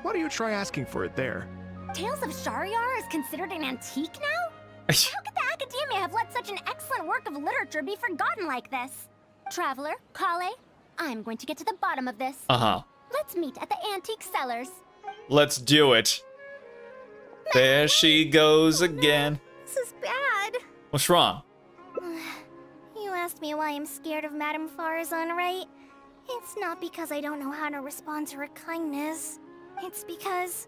Why don't you try asking for it there? Tales of Shariar is considered an antique now? How could the academia have let such an excellent work of literature be forgotten like this? Traveler, Kale, I'm going to get to the bottom of this. Uh-huh. Let's meet at the antique sellers. Let's do it. There she goes again. This is bad. What's wrong? You asked me why I'm scared of Madame Farazan, right? It's not because I don't know how to respond to her kindness. It's because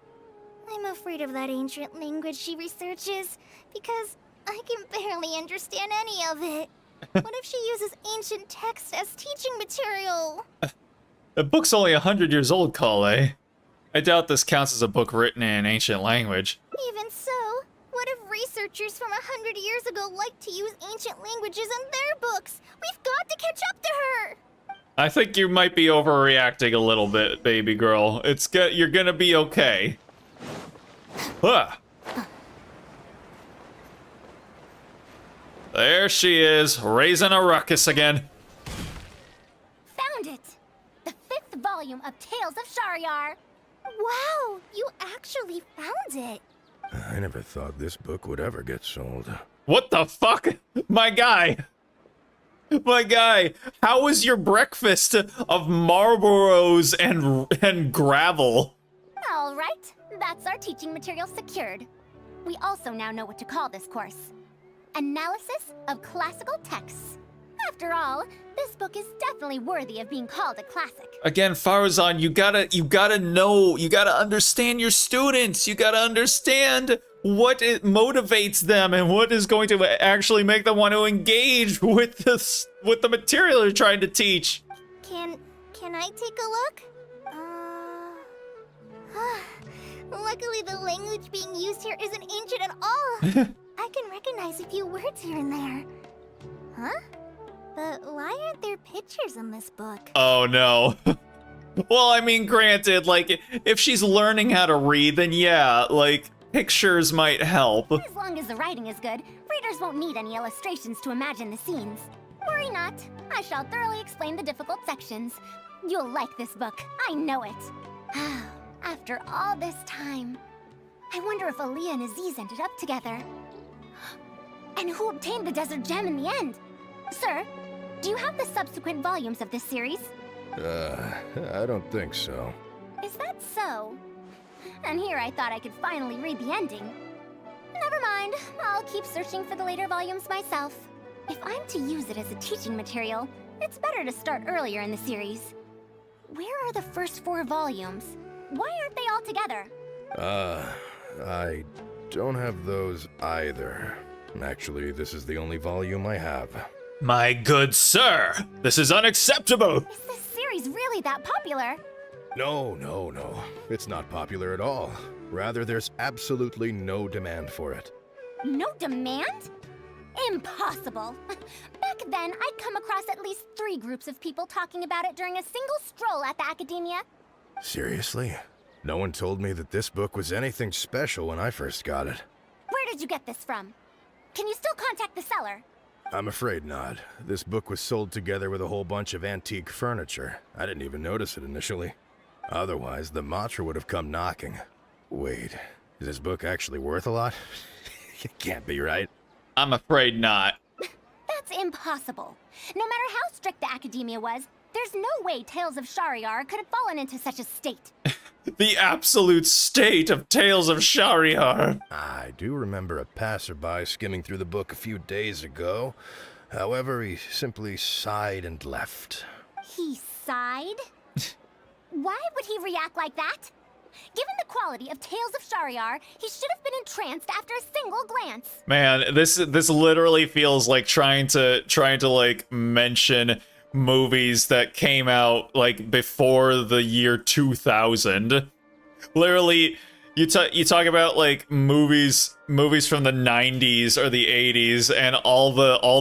I'm afraid of that ancient language she researches, because I can barely understand any of it. What if she uses ancient texts as teaching material? The book's only 100 years old, Kale. I doubt this counts as a book written in ancient language. Even so, what if researchers from 100 years ago like to use ancient languages in their books? We've got to catch up to her! I think you might be overreacting a little bit, baby girl. You're gonna be okay. Huh. There she is, raising a ruckus again. Found it! The 5th volume of Tales of Shariar. Wow, you actually found it. I never thought this book would ever get sold. What the fuck? My guy. My guy, how was your breakfast of Marlboros and gravel? All right, that's our teaching material secured. We also now know what to call this course. Analysis of classical texts. After all, this book is definitely worthy of being called a classic. Again, Farazan, you gotta know, you gotta understand your students. You gotta understand what it motivates them and what is going to actually make them want to engage with the material you're trying to teach. Can I take a look? Luckily, the language being used here isn't ancient at all. I can recognize a few words here and there. Huh? But why aren't there pictures in this book? Oh no. Well, I mean, granted, like, if she's learning how to read, then yeah, like, pictures might help. As long as the writing is good, readers won't need any illustrations to imagine the scenes. Worry not, I shall thoroughly explain the difficult sections. You'll like this book, I know it. After all this time, I wonder if Aaliyah and Aziz ended up together. And who obtained the desert gem in the end? Sir, do you have the subsequent volumes of this series? I don't think so. Is that so? And here I thought I could finally read the ending. Never mind, I'll keep searching for the later volumes myself. If I'm to use it as a teaching material, it's better to start earlier in the series. Where are the first 4 volumes? Why aren't they all together? I don't have those either. Actually, this is the only volume I have. My good sir, this is unacceptable! Is this series really that popular? No. It's not popular at all. Rather, there's absolutely no demand for it. No demand? Impossible. Back then, I'd come across at least 3 groups of people talking about it during a single stroll at the Academia. Seriously? No one told me that this book was anything special when I first got it. Where did you get this from? Can you still contact the seller? I'm afraid not. This book was sold together with a whole bunch of antique furniture. I didn't even notice it initially. Otherwise, the Matra would have come knocking. Wait, is this book actually worth a lot? It can't be, right? I'm afraid not. That's impossible. No matter how strict the Academia was, there's no way Tales of Shariar could have fallen into such a state. The absolute state of Tales of Shariar. I do remember a passerby skimming through the book a few days ago. However, he simply sighed and left. He sighed? Why would he react like that? Given the quality of Tales of Shariar, he should have been entranced after a single glance. Man, this literally feels like trying to like mention movies that came out like before the year 2000. Literally, you talk about like movies from the 90s or the 80s, and all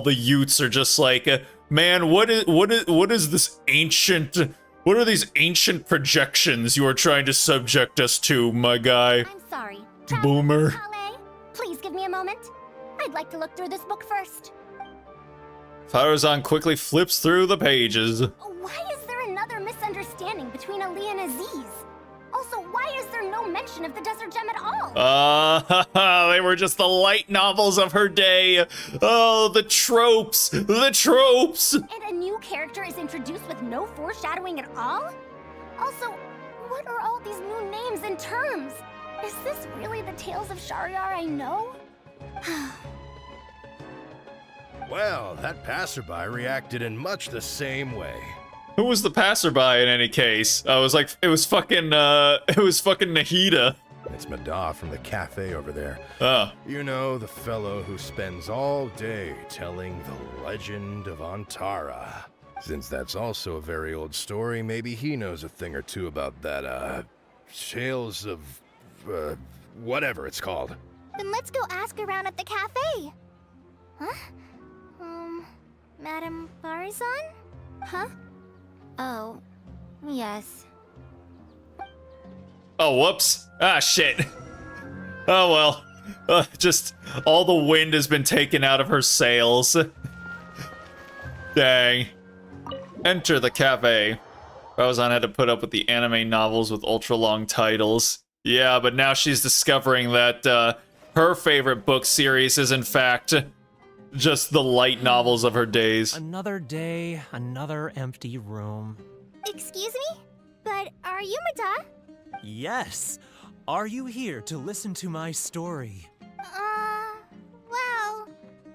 the youths are just like, man, what is this ancient? What are these ancient projections you are trying to subject us to, my guy? I'm sorry. Boomer. Traveler, please give me a moment. I'd like to look through this book first. Farazan quickly flips through the pages. Why is there another misunderstanding between Ali and Aziz? Also, why is there no mention of the desert gem at all? They were just the light novels of her day. Oh, the tropes, the tropes. And a new character is introduced with no foreshadowing at all? Also, what are all these new names and terms? Is this really the Tales of Shariar I know? Well, that passerby reacted in much the same way. Who was the passerby in any case? I was like, it was fucking Nahida. It's Mada from the cafe over there. Oh. You know, the fellow who spends all day telling the legend of Antara. Since that's also a very old story, maybe he knows a thing or two about that, Tales of, whatever it's called. Then let's go ask around at the cafe. Huh? Madame Farazan? Huh? Oh, yes. Oh, whoops. Ah, shit. Oh, well. Just all the wind has been taken out of her sails. Dang. Enter the cafe. Farazan had to put up with the anime novels with ultra-long titles. Yeah, but now she's discovering that, her favorite book series is, in fact, just the light novels of her days. Another day, another empty room. Excuse me? But are you Mada? Yes. Are you here to listen to my story? Well,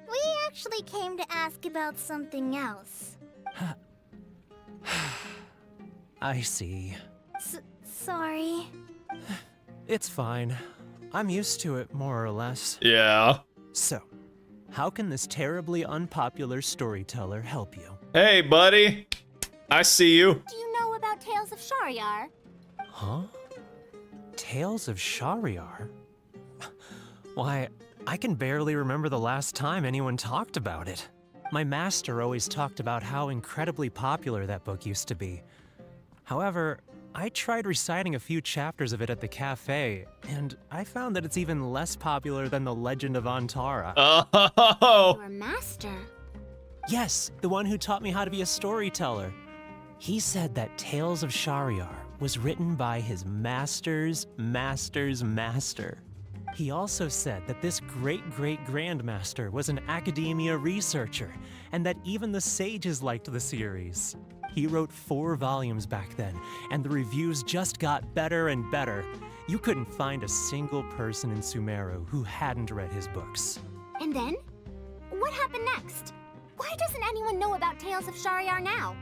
we actually came to ask about something else. I see. Sorry. It's fine. I'm used to it, more or less. Yeah. So, how can this terribly unpopular storyteller help you? Hey, buddy. I see you. Do you know about Tales of Shariar? Huh? Tales of Shariar? Why, I can barely remember the last time anyone talked about it. My master always talked about how incredibly popular that book used to be. However, I tried reciting a few chapters of it at the cafe, and I found that it's even less popular than The Legend of Antara. Oh! Your master? Yes, the one who taught me how to be a storyteller. He said that Tales of Shariar was written by his master's master's master. He also said that this great-great-grandmaster was an academia researcher, and that even the sages liked the series. He wrote 4 volumes back then, and the reviews just got better and better. You couldn't find a single person in Sumeru who hadn't read his books. And then? What happened next? Why doesn't anyone know about Tales of Shariar now?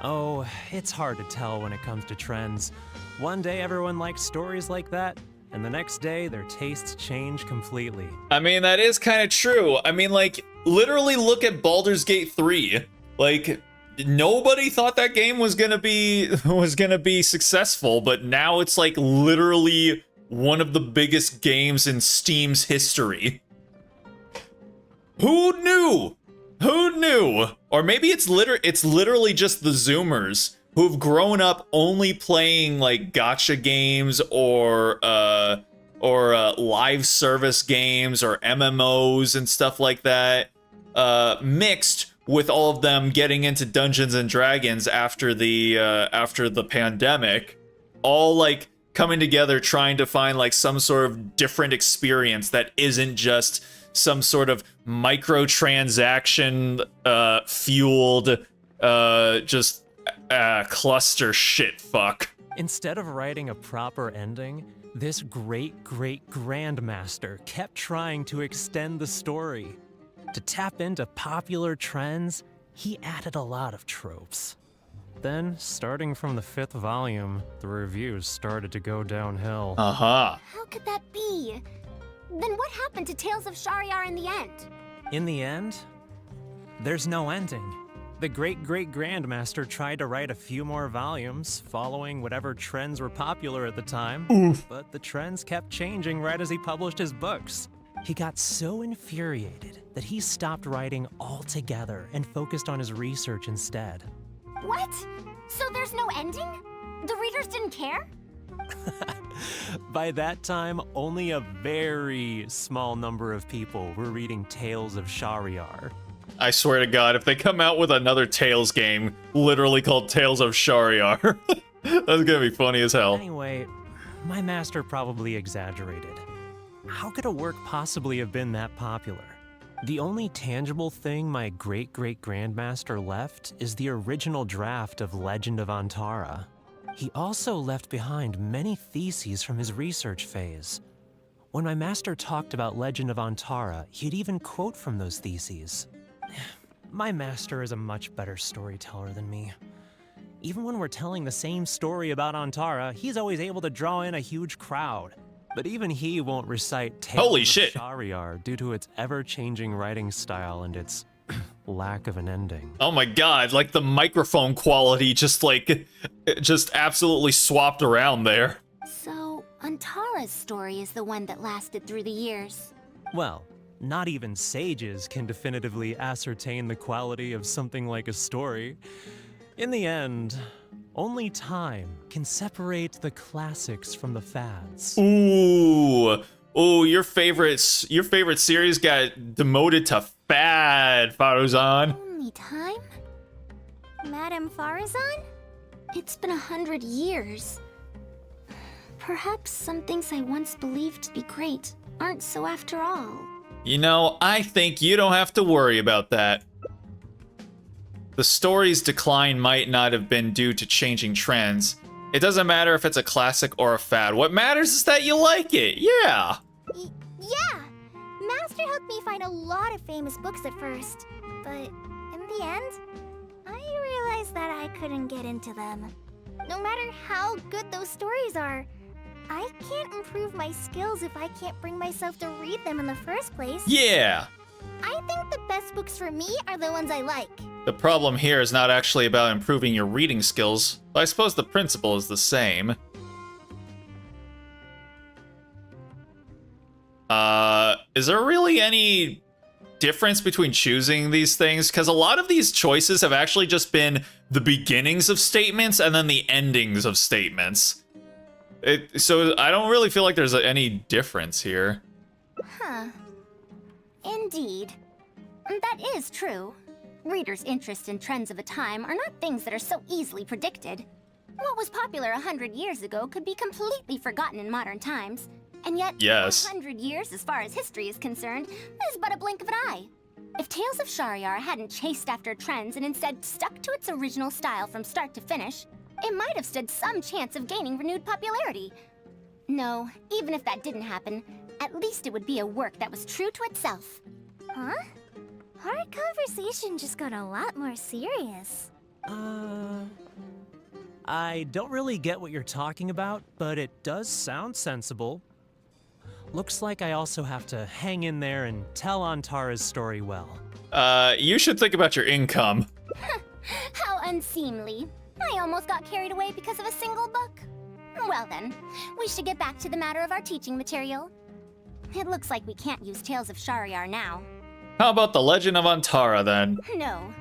Oh, it's hard to tell when it comes to trends. One day everyone likes stories like that, and the next day their tastes change completely. I mean, that is kind of true. I mean, like, literally look at Baldur's Gate 3. Like, nobody thought that game was gonna be successful, but now it's like literally one of the biggest games in Steam's history. Who knew? Who knew? Or maybe it's literally just the Zoomers who've grown up only playing like gacha games or live service games or MMOs and stuff like that, mixed with all of them getting into Dungeons and Dragons after the pandemic, all like coming together trying to find like some sort of different experience that isn't just some sort of microtransaction fueled cluster shit fuck. Instead of writing a proper ending, this great-great-grandmaster kept trying to extend the story. To tap into popular trends, he added a lot of tropes. Then, starting from the 5th volume, the reviews started to go downhill. Uh-huh. How could that be? Then what happened to Tales of Shariar in the end? In the end, there's no ending. The great-great-grandmaster tried to write a few more volumes, following whatever trends were popular at the time. Oof. But the trends kept changing right as he published his books. He got so infuriated that he stopped writing altogether and focused on his research instead. What? So there's no ending? The readers didn't care? By that time, only a very small number of people were reading Tales of Shariar. I swear to God, if they come out with another Tales game, literally called Tales of Shariar, that's gonna be funny as hell. Anyway, my master probably exaggerated. How could a work possibly have been that popular? The only tangible thing my great-great-grandmaster left is the original draft of Legend of Antara. He also left behind many theses from his research phase. When my master talked about Legend of Antara, he'd even quote from those theses. My master is a much better storyteller than me. Even when we're telling the same story about Antara, he's always able to draw in a huge crowd. But even he won't recite Tales of Shariar due to its ever-changing writing style and its lack of an ending. Oh my God, like the microphone quality just absolutely swapped around there. So, Antara's story is the one that lasted through the years. Well, not even sages can definitively ascertain the quality of something like a story. In the end, only time can separate the classics from the fads. Ooh, your favorite series got demoted to fad, Faruzan. Only time? Madame Farazan? It's been 100 years. Perhaps some things I once believed to be great aren't so after all. You know, I think you don't have to worry about that. The story's decline might not have been due to changing trends. It doesn't matter if it's a classic or a fad. What matters is that you like it, yeah! Yeah! Master helped me find a lot of famous books at first, but in the end, I realized that I couldn't get into them. No matter how good those stories are, I can't improve my skills if I can't bring myself to read them in the first place. Yeah! I think the best books for me are the ones I like. The problem here is not actually about improving your reading skills, but I suppose the principle is the same. Is there really any difference between choosing these things? Because a lot of these choices have actually just been the beginnings of statements and then the endings of statements. So I don't really feel like there's any difference here. Huh. Indeed. That is true. Readers' interest in trends of a time are not things that are so easily predicted. What was popular 100 years ago could be completely forgotten in modern times. And yet, yes. 100 years as far as history is concerned is but a blink of an eye. If Tales of Shahryar hadn't chased after trends and instead stuck to its original style from start to finish, it might have stood some chance of gaining renewed popularity. No, even if that didn't happen, at least it would be a work that was true to itself. Huh? Our conversation just got a lot more serious. I don't really get what you're talking about, but it does sound sensible. Looks like I also have to hang in there and tell Antara's story well. You should think about your income. How unseemly. I almost got carried away because of a single book. Well then, we should get back to the matter of our teaching material. It looks like we can't use Tales of Shahryar now. How about The Legend of Antara, then? No,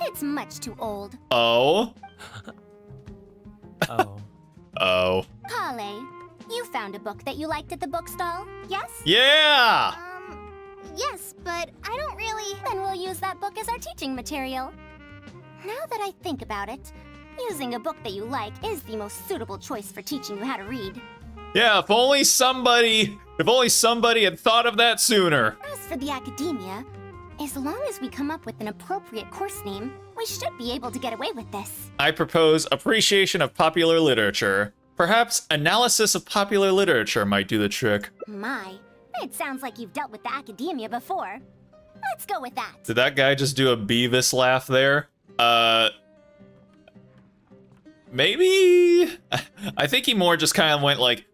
it's much too old. Oh? Oh. Oh. Kale, you found a book that you liked at the bookstall, yes? Yeah! Yes, but I don't really... Then we'll use that book as our teaching material. Now that I think about it, using a book that you like is the most suitable choice for teaching you how to read. Yeah, if only somebody had thought of that sooner. As for the academia, as long as we come up with an appropriate course name, we should be able to get away with this. I propose appreciation of popular literature. Perhaps analysis of popular literature might do the trick. My, it sounds like you've dealt with the academia before. Let's go with that. Did that guy just do a Beavis laugh there? Maybe? I think he more just kind of went like,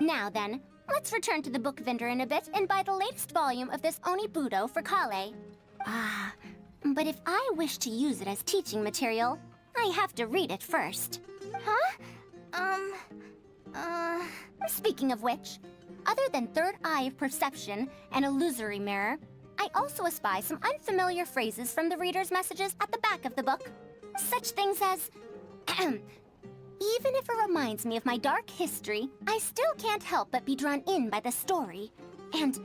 Now then, let's return to the book vendor in a bit and buy the latest volume of this Onibudo for Kale. Ah, but if I wish to use it as teaching material, I have to read it first. Huh? Speaking of which, other than third eye of perception and illusory mirror, I also espy some unfamiliar phrases from the reader's messages at the back of the book. Such things as, even if it reminds me of my dark history, I still can't help but be drawn in by the story. And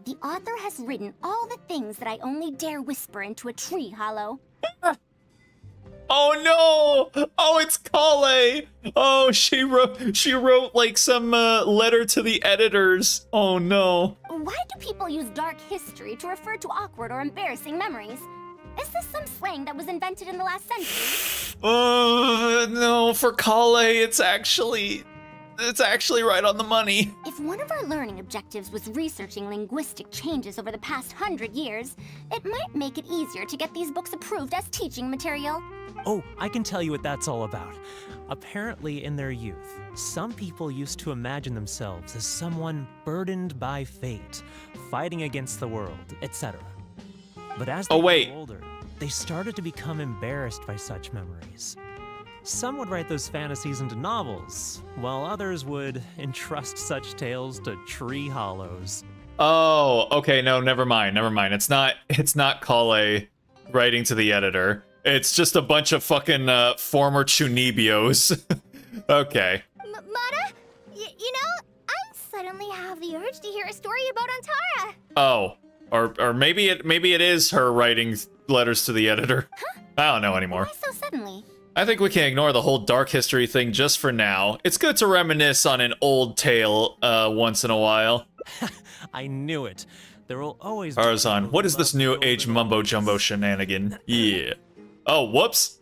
the author has written all the things that I only dare whisper into a tree hollow. Oh no! Oh, it's Kale! Oh, she wrote like some letter to the editors. Oh no. Why do people use dark history to refer to awkward or embarrassing memories? Is this some slang that was invented in the last century? No, for Kale, it's actually right on the money. If one of our learning objectives was researching linguistic changes over the past 100 years, it might make it easier to get these books approved as teaching material. Oh, I can tell you what that's all about. Apparently, in their youth, some people used to imagine themselves as someone burdened by fate, fighting against the world, etc. But as they grew older, they started to become embarrassed by such memories. Some would write those fantasies into novels, while others would entrust such tales to tree hollows. Oh, okay, no, never mind. It's not Kale writing to the editor. It's just a bunch of fucking former Chunibios. Okay. Mata, you know, I suddenly have the urge to hear a story about Antara. Oh, or maybe it is her writing letters to the editor. Huh? I don't know anymore. Why so suddenly? I think we can ignore the whole dark history thing just for now. It's good to reminisce on an old tale once in a while. I knew it. There will always be Farazan, what is this new age mumbo jumbo shenanigan? Yeah. Oh, whoops.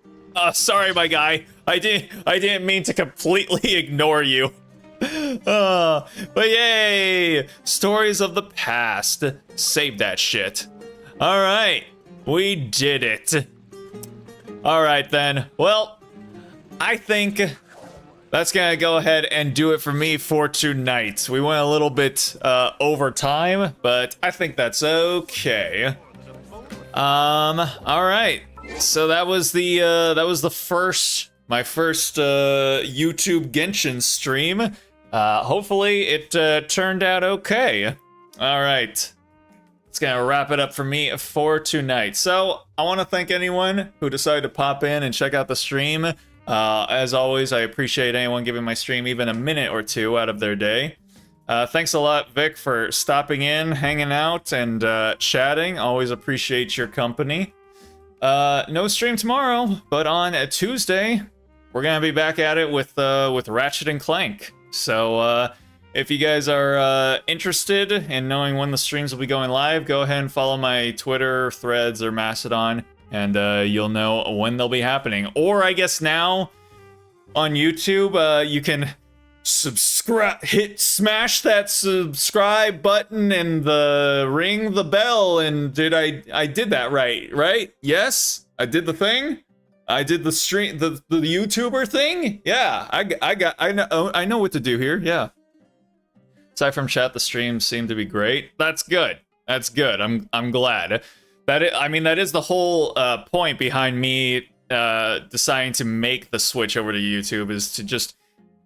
Sorry, my guy. I didn't mean to completely ignore you. But yay! Stories of the past. Save that shit. All right, we did it. All right then. Well, I think that's gonna go ahead and do it for me for tonight. We went a little bit over time, but I think that's okay. All right. So that was the my first YouTube Genshin stream. Hopefully it turned out okay. All right. It's gonna wrap it up for me for tonight. So I want to thank anyone who decided to pop in and check out the stream. As always, I appreciate anyone giving my stream even a minute or two out of their day. Thanks a lot, Vic, for stopping in, hanging out, and chatting. Always appreciate your company. No stream tomorrow, but on a Tuesday, we're gonna be back at it with Ratchet and Clank. So if you guys are interested in knowing when the streams will be going live, go ahead and follow my Twitter, Threads, or Mastodon, and you'll know when they'll be happening. Or I guess now on YouTube, you can subscribe, smash that subscribe button and ring the bell. And I did that right? Yes, I did the thing. I did the stream, the YouTuber thing. Yeah, I know what to do here. Yeah. Aside from chat, the streams seem to be great. That's good. That's good. I'm glad. That is the whole point behind me deciding to make the switch over to YouTube, is to just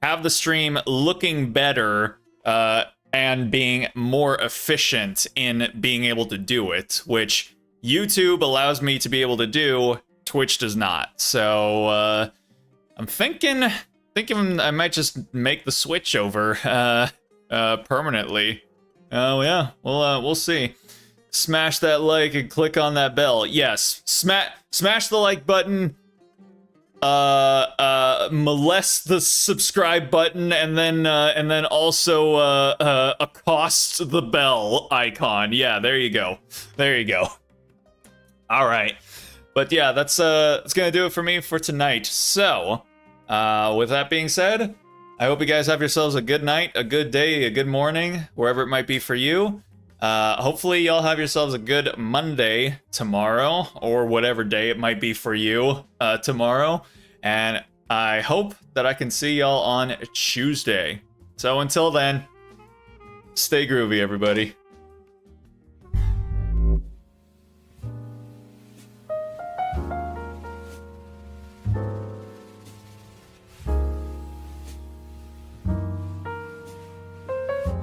have the stream looking better and being more efficient in being able to do it, which YouTube allows me to be able to do, Twitch does not. So I'm thinking I might just make the switch over permanently. Oh yeah, we'll see. Smash that like and click on that bell. Yes, smash the like button. Molest the subscribe button, and then also accost the bell icon. Yeah, there you go. All right, but yeah, that's gonna do it for me for tonight. So, with that being said, I hope you guys have yourselves a good night, a good day, a good morning, wherever it might be for you. Hopefully y'all have yourselves a good Monday tomorrow, or whatever day it might be for you tomorrow. And I hope that I can see y'all on Tuesday. So until then, stay groovy, everybody.